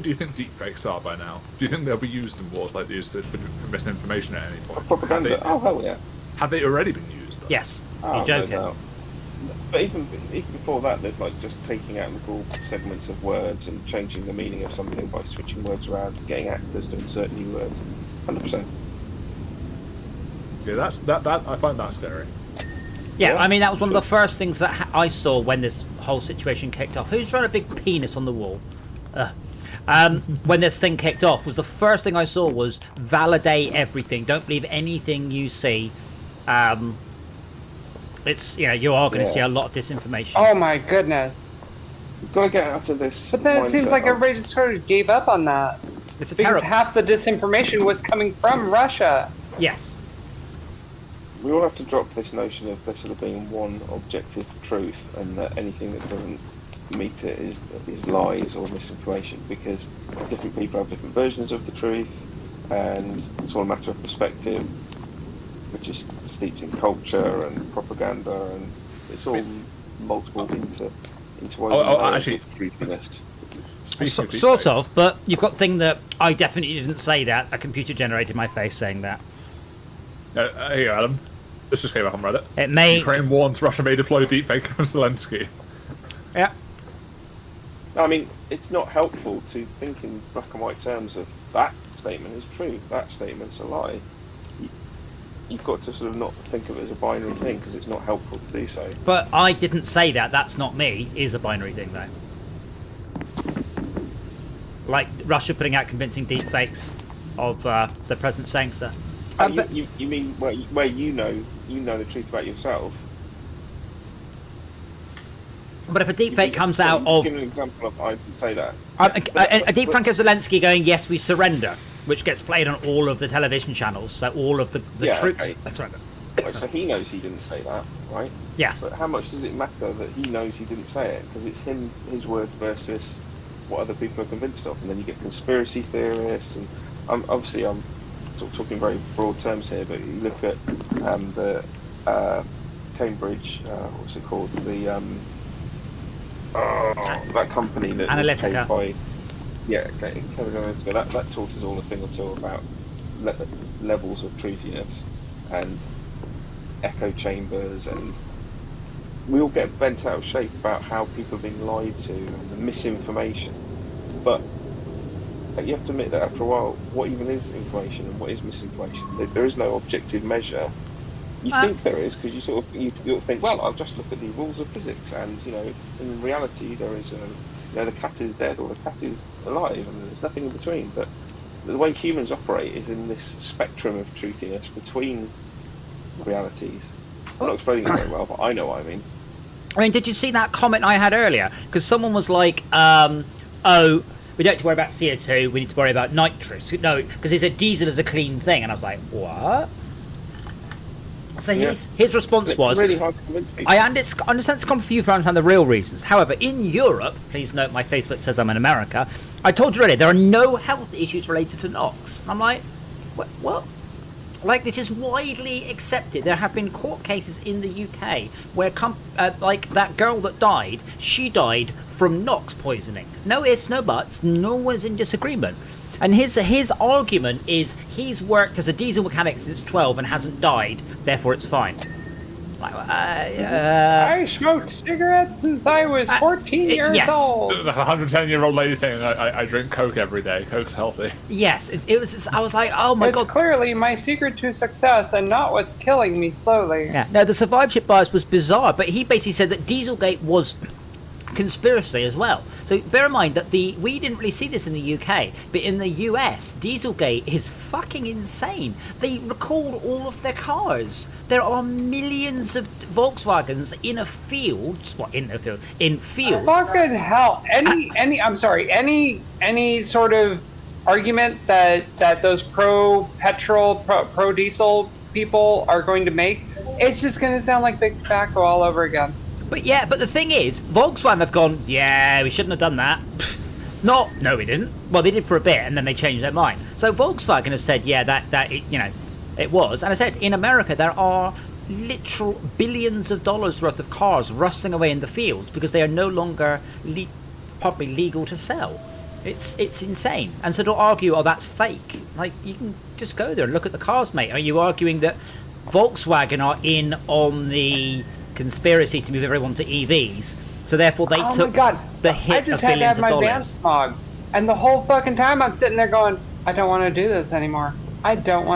you think deepfakes are by now? Do you think they'll be used in wars like these for misinformation at any point? Propaganda. Oh hell yeah. Have they already been used? Though? yes. Oh, You're joking. no doubt. But even before that, there's like just taking out little segments of words and changing the meaning of something by switching words around, getting actors to insert new words. 100%. Yeah, that I find that scary. Yeah, Yeah. I mean, that was one of the first things that I saw when this whole situation kicked off. Who's drawn a big penis on the wall? When this thing kicked off, was the first thing I saw was validate everything. Don't believe anything you see. It's, you are going to see a lot of disinformation. Oh my goodness. We've got to get out of this. But then it seems mindset like of- everybody just sort of gave up on that. It's a Because terrible. half the disinformation was coming from Russia. Yes. We all have to drop this notion of there sort of being one objective truth, and that anything that doesn't meet it is lies or misinformation, because different people have different versions of the truth, and it's all a matter of perspective, which is steeped in culture and propaganda, and it's all multiple interwoven layers actually- of truthiness. Speaking of Sort deepfakes- of, but you've got thing that I definitely didn't say that. A computer generated my face saying that. Here, Adam. This just came up on Reddit. It may. Ukraine warns Russia may deploy deepfake of Zelensky. Yeah. I mean, it's not helpful to think in black and white terms of that statement is true, that statement's a lie. You've got to sort of not think of it as a binary thing, because it's not helpful to do so. But I didn't say that. That's not me. Is a binary thing though. Like Russia putting out convincing deepfakes of the president saying stuff. You mean where you know the truth about yourself? But if a deepfake comes out of Give an example of I didn't say that. a deepfake of Zelensky going, "Yes, we surrender," which gets played on all of the television channels, so all of the Yeah, troops. okay. Surrender. Right, so he knows he didn't say that, right? Yes. But how much does it matter that he knows he didn't say it? Because it's his word versus what other people are convinced of, and then you get conspiracy theorists, and obviously I'm sort of talking very broad terms here, but you look at the Cambridge, what's it called? The that company that was paid Analytica. by Cambridge Analytica. That taught us all a thing or two about levels of truthiness and echo chambers, and we all get bent out of shape about how people are being lied to and the misinformation. But you have to admit that after a while, what even is information and what is misinformation? There is no objective measure. You think there is, because you think, well, I'll just look at the rules of physics, and in reality there is the cat is dead or the cat is alive, and there's nothing in between. But the way humans operate is in this spectrum of truthiness between realities. I'm not explaining it very well, but I know what I mean. I mean, did you see that comment I had earlier? Because someone was like, "Oh, we don't have to worry about CO2. We need to worry about nitrous." No, because he said diesel is a clean thing, and I was like, "What?" So his response It's was, really hard to convince people. I understand it's common for you to understand the real reasons. However, in Europe, please note my Facebook says I'm in America, I told you already, there are no health issues related to NOx. I'm like, what? Like, this is widely accepted. There have been court cases in the UK where, like, that girl that died, she died from NOx poisoning. No ifs, no buts, no one's in disagreement. And his argument is he's worked as a diesel mechanic since 12 and hasn't died, therefore it's fine. Like, I smoked cigarettes since I was 14 years yes. old. The 110-year-old lady saying, I drink Coke every day. Coke's healthy. Yes, it was. I was like, oh my It's god. clearly my secret to success and not what's killing me slowly. Yeah. No, the survivorship bias was bizarre, but he basically said that Dieselgate was conspiracy as well. So bear in mind that we didn't really see this in the UK, but in the US, Dieselgate is fucking insane. They recalled all of their cars. There are millions of Volkswagens in a field. What, in a field? In fields. Fucking hell! Any sort of argument that those pro petrol, pro diesel people are going to make, it's just going to sound like big tobacco all over again. But the thing is, Volkswagen have gone, yeah, we shouldn't have done that. No, we didn't. Well, they did for a bit, and then they changed their mind. So Volkswagen have said, yeah, that it was. And I said, in America, there are literal billions of dollars worth of cars rusting away in the fields because they are no longer properly legal to sell. It's insane. And so to argue, oh, that's fake. Like, you can just go there and look at the cars, mate. Are you arguing that Volkswagen are in on the conspiracy to move everyone to EVs, so therefore they took the hit of billions of dollars? I just had to have my van smog, and the whole fucking time I'm sitting there going, I don't want to do this anymore. I just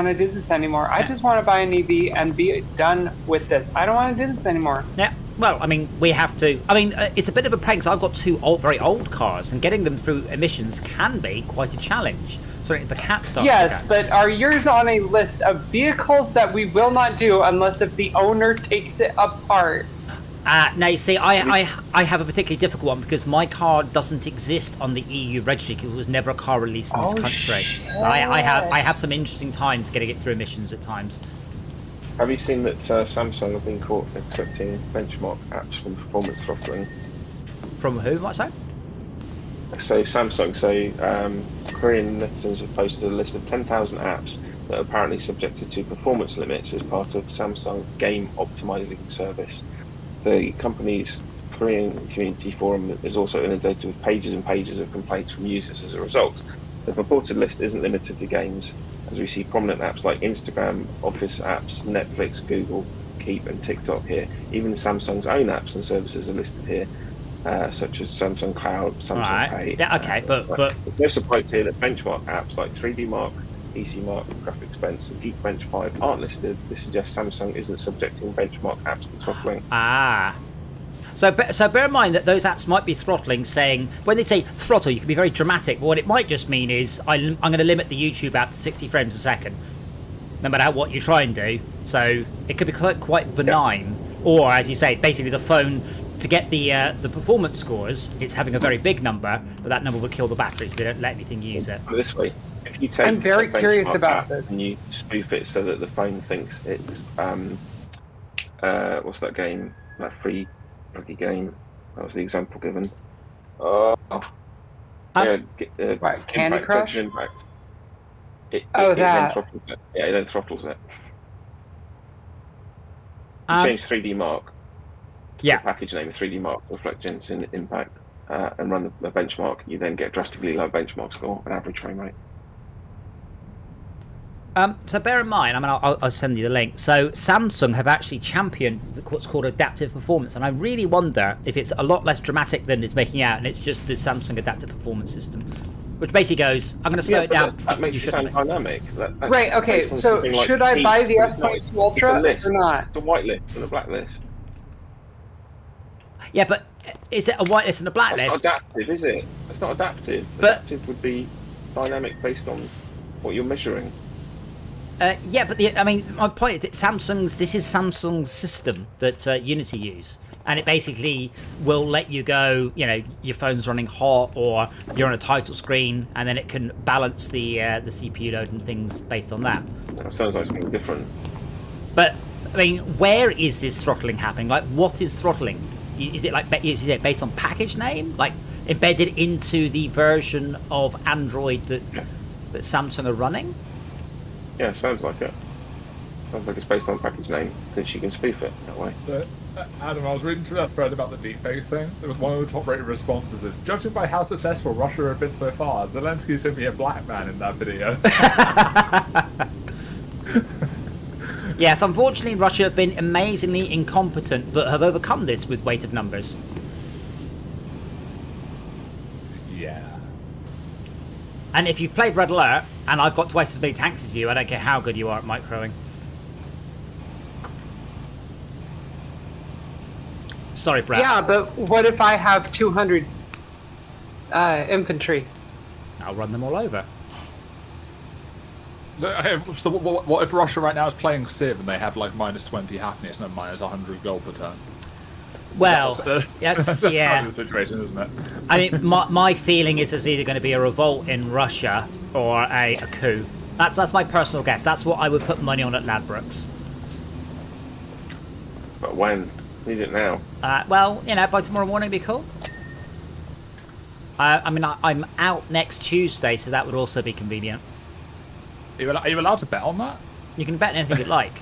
want to buy an EV and be done with this. I don't want to do this anymore. Yeah, well, I mean, we have to. I mean, it's a bit of a pain because I've got two very old cars, and getting them through emissions can be quite a challenge. Sorry, the cat starts. Yes, but are yours on a list of vehicles that we will not do unless if the owner takes it apart? No, you see, I have a particularly difficult one because my car doesn't exist on the EU registry because it was never a car released in this country. So I have some interesting times getting it through emissions at times. Have you seen that Samsung have been caught accepting benchmark apps from performance throttling? From who? What's that? So Samsung, Korean netizens have posted a list of 10,000 apps that are apparently subjected to performance limits as part of Samsung's game optimizing service. The company's Korean community forum is also inundated with pages and pages of complaints from users as a result. The purported list isn't limited to games, as we see prominent apps like Instagram, Office apps, Netflix, Google, Keep and TikTok here. Even Samsung's own apps and services are listed here, such as Samsung Cloud, Samsung Pay. Yeah, okay, but it's no surprise here that benchmark apps like 3D Mark, PC Mark, Graphics and Geekbench 5 aren't listed. This suggests Samsung isn't subjecting benchmark apps to throttling. So bear in mind that those apps might be throttling, saying, when they say throttle, you can be very dramatic, but what it might just mean is I'm going to limit the YouTube app to 60 frames a second, no matter what you try and do. So it could be quite benign. Yeah. Or, as you say, basically the phone, to get the performance scores, it's having a very big number, but that number will kill the battery, so they don't let anything use it. This way, if you take I'm very curious about this. And you spoof it so that the phone thinks it's what's that game? That free bloody game. That was the example given. Candy Crush? Impact. It that. Then throttles it. Yeah, it then throttles it. You change 3D Mark. The package name of 3D Mark to reflect Genshin Impact and run the benchmark. You then get drastically low benchmark score and average frame rate. So bear in mind, I mean, I'll send you the link. So Samsung have actually championed what's called adaptive performance, and I really wonder if it's a lot less dramatic than it's making out, and it's just the Samsung adaptive performance system, which basically goes, I'm going to slow it down. That makes it sound dynamic. Right, okay, so should I buy the S22 Ultra or not? It's a white list and a black list. Yeah, but is it a white list and a black list? That's not adaptive, is it? That's not adaptive. Adaptive would be dynamic based on what you're measuring. Yeah, but my point is that this is Samsung's system that Unity use, and it basically will let you go, your phone's running hot or you're on a title screen, and then it can balance the CPU load and things based on that. That sounds like something different. But I mean, where is this throttling happening? Like, what is throttling? Is it based on package name, like embedded into the version of Android that Samsung are running? Yeah, sounds like it. Sounds like it's based on package name, since you can spoof it that way. Adam, I was reading through that thread about the deepfake thing. There was one of the top-rated responses is, judging by how successful Russia have been so far, Zelensky's simply a black man in that video. Yes, unfortunately, Russia have been amazingly incompetent, but have overcome this with weight of numbers. Yeah. And if you've played Red Alert, and I've got twice as many tanks as you, I don't care how good you are at microing. Sorry, Brad. Yeah, but what if I have 200 Infantry. I'll run them all over. So what if Russia right now is playing Civ and they have like -20 happiness and minus 100 gold per turn? Well, That's yes, kind yeah. of the situation, isn't it? I mean, my feeling is there's either going to be a revolt in Russia or a coup. That's my personal guess. That's what I would put money on at Ladbrokes. But when? Need it now. Well, by tomorrow morning would be cool. I mean, I'm out next Tuesday, so that would also be convenient. Are you allowed to bet on that? You can bet anything you like.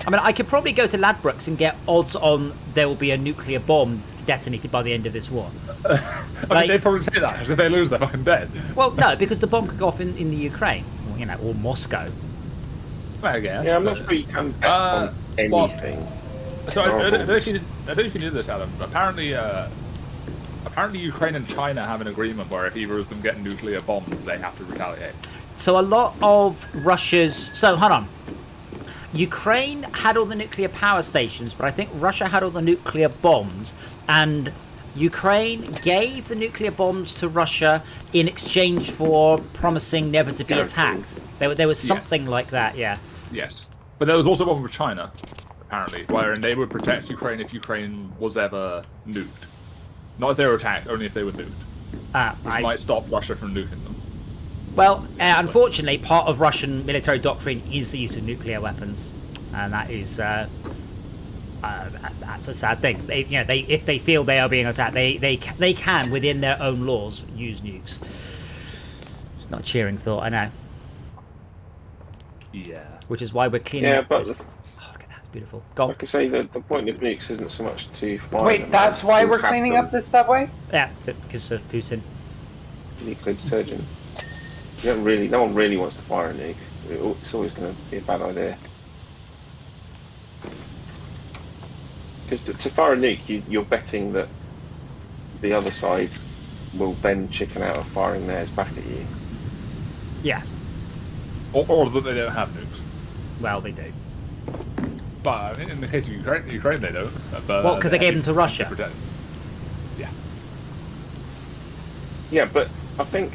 I mean, I could probably go to Ladbrokes and get odds on there will be a nuclear bomb detonated by the end of this war. I mean, they'd probably say that, because if they lose, they're fucking dead. Well, no, because the bomb could go off in the Ukraine, or Moscow. Well, I guess. Yeah, I'm not sure you can bet on anything. So I don't know if you knew this, Adam. Apparently, Ukraine and China have an agreement where if either of them get nuclear bombs, they have to retaliate. So a lot of Russia's... So, hold on. Ukraine had all the nuclear power stations, but I think Russia had all the nuclear bombs, and Ukraine gave the nuclear bombs to Russia in exchange for promising never to be attacked. There was something like that, yeah. Yes. But there was also one with China, apparently, wherein they would protect Ukraine if Ukraine was ever nuked. Not if they were attacked, only if they were nuked. Which might stop Russia from nuking them. Well, unfortunately, part of Russian military doctrine is the use of nuclear weapons, and that is that's a sad thing. If they feel they are being attacked, they can within their own laws use nukes. It's not a cheering thought, I know. Yeah. Which is why we're cleaning up. But oh, look at that! It's beautiful. Go on. like I say, the point of nukes isn't so much to fire Wait, them, that's it's why to we're have cleaning them up this subway? Yeah, because of Putin. nuclear detergent. No one really wants to fire a nuke. It's always going to be a bad idea. Because to fire a nuke, you're betting that the other side will then chicken out of firing theirs back at you. Yes. Or that they don't have nukes. Well, they do. But in the case of Ukraine they don't. Well, because they gave them to Russia. Yeah. Yeah, but I think...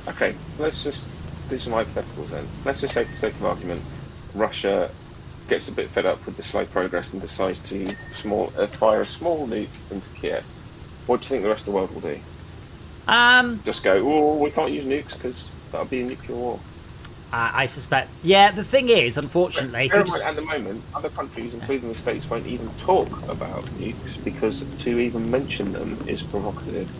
Okay, let's just do some hypotheticals then. Let's just say, for the sake of argument, Russia gets a bit fed up with the slow progress and decides to fire a small nuke into Kiev. What do you think the rest of the world will do? Just go, oh, we can't use nukes because that'll be a nuclear war. I suspect. Yeah, the thing is, unfortunately... At the moment, other countries, including the States, won't even talk about nukes because to even mention them is provocative.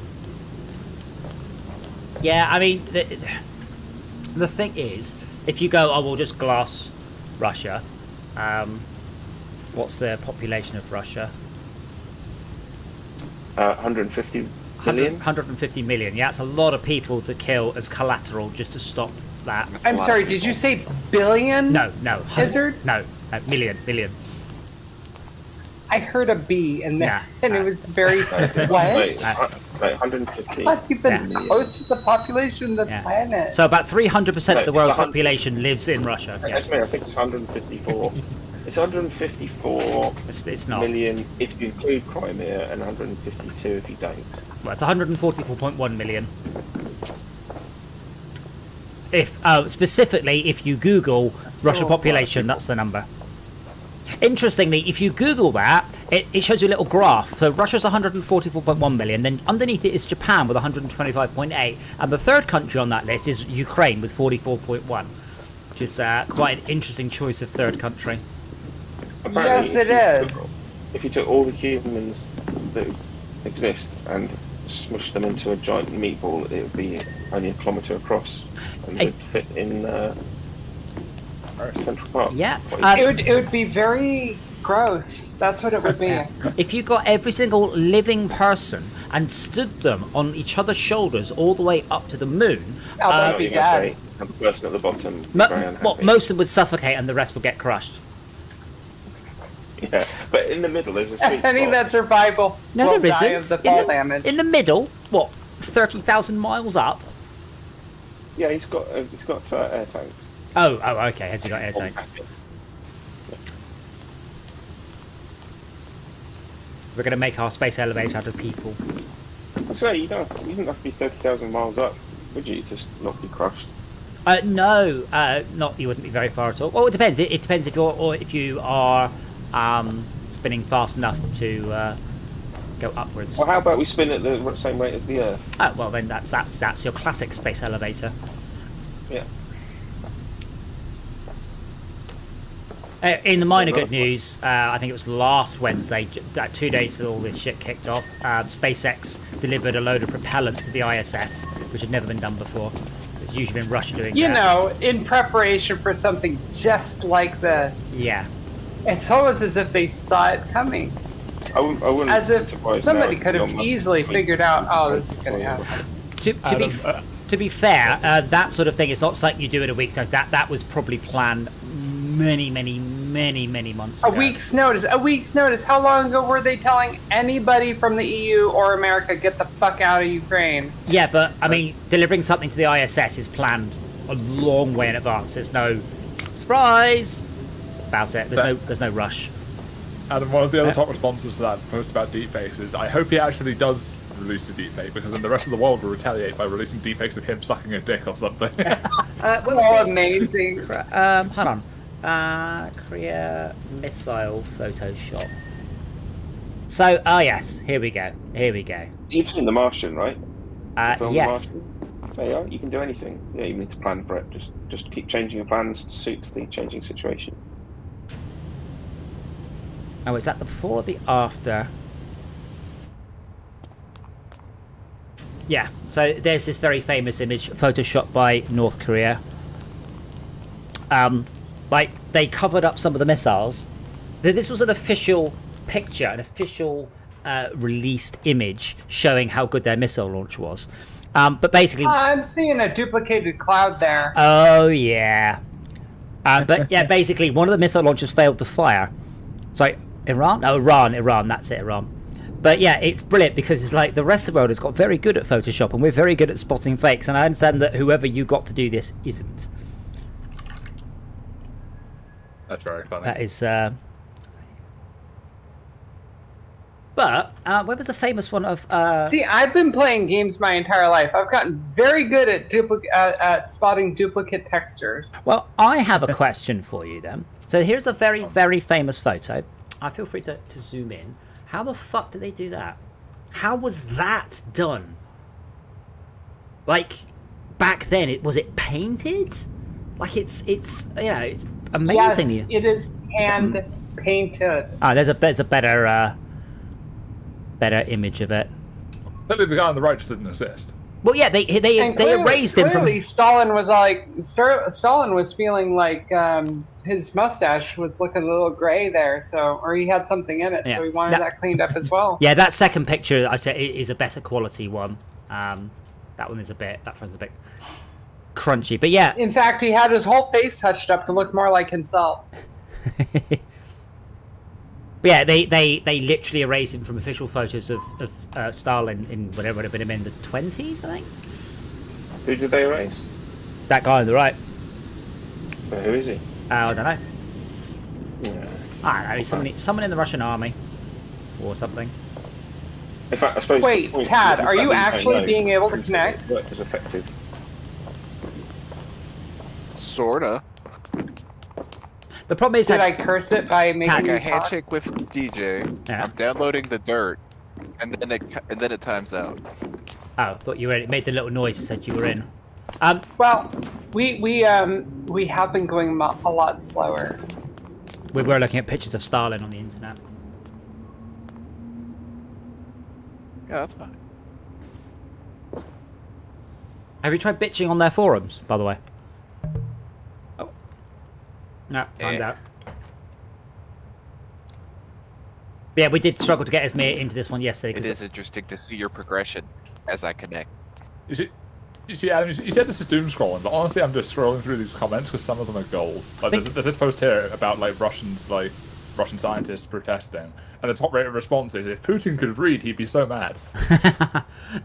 Yeah, I mean, the thing is, if you go, we'll just glass Russia. What's the population of Russia? 150 million? 150 million, yeah, it's a lot of people to kill as collateral just to stop that. I'm sorry, did you say billion? No. Lizard? No, million. I heard a B, and then and it was very... what? Wait, 150. Not even close to the population of the planet. So about 300% of the world's population lives in Russia. Yes. I think it's 154. It's 154 it's not. million if you include Crimea, and 152 if you don't. Well, it's 144.1 million. If specifically, if you Google Russia population, that's the number. Interestingly, if you Google that, it shows you a little graph. So Russia's 144.1 million, then underneath it is Japan with 125.8, and the third country on that list is Ukraine with 44.1, which is quite an interesting choice of third country. Apparently, Yes, it is. If you took all the humans that exist and smushed them into a giant meatball, it would be only a kilometre across, and would fit in Central Park. Yeah. It would be very gross. That's what it would be. If you got every single living person and stood them on each other's shoulders all the way up to the moon, They'd be dead. And the person at the bottom would be very unhappy. most of them would suffocate and the rest would get crushed. Yeah, but in the middle there's a sweet spot. I think that's survival. No, Will there die isn't. of the fall damage. In the middle, what, 30,000 miles up? Yeah, he's got air tanks. Oh, okay. Has he got air tanks? We're going to make our space elevator out of people. say you didn't have to be 30,000 miles up, would you? Just not be crushed. No, not you wouldn't be very far at all. Well, it depends. It depends if you are spinning fast enough to go upwards. Well, how about we spin at the same rate as the Earth? Oh, well, then that's your classic space elevator. Yeah. In the minor good news, I think it was last Wednesday, 2 days before all this shit kicked off, SpaceX delivered a load of propellant to the ISS, which had never been done before. It's usually been Russia doing You that. know, in preparation for something just like this. Yeah. It's almost as if they saw it coming. I wouldn't As if surprised somebody now could have Elon Musk easily tweeted figured out, oh, this is going to happen. To be fair, that sort of thing is not something you do in a week's notice. That was probably planned many months A ago. week's notice. A week's notice. How long ago were they telling anybody from the EU or America, get the fuck out of Ukraine? Yeah, but I mean, delivering something to the ISS is planned a long way in advance. There's no surprise about it. There's no rush. And one of the other top responses to that post about deepfakes is, I hope he actually does release the deepfake, because then the rest of the world will retaliate by releasing deepfakes of him sucking a dick or something. Oh, amazing. Hold on. Korea missile Photoshop. So, yes, here we go. You've seen The Martian, right? The film Yes. The Martian? There you are. You can do anything. Yeah, you need to plan for it. Just keep changing your plans to suit the changing situation. Oh, is that the before or the after? Yeah, so there's this very famous image photoshopped by North Korea. Like, they covered up some of the missiles. This was an official picture, an official released image showing how good their missile launch was. But basically... I'm seeing a duplicated cloud there. Oh, yeah. But yeah, basically, one of the missile launchers failed to fire. Sorry, Iran? No, Iran. That's it, Iran. But yeah, it's brilliant because it's like the rest of the world has got very good at Photoshop and we're very good at spotting fakes. And I understand that whoever you got to do this isn't. That's very funny. That is... But where was the famous one of... See, I've been playing games my entire life. I've gotten very good at spotting duplicate textures. Well, I have a question for you then. So here's a very, very famous photo. Feel free to zoom in. How the fuck did they do that? How was that done? Like, back then, was it painted? Like, it's amazing. Yes, it is hand painted. Oh, there's a better image of it. Clearly the guy on the right just didn't assist. Well, yeah, they erased him from. Clearly, Stalin was feeling like his mustache was looking a little gray there, or he had something in it, Yeah. so he wanted that cleaned up as well. Yeah, that second picture I say is a better quality one. That one is that one's a bit crunchy, but yeah. In fact, he had his whole face touched up to look more like himself. But yeah, they literally erased him from official photos of Stalin in whatever would have been him in the 20s, I think. Who did they erase? That guy on the right. But who is he? I don't know. Yeah. I don't know. He's someone in the Russian army or something. In fact, I suppose. Wait, the point Tad, is are you that actually know being able to who's connect? Work was effective. Sorta. The problem is Did I that curse it by making Like you a talk? handshake with DJ. Yeah. I'm downloading the dirt, and then it times out. I thought you were in. It made the little noise that said you were in. Well, we have been going a lot slower. We were looking at pictures of Stalin on the internet. Yeah, that's fine. Have you tried bitching on their forums, by the way? Oh. No, timed out. Yeah, we did struggle to get Esmir into this one yesterday. It is interesting to see your progression as I connect. You see, Adam, you said this is doom scrolling, but honestly, I'm just scrolling through these comments because some of them are gold. Like, there's this post here about Russian scientists protesting, and the top rated response is, "If Putin could read, he'd be so mad."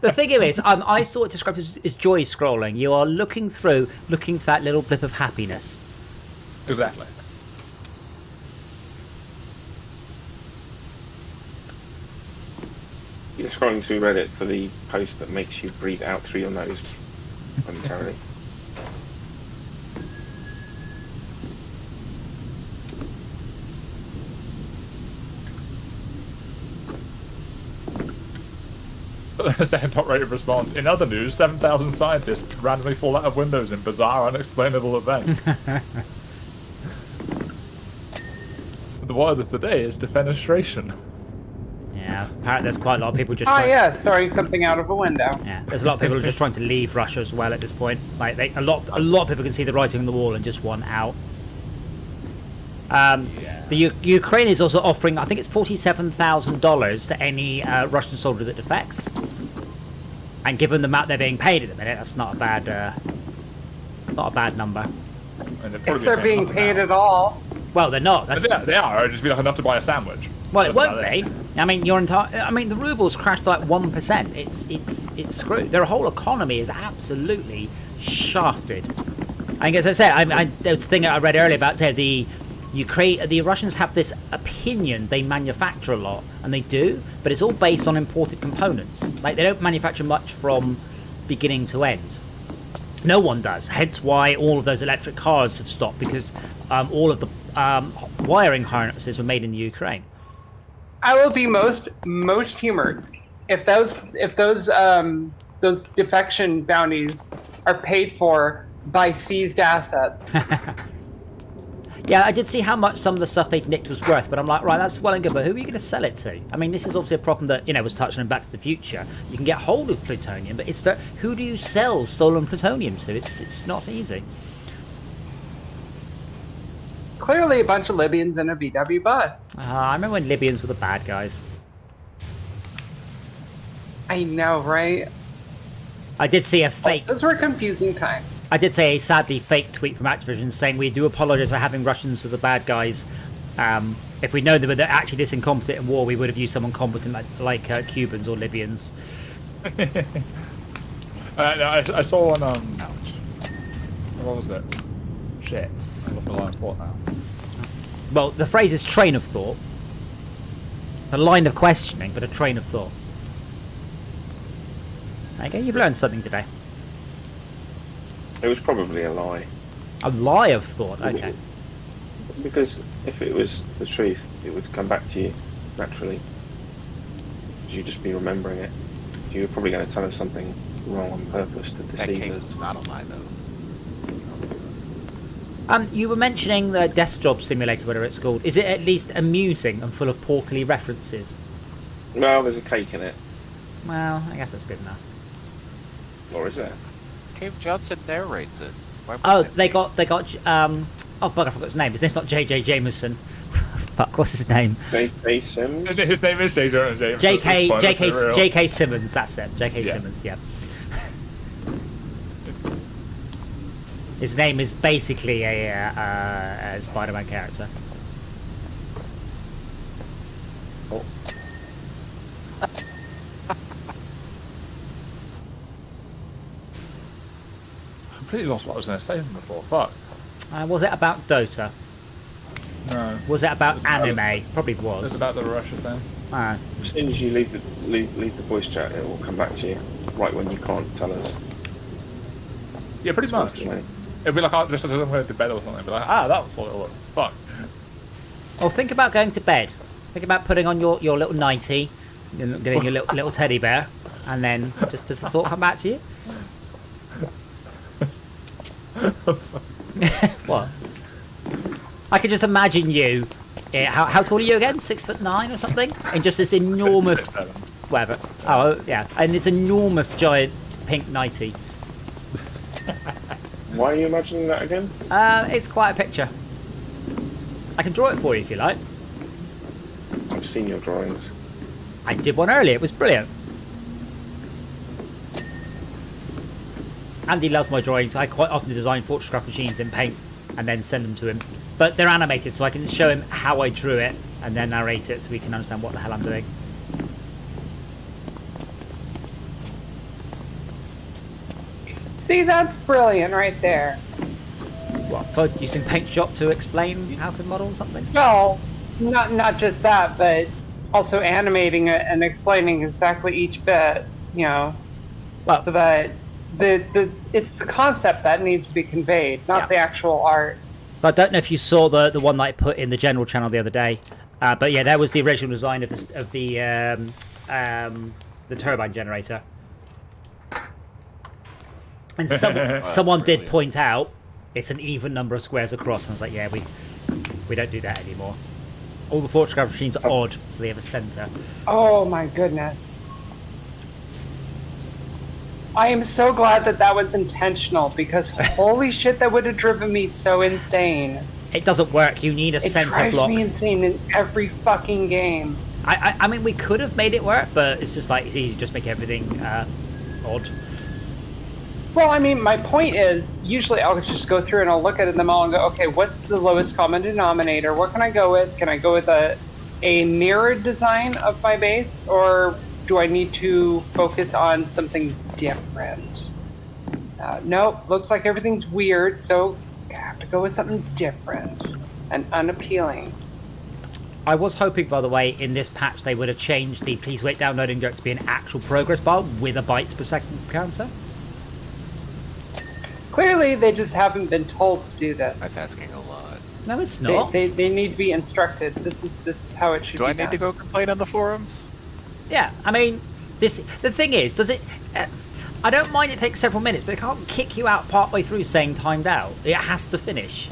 The thing is, I saw it described as joy scrolling. You are looking for that little blip of happiness. Exactly. scrolling through Reddit for the post that makes you breathe out through your nose momentarily. Second top rated response. In other news, 7,000 scientists randomly fall out of windows in bizarre, unexplainable event. The word of the day is defenestration. Yeah, apparently there's quite a lot of people just Oh trying... yeah, throwing something out of a window. Yeah, there's a lot of people who are just trying to leave Russia as well at this point. Like, a lot of people can see the writing on the wall and just want out. The Ukraine is also offering, I think it's $47,000 to any Russian soldier that defects. And given the amount they're being paid at the minute, that's not a bad number. And If they're being paid at all. Well, they're not. That's, they are. It'd just be like enough to buy a sandwich. well, it That's won't about be. I mean, the ruble's crashed like 1%. It's screwed. Their whole economy is absolutely shafted. And as I said, there was the thing I read earlier about saying the Russians have this opinion they manufacture a lot, and they do, but it's all based on imported components. Like, they don't manufacture much from beginning to end. No one does. Hence why all of those electric cars have stopped, because all of the wiring harnesses were made in the Ukraine. I will be most humored if those defection bounties are paid for by seized assets. Yeah, I did see how much some of the stuff they'd nicked was worth, but I'm like, right, that's well and good, but who are you going to sell it to? I mean, this is obviously a problem that, was touched on in Back to the Future. You can get hold of plutonium, but it's who do you sell stolen plutonium to? It's not easy. Clearly a bunch of Libyans in a VW bus. I remember when Libyans were the bad guys. I know, right? I did see a fake... Those were confusing times. I did say a sadly fake tweet from Activision saying we do apologise for having Russians as the bad guys. If we'd known they were actually this incompetent in war, we would have used someone competent like Cubans or Libyans. I saw one. What was it? Shit, I lost my line of thought now. Well, the phrase is train of thought. A line of questioning, but a train of thought. Okay, you've learned something today. It was probably a lie. A lie of thought, okay. Because if it was the truth, it would come back to you naturally. You'd just be remembering it. You were probably going to tell us something wrong on purpose to That deceive case us. is not a lie, though. You were mentioning the Desk Job Simulator, whatever it's called. Is it at least amusing and full of portly references? Well, there's a cake in it. Well, I guess that's good enough. Or is there? Cave Johnson narrates it. Why would Oh, that they be? got, oh, bug, I forgot his name. His name's not J.J. Jameson. Fuck, what's his name? J.K. Sims? His name is J.J. James. J.K. Simmons, that's it. J.K. Yeah. Simmons, yeah. His name is basically a Spider-Man character. Oh. I completely lost what I was going to say before. Fuck. Was it about Dota? No. Was it about It's about- anime? Probably It's was. about the Russia thing. Ah. As soon as you leave the voice chat, it will come back to you. Right when you can't tell us. Yeah, pretty much. Right. It'd be like, just as I'm going to bed or something. It'd be like, that was what it was. Fuck. Well, think about going to bed. Think about putting on your little nightie, getting your little teddy bear, and then just does the thought come back to you? What? I could just imagine you. How tall are you again? 6'9" or something? In just this enormous, 6'7". whatever. Oh yeah, and it's enormous, giant pink nightie. Why are you imagining that again? It's quite a picture. I can draw it for you if you like. I've seen your drawings. I did one earlier. It was brilliant. Andy loves my drawings. I quite often design photograph machines in Paint and then send them to him. But they're animated, so I can show him how I drew it and then narrate it so we can understand what the hell I'm doing. See, that's brilliant right there. What, for using Paint Shop to explain how to model something? Well, not just that, but also animating it and explaining exactly each bit, you know, Well, so that it's the concept that needs to be conveyed, not Yeah. the actual art. I don't know if you saw the one that I put in the general channel the other day, but yeah, that was the original design of the turbine generator. And someone did brilliant. point out it's an even number of squares across, and I was like, yeah, we don't do that anymore. All the fortress graphic machines are odd, so they have a center. Oh my goodness. I am so glad that was intentional, because holy shit, that would have driven me so insane. It doesn't work. You need a It center drives block. me insane in every fucking game. I mean, we could have made it work, but it's just like it's easy to just make everything odd. Well, I mean, my point is, usually I'll just go through and I'll look at them all and go, okay, what's the lowest common denominator? What can I go with? Can I go with a mirrored design of my base, or do I need to focus on something different? Nope, looks like everything's weird, so I have to go with something different and unappealing. I was hoping, by the way, in this patch they would have changed the please wait downloading dirt to be an actual progress bar with a bytes per second counter. Clearly, they just haven't been told to do That's this. asking a lot. No, it's not. They need to be instructed. This is how it should Do be I need done. to go complain on the forums? Yeah, I mean, the thing is, does it? I don't mind it takes several minutes, but it can't kick you out partway through saying timed out. It has to finish.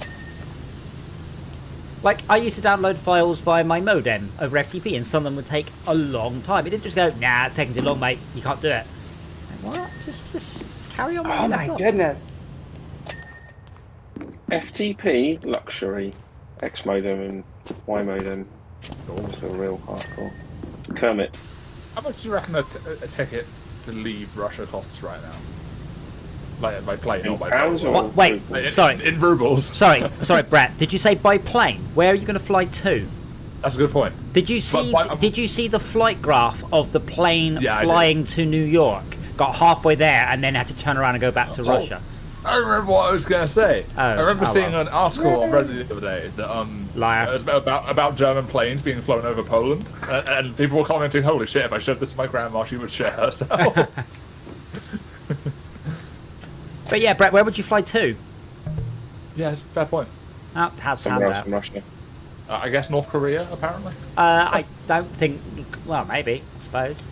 Like, I used to download files via my modem over FTP, and some of them would take a long time. It didn't just go, nah, it's taking too long, mate. You can't do it. Like, what? Just carry on. Where Oh you my left off. goodness. FTP, luxury, X modem and Y modem. Almost the real hardcore. Kermit. How much do you reckon a ticket to leave Russia costs right now? Like by plane, In not by pounds boat. or What? Wait, In- sorry. In rubles. Sorry, Brett. Did you say by plane? Where are you going to fly to? That's a good point. Did you see? Did you see the flight graph of the plane Yeah, I flying to New York? Got halfway there and then had to turn around and go back to Russia. I remember what I was going to say. I remember seeing well. an article on Reddit the other day that Liar. it was about German planes being flown over Poland, and people were commenting, "Holy shit! If I showed this to my grandma, she would shit herself." But yeah, Brett, where would you fly to? Yes, fair point. Oh, has Somewhere hand else in out. Russia. I guess North Korea, apparently. I don't think. Well, maybe. I suppose.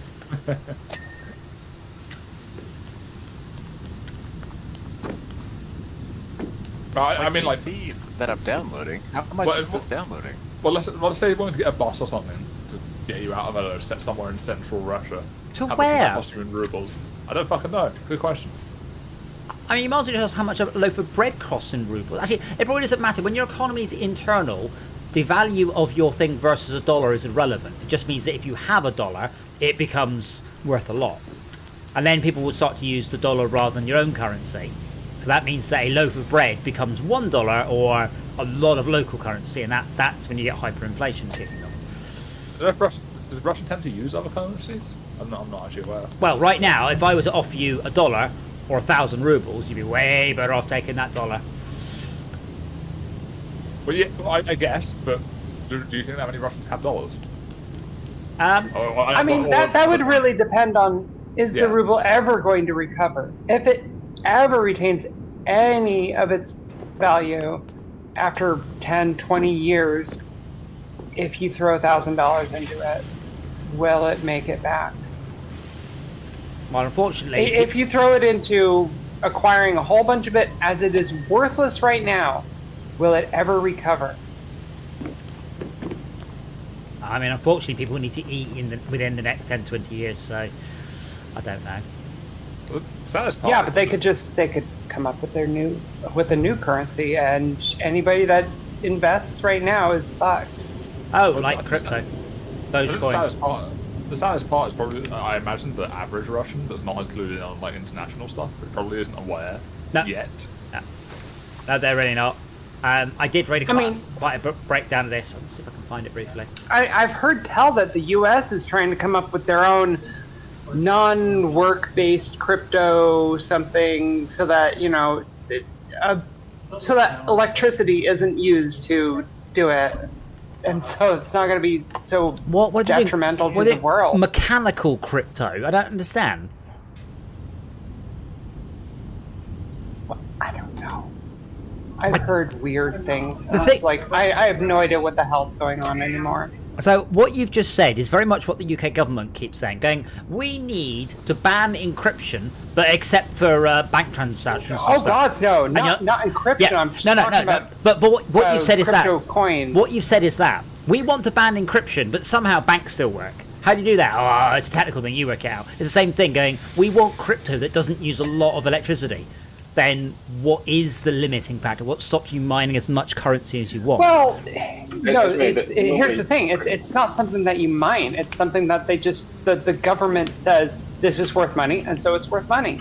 I mean, like, see that I'm downloading. How much Well, is this downloading? well, let's say you wanted to get a bus or something to get you out of a set somewhere in central Russia. To How much would where? that cost you in rubles? I don't fucking know. Good question. I mean, you might as well just ask how much a loaf of bread costs in rubles. Actually, it probably doesn't matter. When your economy is internal, the value of your thing versus a dollar is irrelevant. It just means that if you have a dollar, it becomes worth a lot. And then people will start to use the dollar rather than your own currency. So that means that a loaf of bread becomes $1 or a lot of local currency, and that's when you get hyperinflation kicking off. Does Russia tend to use other currencies? I'm not actually aware. Well, right now, if I was to offer you a dollar or 1,000 rubles, you'd be way better off taking that dollar. Well, yeah, I guess, but do you think that many Russians have dollars? I mean, that would really depend on, is Yeah. the ruble ever going to recover? If it ever retains any of its value after 10, 20 years, if you throw $1,000 into it, will it make it back? Well, unfortunately, If you throw it into acquiring a whole bunch of it as it is worthless right now, will it ever recover? I mean, unfortunately, people need to eat within the next 10, 20 years, so I don't know. Yeah, but they could come up with a new currency, and anybody that invests right now is fucked. Oh, Well, like I crypto. The Dogecoin. saddest part is probably, I imagine, the average Russian that's not included on like international stuff, but probably isn't aware No. yet. No, they're really not. I did read I mean- quite a breakdown of this. I'll see if I can find it briefly. I've heard tell that the U.S. is trying to come up with their own non-work-based crypto something, so that so that electricity isn't used to do it. and so it's not going to be so What do you mean? detrimental to What the is it? world. Mechanical crypto? I don't understand. I don't know. I've heard weird things. The And it's like I have no idea what the hell's going on anymore. So what you've just said is very much what the UK government keeps saying, going, we need to ban encryption, but except for bank transactions. And Oh stuff. God, no, And not encryption. Yeah, I'm just no, talking no. about But what you've said is that. crypto coins. What you've said is that we want to ban encryption, but somehow banks still work. How do you do that? Oh, it's a technical thing. You work it out. It's the same thing. Going, we want crypto that doesn't use a lot of electricity. Then what is the limiting factor? What stops you mining as much currency as you want? Well, no. Here's Here's the thing. It's not something that you mine. It's something that they just the government says this is worth money, and so it's worth money.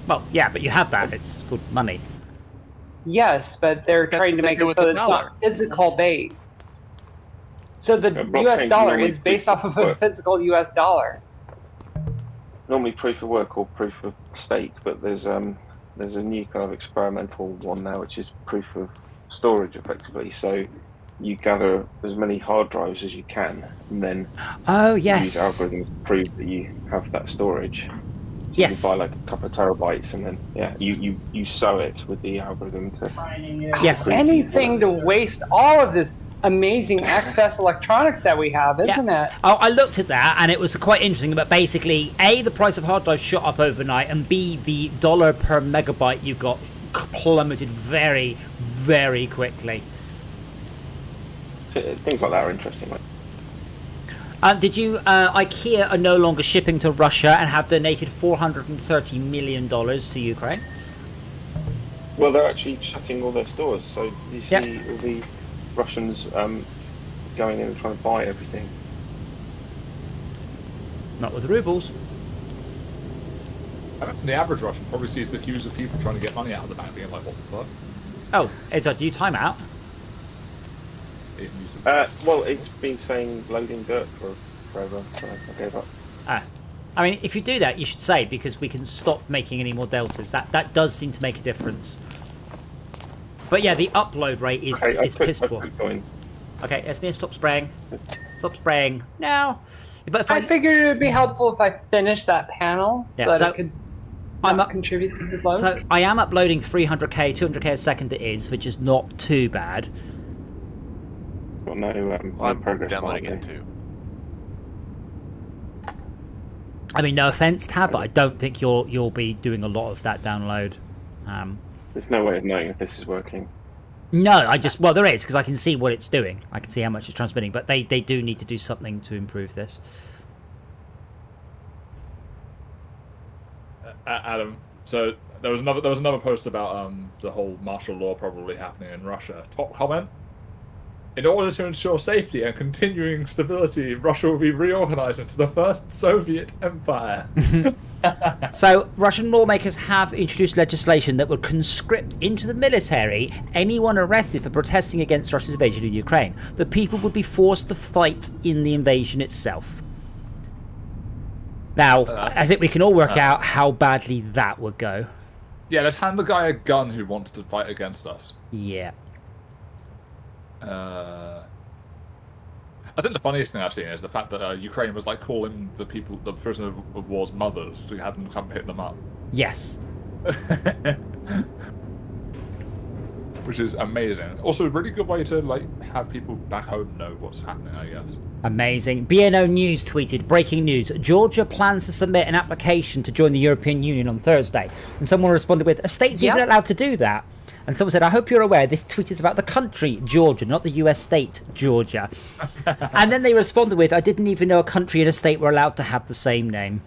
Well, yeah, but you have that. It's called money. Yes, but they're That's trying what to they make do it with so the that it's dollar. not physical based. So the blockchain U.S. dollar normally is based off of a work. physical U.S. dollar. Normally proof of work or proof of stake, but there's a new kind of experimental one now, which is proof of storage, effectively. So you gather as many hard drives as you can, and then Oh use yes, algorithms to prove that you have that storage. So yes, you buy like a couple of terabytes, and then you sew it with the algorithm to. yes. Anything to waste all of this amazing excess electronics that we have, isn't it? Oh, I looked at that and it was quite interesting. But basically, A, the price of hard drives shot up overnight, and B, the dollar per megabyte you got plummeted very, very quickly. Things like that are interesting. Did you? IKEA are no longer shipping to Russia and have donated $430 million to Ukraine. Well, they're actually shutting all their stores, so you see Yep. all the Russians going in and trying to buy everything. Not with rubles. The average Russian probably sees the queues of people trying to get money out of the bank, being like, "What the fuck?" Oh, it's a due timeout. Well, it's been saying loading dirt for forever, so I gave up. I mean, if you do that, you should say, because we can stop making any more deltas. That does seem to make a difference. But yeah, the upload rate is piss poor. Okay, SBN, stop spraying. Stop spraying now. But if I figured it would be helpful if I finished that panel so Yeah, that so it could I'm not up- contribute to the load. So I am uploading 300k, 200k a second it is, which is not too bad. Got no I'm progress. downloading bar, it too. I mean, no offense, Tab, but I don't think you'll be doing a lot of that download. There's no way of knowing if this is working. No, well, there is, because I can see what it's doing. I can see how much it's transmitting, but they do need to do something to improve this. Adam, so there was another post about the whole martial law probably happening in Russia. Top comment: in order to ensure safety and continuing stability, Russia will be reorganized into the first Soviet empire. So, Russian lawmakers have introduced legislation that would conscript into the military anyone arrested for protesting against Russia's invasion of Ukraine. The people would be forced to fight in the invasion itself. Now, I think we can all work out how badly that would go. Yeah, let's hand the guy a gun who wants to fight against us. Yeah. I think the funniest thing I've seen is the fact that Ukraine was like calling the prisoners of war's mothers to have them come hit them up. Yes. Which is amazing. Also, a really good way to like have people back home know what's happening, I guess. Amazing. BNO News tweeted, breaking news, Georgia plans to submit an application to join the European Union on Thursday. And someone responded with, are states even allowed to do that? And someone said, I hope you're aware this tweet is about the country, Georgia, not the US state, Georgia. And then they responded with, I didn't even know a country and a state were allowed to have the same name.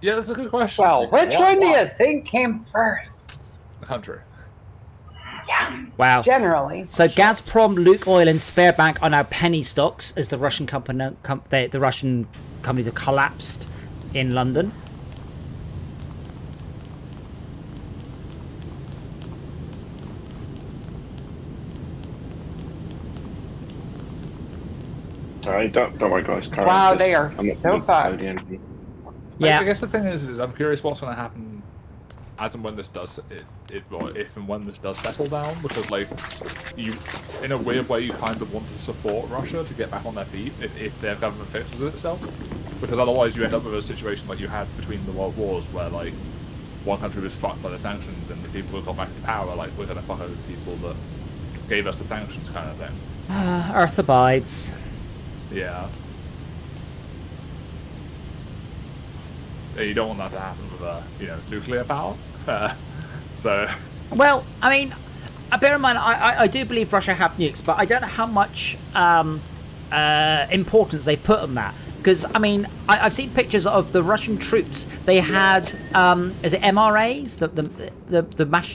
Yeah, that's a good question. Well, Like, which one do you think came first? The country. Yeah, Wow. generally. So Gazprom, Luke Oil, and Sparebank are now penny stocks as the Russian the Russian companies have collapsed in London. Don't worry, guys. Carry Wow, on, they are I'm not so gonna fast. load anything. Yeah. I guess the thing is I'm curious what's going to happen as and when this does well, if and when this does settle down, because like you, in a weird way, you kind of want to support Russia to get back on their feet if their government fixes it itself, because otherwise you end up with a situation like you had between the world wars, where like one country was fucked by the sanctions and the people who got back in power like we're gonna fuck over the people that gave us the sanctions kind of thing. Earth abides. Yeah. You don't want that to happen with nuclear power. So. Well, I mean, bear in mind, I do believe Russia have nukes, but I don't know how much importance they put on that. Because, I mean, I've seen pictures of the Russian troops. They had, is it MRAs?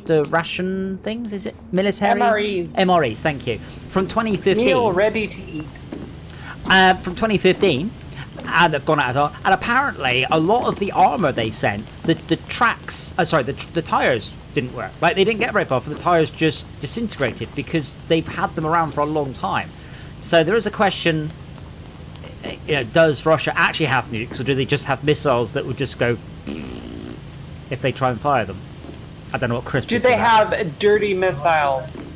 The ration things? Is it military? MREs. MREs, thank you. From 2015. Meal ready to eat. From 2015. And they've gone out of armor. And apparently, a lot of the armor they sent, the tracks, the tires didn't work. Like, they didn't get very far, for the tires just disintegrated because they've had them around for a long time. So there is a question, does Russia actually have nukes, or do they just have missiles that would just go if they try and fire them? I don't know what Chris. Do they have dirty missiles?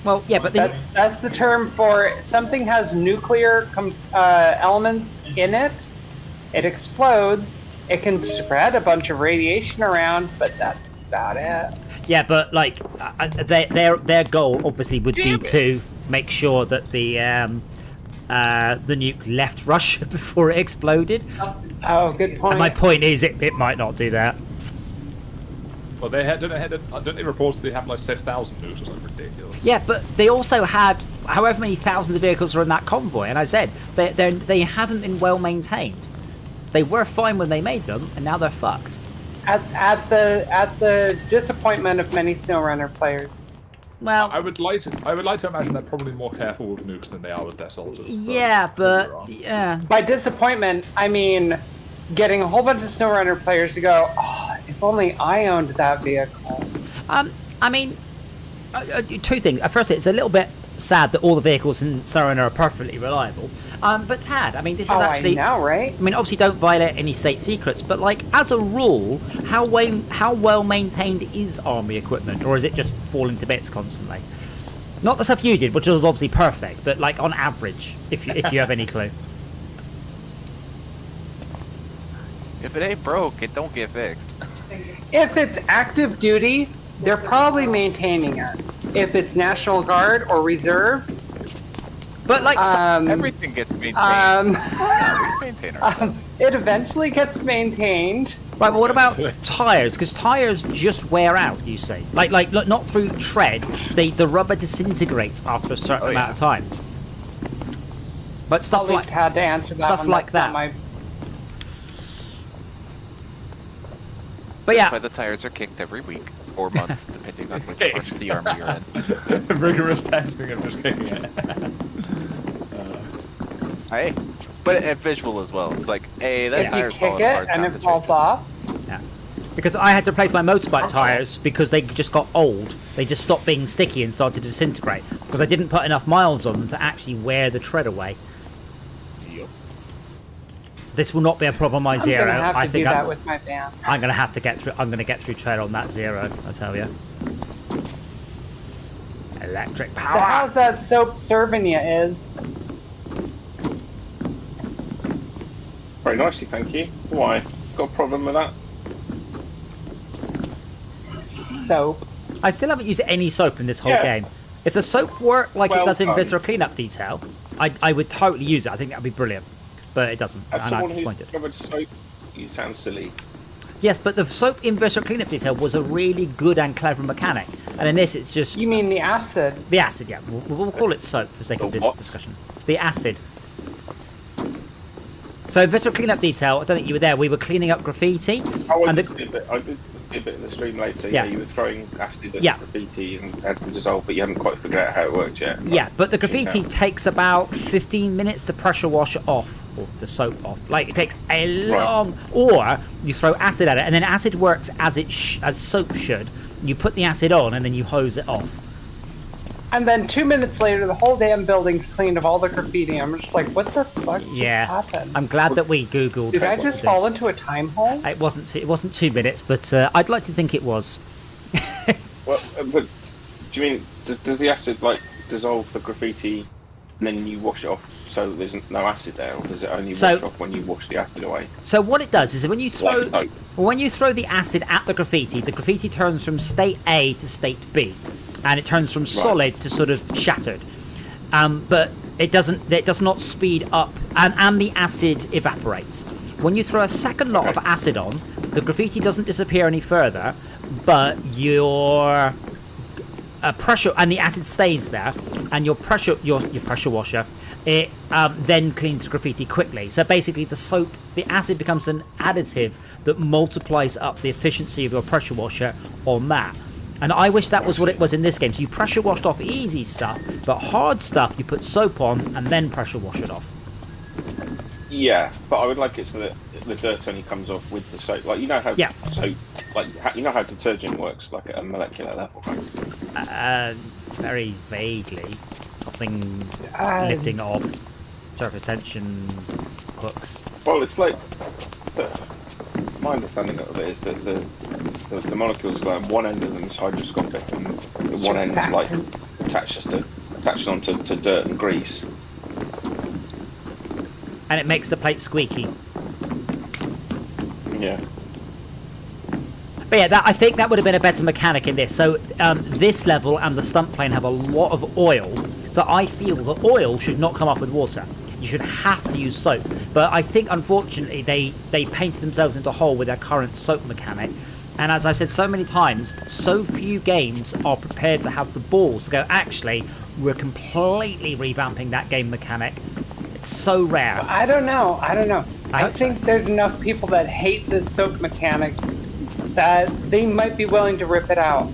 Well, yeah, but that's the term for something has nuclear elements in it. It explodes. It can spread a bunch of radiation around, but that's about it. Yeah, but like their goal obviously would be to make sure that the nuke left Russia before it exploded. Oh, good point. And my point is, it might not do that. Well, don't they report that they have like 6,000 nukes or something ridiculous? Yeah, but they also had however many thousands of vehicles are in that convoy, and I said they haven't been well maintained. They were fine when they made them, and now they're fucked. At the disappointment of many SnowRunner players. Well, I would like to imagine they're probably more careful with nukes than they are with their soldiers. Yeah, but yeah. By disappointment, I mean getting a whole bunch of SnowRunner players to go, oh, if only I owned that vehicle. I mean, two things. First, it's a little bit sad that all the vehicles in SnowRunner are perfectly reliable. But Tad, I mean, this is actually. I know, right? I mean, obviously, don't violate any state secrets, but like as a rule, how well maintained is army equipment, or is it just falling to bits constantly? Not the stuff you did, which was obviously perfect, but like on average, if you have any clue. If it ain't broke, it don't get fixed. If it's active duty, they're probably maintaining it. If it's National Guard or reserves, but like everything gets maintained. Yeah, we maintain our stuff. It eventually gets maintained. Right, but what about tires? Because tires just wear out. You see, like not through tread. The rubber disintegrates after a certain amount of time. But stuff I'll like leave Tad to answer that. stuff one. like That's that. not my... But yeah, That's why the tires are kicked every week or month, depending on which part of the army you're in. Rigorous testing of just kicking it. Hey, but a visual as well. It's like, hey, that If you tire's kick falling it apart. and time it to falls change off, yeah. Because I had to replace my motorbike tires because they just got old. They just stopped being sticky and started to disintegrate because I didn't put enough miles on them to actually wear the tread away. This will not be a problem on my Zero. I'm gonna have to I do think that with my van. I'm gonna have to get through. I'm gonna get through tread on that Zero. I tell you. Electric power. So how's that soap serving you, Is? Very nicely, thank you. Why? Got a problem with that? Soap. I still haven't used any soap in this whole Yeah. game. If the soap worked like it Well does in done. Visceral Cleanup Detail, I would totally use it. I think that would be brilliant. But it doesn't, As and I'm someone who's disappointed. discovered soap, you sound silly. Yes, but the soap in Visceral Cleanup Detail was a really good and clever mechanic. And in this, it's just You mean the acid? the acid, yeah. We'll call it soap for the sake of The this what? discussion. The acid. So Visceral Cleanup Detail, I don't think you were there, we were cleaning up graffiti. Oh, I and did the, see a bit. I did see a bit in the stream later. Yeah. Yeah, you were throwing acid at Yeah. graffiti and had to dissolve, but you hadn't quite figured out how it worked yet. yeah, but the graffiti Yeah. takes about 15 minutes to pressure wash it off. Or the soap off. Like, it takes a long... Or you throw acid at it, and then acid works as as soap should. You put the acid on, and then you hose it off. And then 2 minutes later, the whole damn building's cleaned of all the graffiti. I'm just like, what the fuck Yeah, just happened? I'm glad that we googled. Did I what just to do. fall into a time hole? It wasn't 2 minutes, but I'd like to think it was. Well, but do you mean does the acid like dissolve the graffiti and then you wash it off so there's no acid there, or does it only wash off when you wash the acid away? So what it does is that when you throw Like, the acid at the graffiti turns from state A to state B, and it turns from solid to sort of shattered. But it does not speed up, and the acid evaporates. When you throw a second lot of acid on, the graffiti doesn't disappear any further, but your pressure and the acid stays there, and your pressure washer, it then cleans the graffiti quickly. So basically, the acid becomes an additive that multiplies up the efficiency of your pressure washer on that. And I wish that was what it was in this game. So you pressure washed off easy stuff, but hard stuff you put soap on and then pressure wash it off. Yeah, but I would like it so that the dirt only comes off with the soap. Like, you know how soap, like, you know how detergent works, like at a molecular level, right? Very vaguely. Something lifting off surface tension hooks. Well, it's like my understanding of it is that the molecules, like one end of them is hygroscopic, and the one end is like attached onto dirt and grease. And it makes the plate squeaky. Yeah. But yeah, I think that would have been a better mechanic in this. So this level and the stunt plane have a lot of oil. So I feel that oil should not come up with water. You should have to use soap. But I think, unfortunately, they painted themselves into a hole with their current soap mechanic. And as I said so many times, so few games are prepared to have the balls to go, actually, we're completely revamping that game mechanic. It's so rare. I don't know. I think so. there's enough people that hate this soap mechanic that they might be willing to rip it out.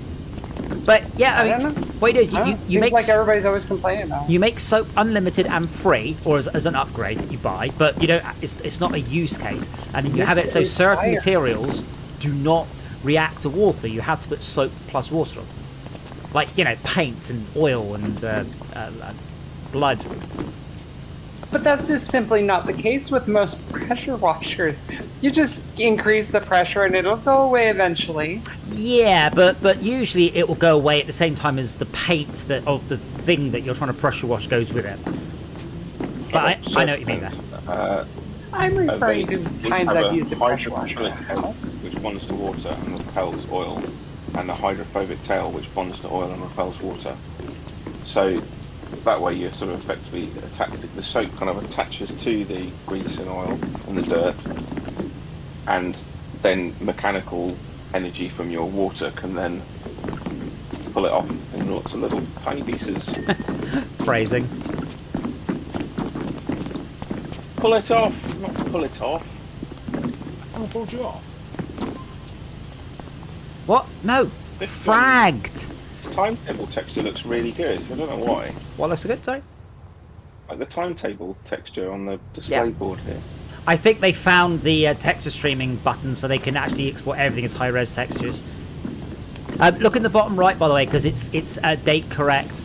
But yeah, I don't mean, know. what it is, you Seems make like everybody's always complaining about. you make soap unlimited and free, or as an upgrade that you buy, but you don't. It's not a use case, and you have it so certain materials do not react to water. You have to put soap plus water on, like paint and oil and blood. But that's just simply not the case with most pressure washers. You just increase the pressure and it'll go away eventually. Yeah, but usually it will go away at the same time as the paint of the thing that you're trying to pressure wash goes with it. But I know what you mean there. I'm referring to times I've used a pressure hydrophilic washer. head, which bonds to water and repels oil, and a hydrophobic tail, which bonds to oil and repels water. So that way you're sort of effectively the soap kind of attaches to the grease and oil and the dirt, and then mechanical energy from your water can then pull it off in lots of little tiny pieces. Phrasing. Pull it off, not pull it off. I pulled you off. What? No. This Fragged. timetable texture looks really good. I don't know why. What looks good, sorry? Like the timetable texture on the display board here. I think they found the texture streaming button so they can actually export everything as high-res textures. Look in the bottom right, by the way, because it's date correct.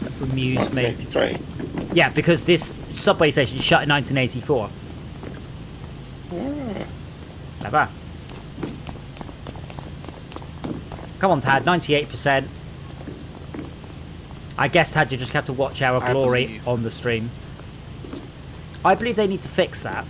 That bemused me. 1983. Yeah, because this subway station shut in 1984. Clever. Come on, Tad, 98%. I guess, Tad, you just have to watch our glory on the stream. I believe they need to fix that.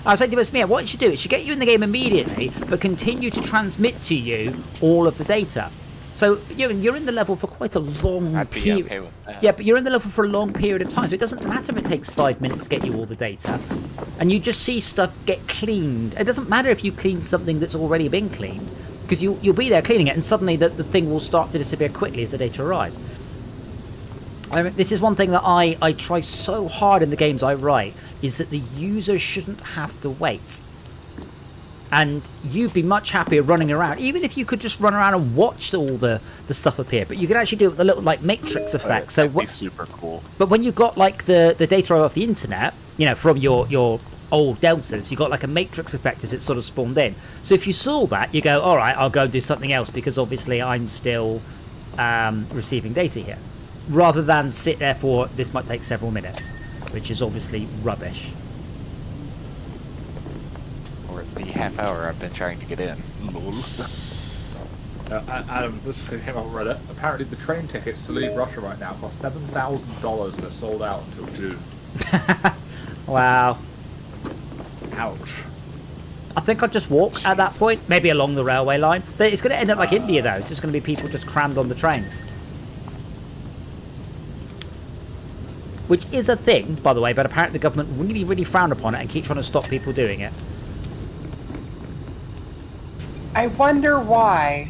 I was saying to Mia, what it should do, it should get you in the game immediately, but continue to transmit to you all of the data. So you're in the level for quite a long I'd be period. okay with that. Yeah, but you're in the level for a long period of time, so it doesn't matter if it takes 5 minutes to get you all the data. And you just see stuff get cleaned. It doesn't matter if you clean something that's already been cleaned, because you'll be there cleaning it, and suddenly the thing will start to disappear quickly as the data arrives. I mean, this is one thing that I try so hard in the games I write, is that the user shouldn't have to wait. And you'd be much happier running around, even if you could just run around and watch all the stuff appear. But you could actually do it with a little like matrix effect. So That'd be super cool. But when you got like the data off the internet, from your old deltas, you got like a matrix effect as it sort of spawned in. So if you saw that, you go, all right, I'll go do something else, because obviously I'm still receiving data here, rather than sit there for this might take several minutes, which is obviously rubbish. Or the half hour I've been trying to get in. Lol. Adam, this came on Reddit. Apparently, the train tickets to leave Russia right now cost $7,000 and are sold out until June. Wow. Ouch. I think I'll just walk at that point, maybe along the railway line. But it's going to end up like India, though. It's just going to be people just crammed on the trains. Which is a thing, by the way, but apparently the government really, really frown upon it and keep trying to stop people doing it. I wonder why.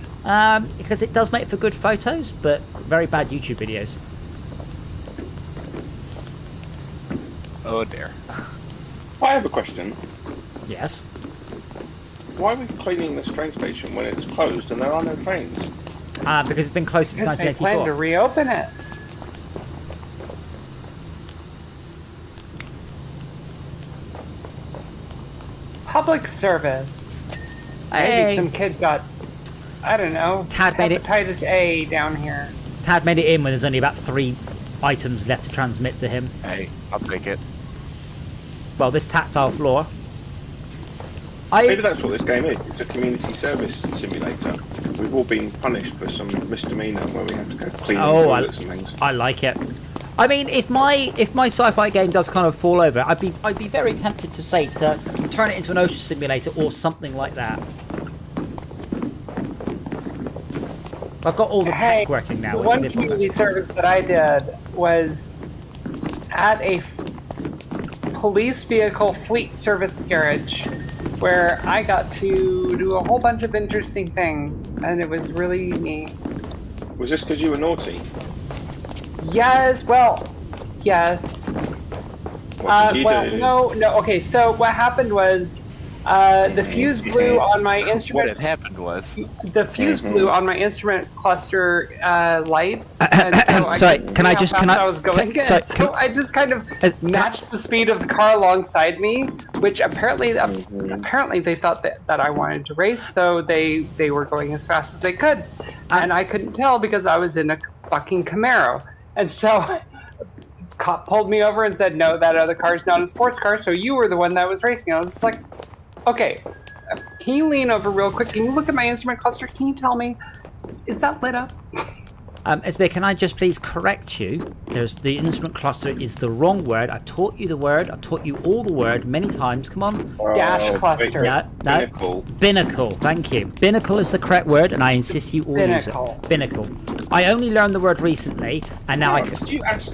Because it does make for good photos, but very bad YouTube videos. Oh dear. I have a question. Yes. Why are we cleaning this train station when it's closed and there are no trains? Because it's been closed since Because they plan to 1984. reopen it. Public service. Maybe Hey, some kid got, I don't know, Tad made it. hepatitis A down here. Tad made it in when there's only about 3 items left to transmit to him. Hey, I'll take it. Well, this tactile floor. Maybe that's what this game is. It's a community service simulator. We've all been punished for some misdemeanor where we have to go clean toilets and things. I like it. I mean, if my sci-fi game does kind of fall over, I'd be very tempted to say to turn it into an ocean simulator or something like that. I've got all the tech working now. The which one is community service that I did was at a police vehicle fleet service garage where I got to do a whole bunch of interesting things, and it was really neat. Was this because you were naughty? Yes, well, yes. What did you do? No. Okay, so what happened was the fuse blew on my What instrument. had happened was The fuse blew on my instrument cluster lights, and so I Sorry, couldn't can see I how just- fast can I- I was going. can- sorry, so can- I just kind of matched the speed of the car alongside me, which apparently they thought that I wanted to race, so they were going as fast as they could, and I couldn't tell because I was in a fucking Camaro, and so. The cop pulled me over and said, "No, that other car's not a sports car, so you were the one that was racing." I was just like, "Okay, can you lean over real quick? Can you look at my instrument cluster? Can you tell me, is that lit up?" SB, can I just please correct you? There's the instrument cluster is the wrong word. I've taught you the word. I've taught you all the word many times. Come on. Dash cluster. No. Binnacle. Binnacle. Thank you. Binnacle is the correct word, and I insist you all Binnacle. use it. Binnacle. I only learned the word recently, and now I can. Did you ask?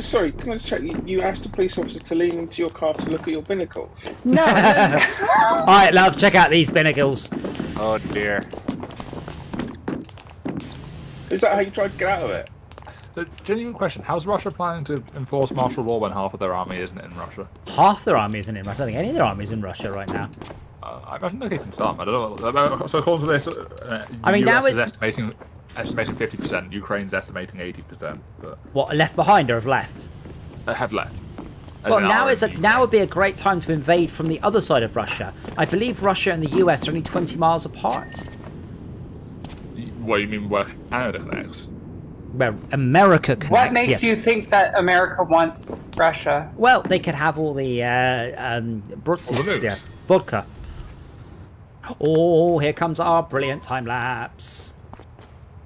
Sorry, can I just check? You asked a police officer to lean into your car to look at your binnacles. No. All right, love. Check out these binnacles. oh dear. Is that how you tried to get out of it? The genuine question: how's Russia planning to enforce martial law when half of their army isn't in Russia? Half their army isn't in Russia. I don't think any of their army is in Russia right now. I imagine they're keeping some. I don't know. So according to this, I mean, US now is it's- estimating 50%. Ukraine's estimating 80%, but What, left behind or have left? they have left. As Well, in now our is Ukraine. now would be a great time to invade from the other side of Russia. I believe Russia and the US are only 20 miles apart. What you mean? Where Canada connects? Where America connects. What makes yes. you think that America wants Russia? Well, they could have all the moves. vodka. Oh, here comes our brilliant time lapse.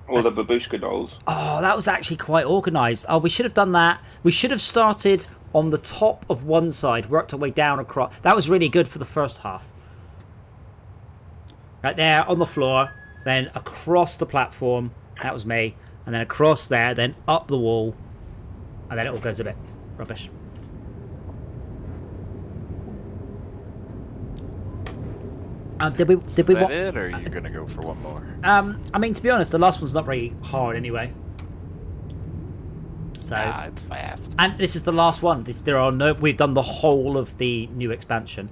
Or the babushka dolls? Oh, that was actually quite organised. Oh, we should have done that. We should have started on the top of one side, worked our way down across. That was really good for the first half. Right there on the floor, then across the platform. That was me. And then across there, then up the wall. And then it all goes a bit rubbish. Did we Is that want? it, or are you gonna go for one more? I mean, to be honest, the last one's not very hard anyway. So, It's fast. and this is the last one. We've done the whole of the new expansion.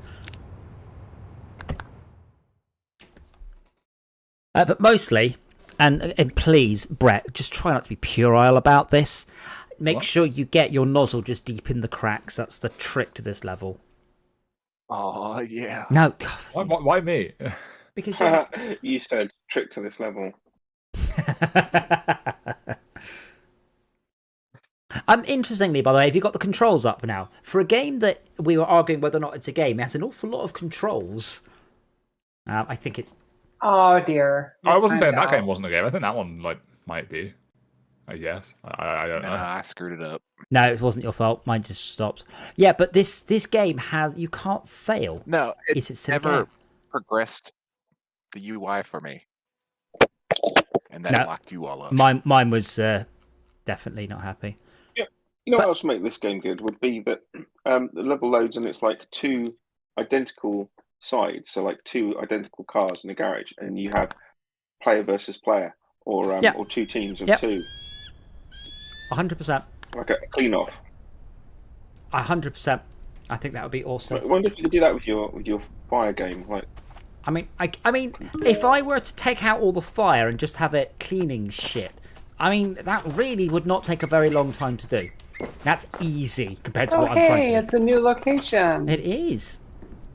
But mostly, and please, Brett, just try not to be puerile about this. Make sure you get your nozzle just deep in the cracks. That's the trick to this level. Oh yeah. No, Why me? because You said trick to this level. Interestingly, by the way, have you got the controls up now? For a game that we were arguing whether or not it's a game, it has an awful lot of controls. I think it's... Oh dear. I wasn't saying that Timed game out. wasn't a game. I think that one might be. I guess. I don't know. Nah, I screwed it up. No, it wasn't your fault. Mine just stopped. Yeah, but this game has... You can't fail. No, It's it's a silly never game. progressed the UI for me. And that No. locked you all up. Mine was definitely not happy. You know But- what else would make this game good would be that the level loads and it's like two identical sides, so like two identical cars in a garage, and you have player versus player, or Yeah. or two teams of Yep. two, 100%. like a clean off. 100%. I think that would be awesome. I wonder if you could do that with your fire game, like. I mean, if I were to take out all the fire and just have it cleaning shit, I mean, that really would not take a very long time to do. That's easy compared to Oh, what I'm trying to hey, do. it's a new location. It is.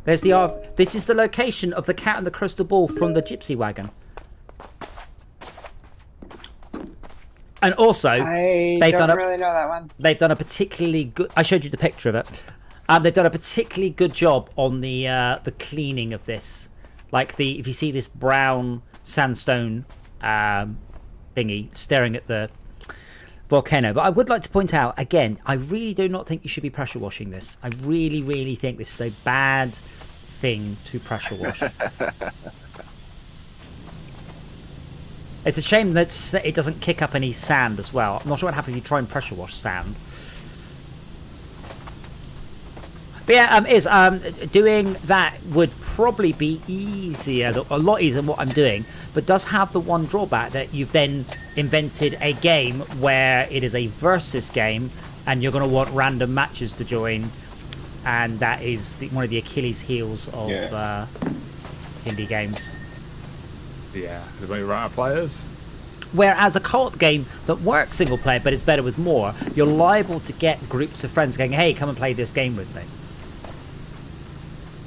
There's the this is the location of the Cat and the Crystal Ball from the Gypsy Wagon. And also, I they've don't done really know that one. they've done a particularly good... I showed you the picture of it. They've done a particularly good job on the cleaning of this. Like, if you see this brown sandstone thingy staring at the volcano. But I would like to point out, again, I really do not think you should be pressure washing this. I really, really think this is a bad thing to pressure wash. It's a shame that it doesn't kick up any sand as well. I'm not sure what happens if you try and pressure wash sand. But yeah, doing that would probably be easier, a lot easier than what I'm doing, but does have the one drawback that you've then invented a game where it is a versus game, and you're going to want random matches to join, and that is one of the Achilles heels of indie games. Yeah, because when you run out of players. Whereas a co-op game that works single player but is better with more, you're liable to get groups of friends going, hey, come and play this game with me.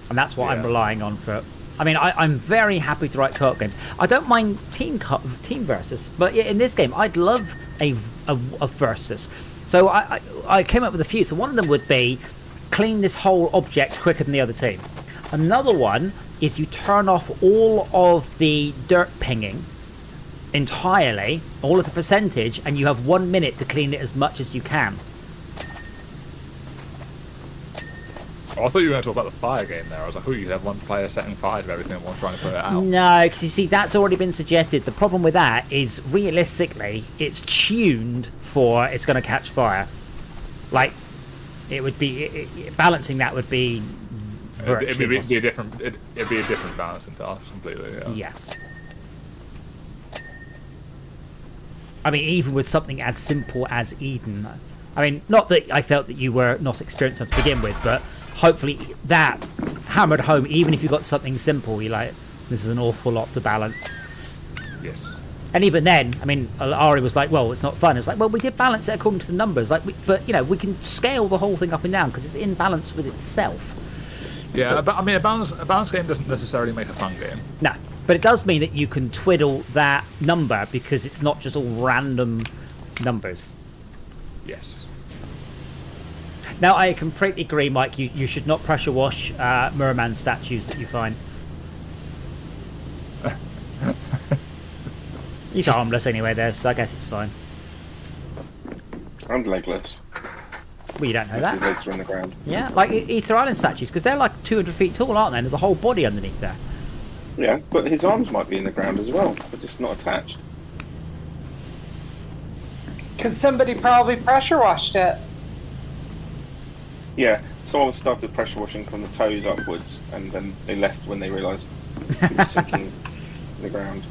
And that's what I'm relying on for... I mean, I'm very happy to write co-op games. I don't mind team versus, but in this game, I'd love a versus. So I came up with a few. So one of them would be clean this whole object quicker than the other team. Another one is you turn off all of the dirt pinging entirely, all of the percentage, and you have 1 minute to clean it as much as you can. Oh, I thought you were going to talk about the fire game there. I was like, oh, you have one player setting fire to everything and one trying to put it out. No, because you see, that's already been suggested. The problem with that is, realistically, it's tuned for it's going to catch fire. Like, it would be... balancing that would be virtually It'd be a different balancing task completely. Yeah. Yes. I mean, even with something as simple as Eden. I mean, not that I felt that you were not experienced to begin with, but hopefully that hammered home, even if you got something simple, you're like, this is an awful lot to balance. Yes. And even then, I mean, Ari was like, well, it's not fun. It's like, well, we did balance it according to the numbers. Like, but, you know, we can scale the whole thing up and down because it's in balance with itself. Yeah, So- I mean, a balance game doesn't necessarily make a fun game. No, but it does mean that you can twiddle that number because it's not just all random numbers. Yes. Now, I completely agree, Mike. You should not pressure wash merman statues that you find. He's harmless anyway, though, so I guess it's fine. And legless. Well, you don't know His that. legs are on the ground. Yeah, like Easter Island statues, because they're like 200 feet tall, aren't they? And there's a whole body underneath there. Yeah, but his arms might be in the ground as well, but just not attached. Because somebody probably pressure washed it. Yeah, someone started pressure washing from the toes upwards, and then they left when they realised it was sinking in the ground.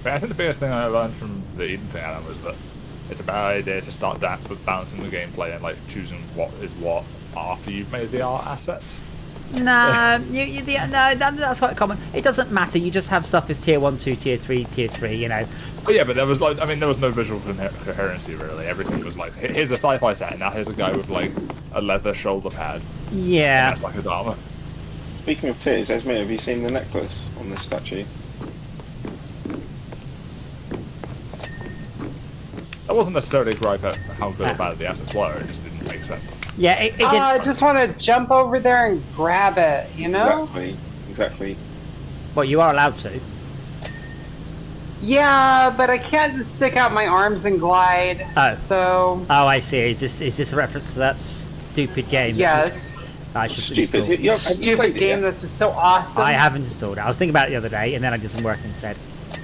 But I think the biggest thing I learned from the Eden thing, Alan, was that it's a bad idea to start balancing the gameplay and like choosing what is what after you've made the art assets. Nah, no, that's quite common. It doesn't matter. You just have stuff as tier 1, 2, tier 3, you know. But yeah, but there was like, I mean, there was no visual coherency really. Everything was like, here's a sci-fi set, and now here's a guy with like a leather shoulder pad. Yeah. And that's like his armor. Speaking of tears, Esme, have you seen the necklace on this statue? That wasn't necessarily a gripe at how good or bad the assets were. It just didn't make sense. Yeah, it did. I just want to jump over there and grab it, you know? Exactly. Well, you are allowed to. Yeah, but I can't just stick out my arms and glide. Oh. So. Oh, I see. Is this a reference to that stupid game? Yes. I should Stupid. install. Stupid game that's just so awesome. I haven't installed it. I was thinking about it the other day, and then I did some work instead.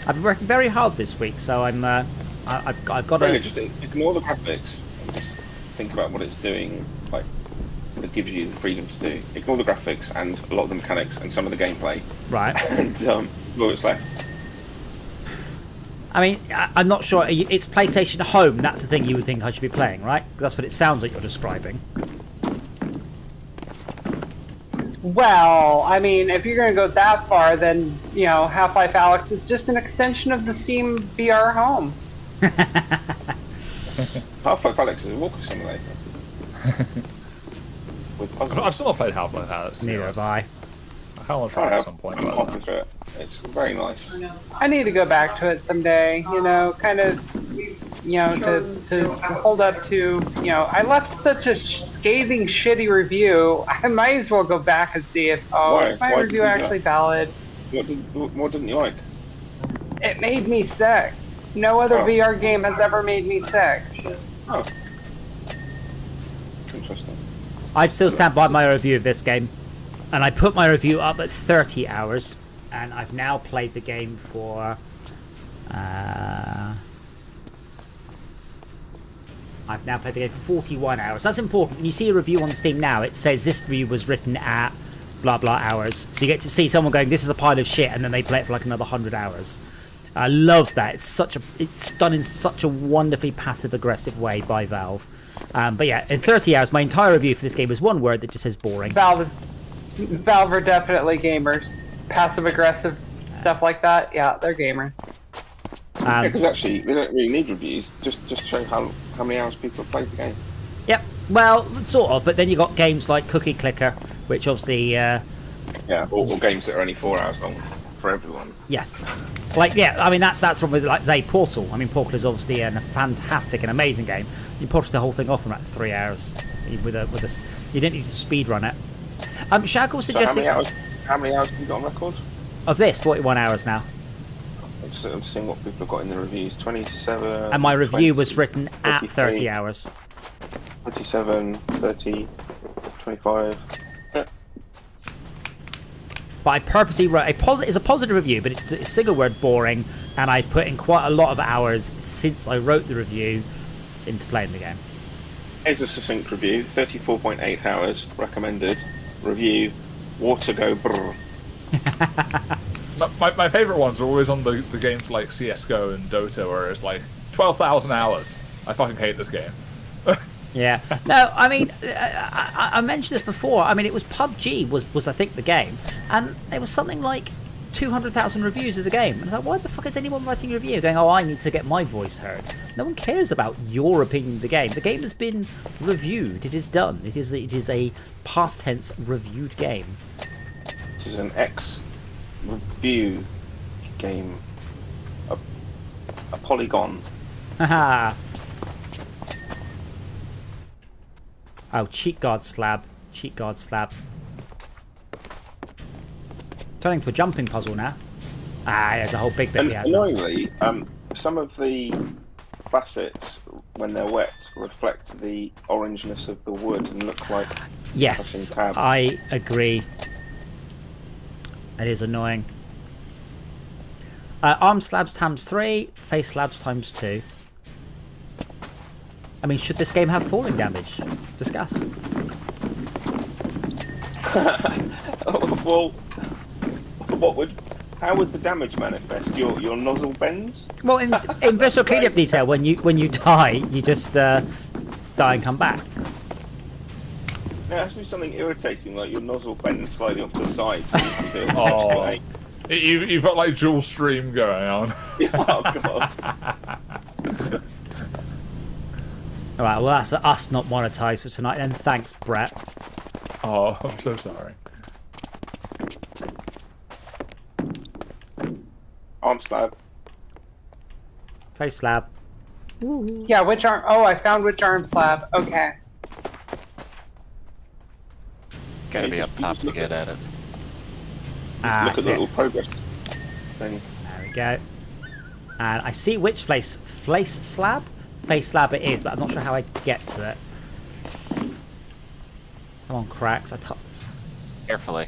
I've been working very hard this week, so I've got Really, to. just ignore the graphics and just think about what it's doing. Like, that gives you the freedom to do. Ignore the graphics and a lot of the mechanics and some of the gameplay. Right. And what's left. I mean, I'm not sure. It's PlayStation Home. That's the thing you would think I should be playing, right? 'Cause that's what it sounds like you're describing. Well, I mean, if you're going to go that far, then, you know, Half-Life Alyx is just an extension of the Steam VR Home. Half-Life Alyx is a walking simulator. With puzzles. I've still not played Half-Life Alyx. Neither have I. I want to try it at some point. I'm halfway through it. It's very nice. I need to go back to it someday, you know, kind of, you know, to hold up to, you know, I left such a scathing, shitty review. I might as well go back and see if, is my review actually valid? What didn't you like? It made me sick. No other VR game has ever made me sick. Oh. Interesting. I'd still stand by my review of this game. And I put my review up at 30 hours. And I've now played the game for... I've now played the game for 41 hours. That's important. When you see a review on Steam now, it says this review was written at blah blah hours. So you get to see someone going, this is a pile of shit, and then they play it for like another 100 hours. I love that. It's done in such a wonderfully passive-aggressive way by Valve. But yeah, in 30 hours, my entire review for this game is one word that just says boring. Valve are definitely gamers. Passive-aggressive stuff like that, yeah, they're gamers. Yeah, because actually, we don't really need reviews. Just show how many hours people have played the game. Yep. Well, sort of. But then you got games like Cookie Clicker, which obviously. Yeah, or games that are only 4 hours long for everyone. Yes. Like I mean that's one with like say Portal. I mean Portal is obviously a fantastic and amazing game. You ported the whole thing off in about 3 hours with a. You didn't need to speed run it. Shackle suggested. So how many hours have you got on record? Of this, 41 hours now. I'm seeing what people have got in the reviews. 27. And my review 20, was written at 30 hours. 27, 30, 25. Yeah. But I purposely wrote it's a positive review, but it's a single word boring, and I put in quite a lot of hours since I wrote the review into playing the game. Here's a succinct review. 34.8 hours recommended. Review. Water go brr. My favourite ones are always on the games like CSGO and Dota, where it's like 12,000 hours. I fucking hate this game. Yeah. No, I mean, I mentioned this before. I mean, it was PUBG was I think the game, and there was something like 200,000 reviews of the game. And I was like, why the fuck is anyone writing a review going, I need to get my voice heard? No one cares about your opinion of the game. The game has been reviewed. It is done. It is a past tense reviewed game. This is an ex-review game. A polygon. Haha. Oh, cheat guard slab. Cheat guard slab. Turning to a jumping puzzle now. There's a whole big bit. Annoyingly, some of the facets, when they're wet, reflect the orangeness of the wood and look like. Yes, I agree. It is annoying. Arm slabs times 3, face slabs times 2. I mean, should this game have falling damage? Discuss. Well, how would the damage manifest? Your nozzle bends? Well, in virtual cleanup detail, when you die, you just die and come back. There has to be something irritating, like your nozzle bends slightly off to the side. So you Oh, you've got like dual stream going on. Oh god. Alright, well that's us not monetized for tonight then. Thanks, Brett. Oh, I'm so sorry. Arm slab. Face slab. Yeah, which arm? Oh, I found which arm slab. Okay. Gotta be up top to get at it. Look at that's the it. little progress thing. There we go. And I see which face slab? Face slab it is, but I'm not sure how I get to it. Come on, cracks. I touched. Carefully.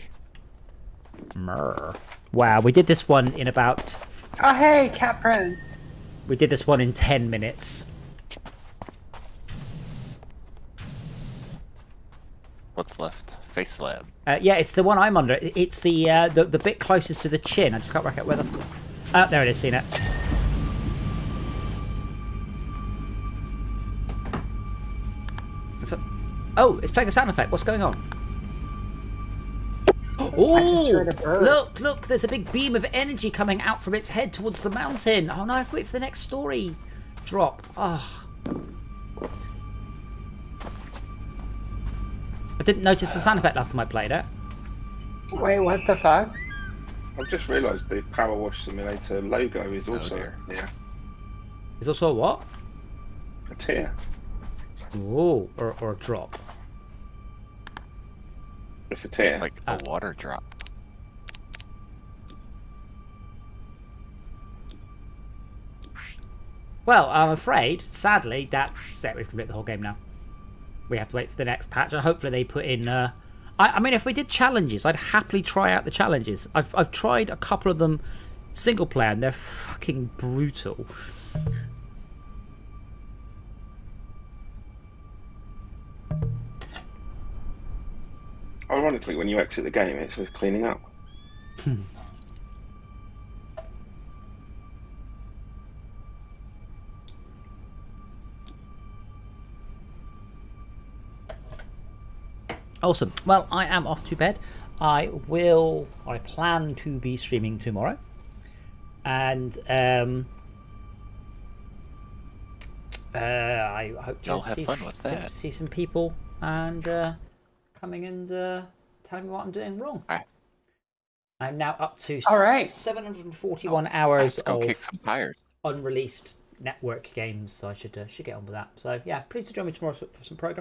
Murr. Wow, we did this one in about... Oh, hey, Cat Prince. We did this one in 10 minutes. What's left? Face slab. Yeah, it's the one I'm under. It's the bit closest to the chin. I just can't work out where the... there it is, seen it. Oh, it's playing a sound effect. What's going on? just heard a bird. Look, there's a big beam of energy coming out from its head towards the mountain. Oh no, I have to wait for the next story drop. Oh. I didn't notice the sound effect last time I played it. Wait, what the fuck? I've just realised the PowerWash Simulator logo is also dear. here. There's also a what? A tear. Ooh, or a drop. It's a tear. Like a water drop. Well, I'm afraid, sadly, that's it. We've completed the whole game now. We have to wait for the next patch, and hopefully they put in... I mean, if we did challenges, I'd happily try out the challenges. I've tried a couple of them single player, and they're fucking brutal. Ironically, when you exit the game, it's with cleaning up. Awesome. Well, I am off to bed. I plan to be streaming tomorrow. And I hope You'll to have fun with that. see some people and coming and telling me what I'm doing wrong. I'm now up to All right. 741 hours Go of kick some tires. unreleased network games, so I should get on with that. So yeah, please do join me tomorrow for some programming.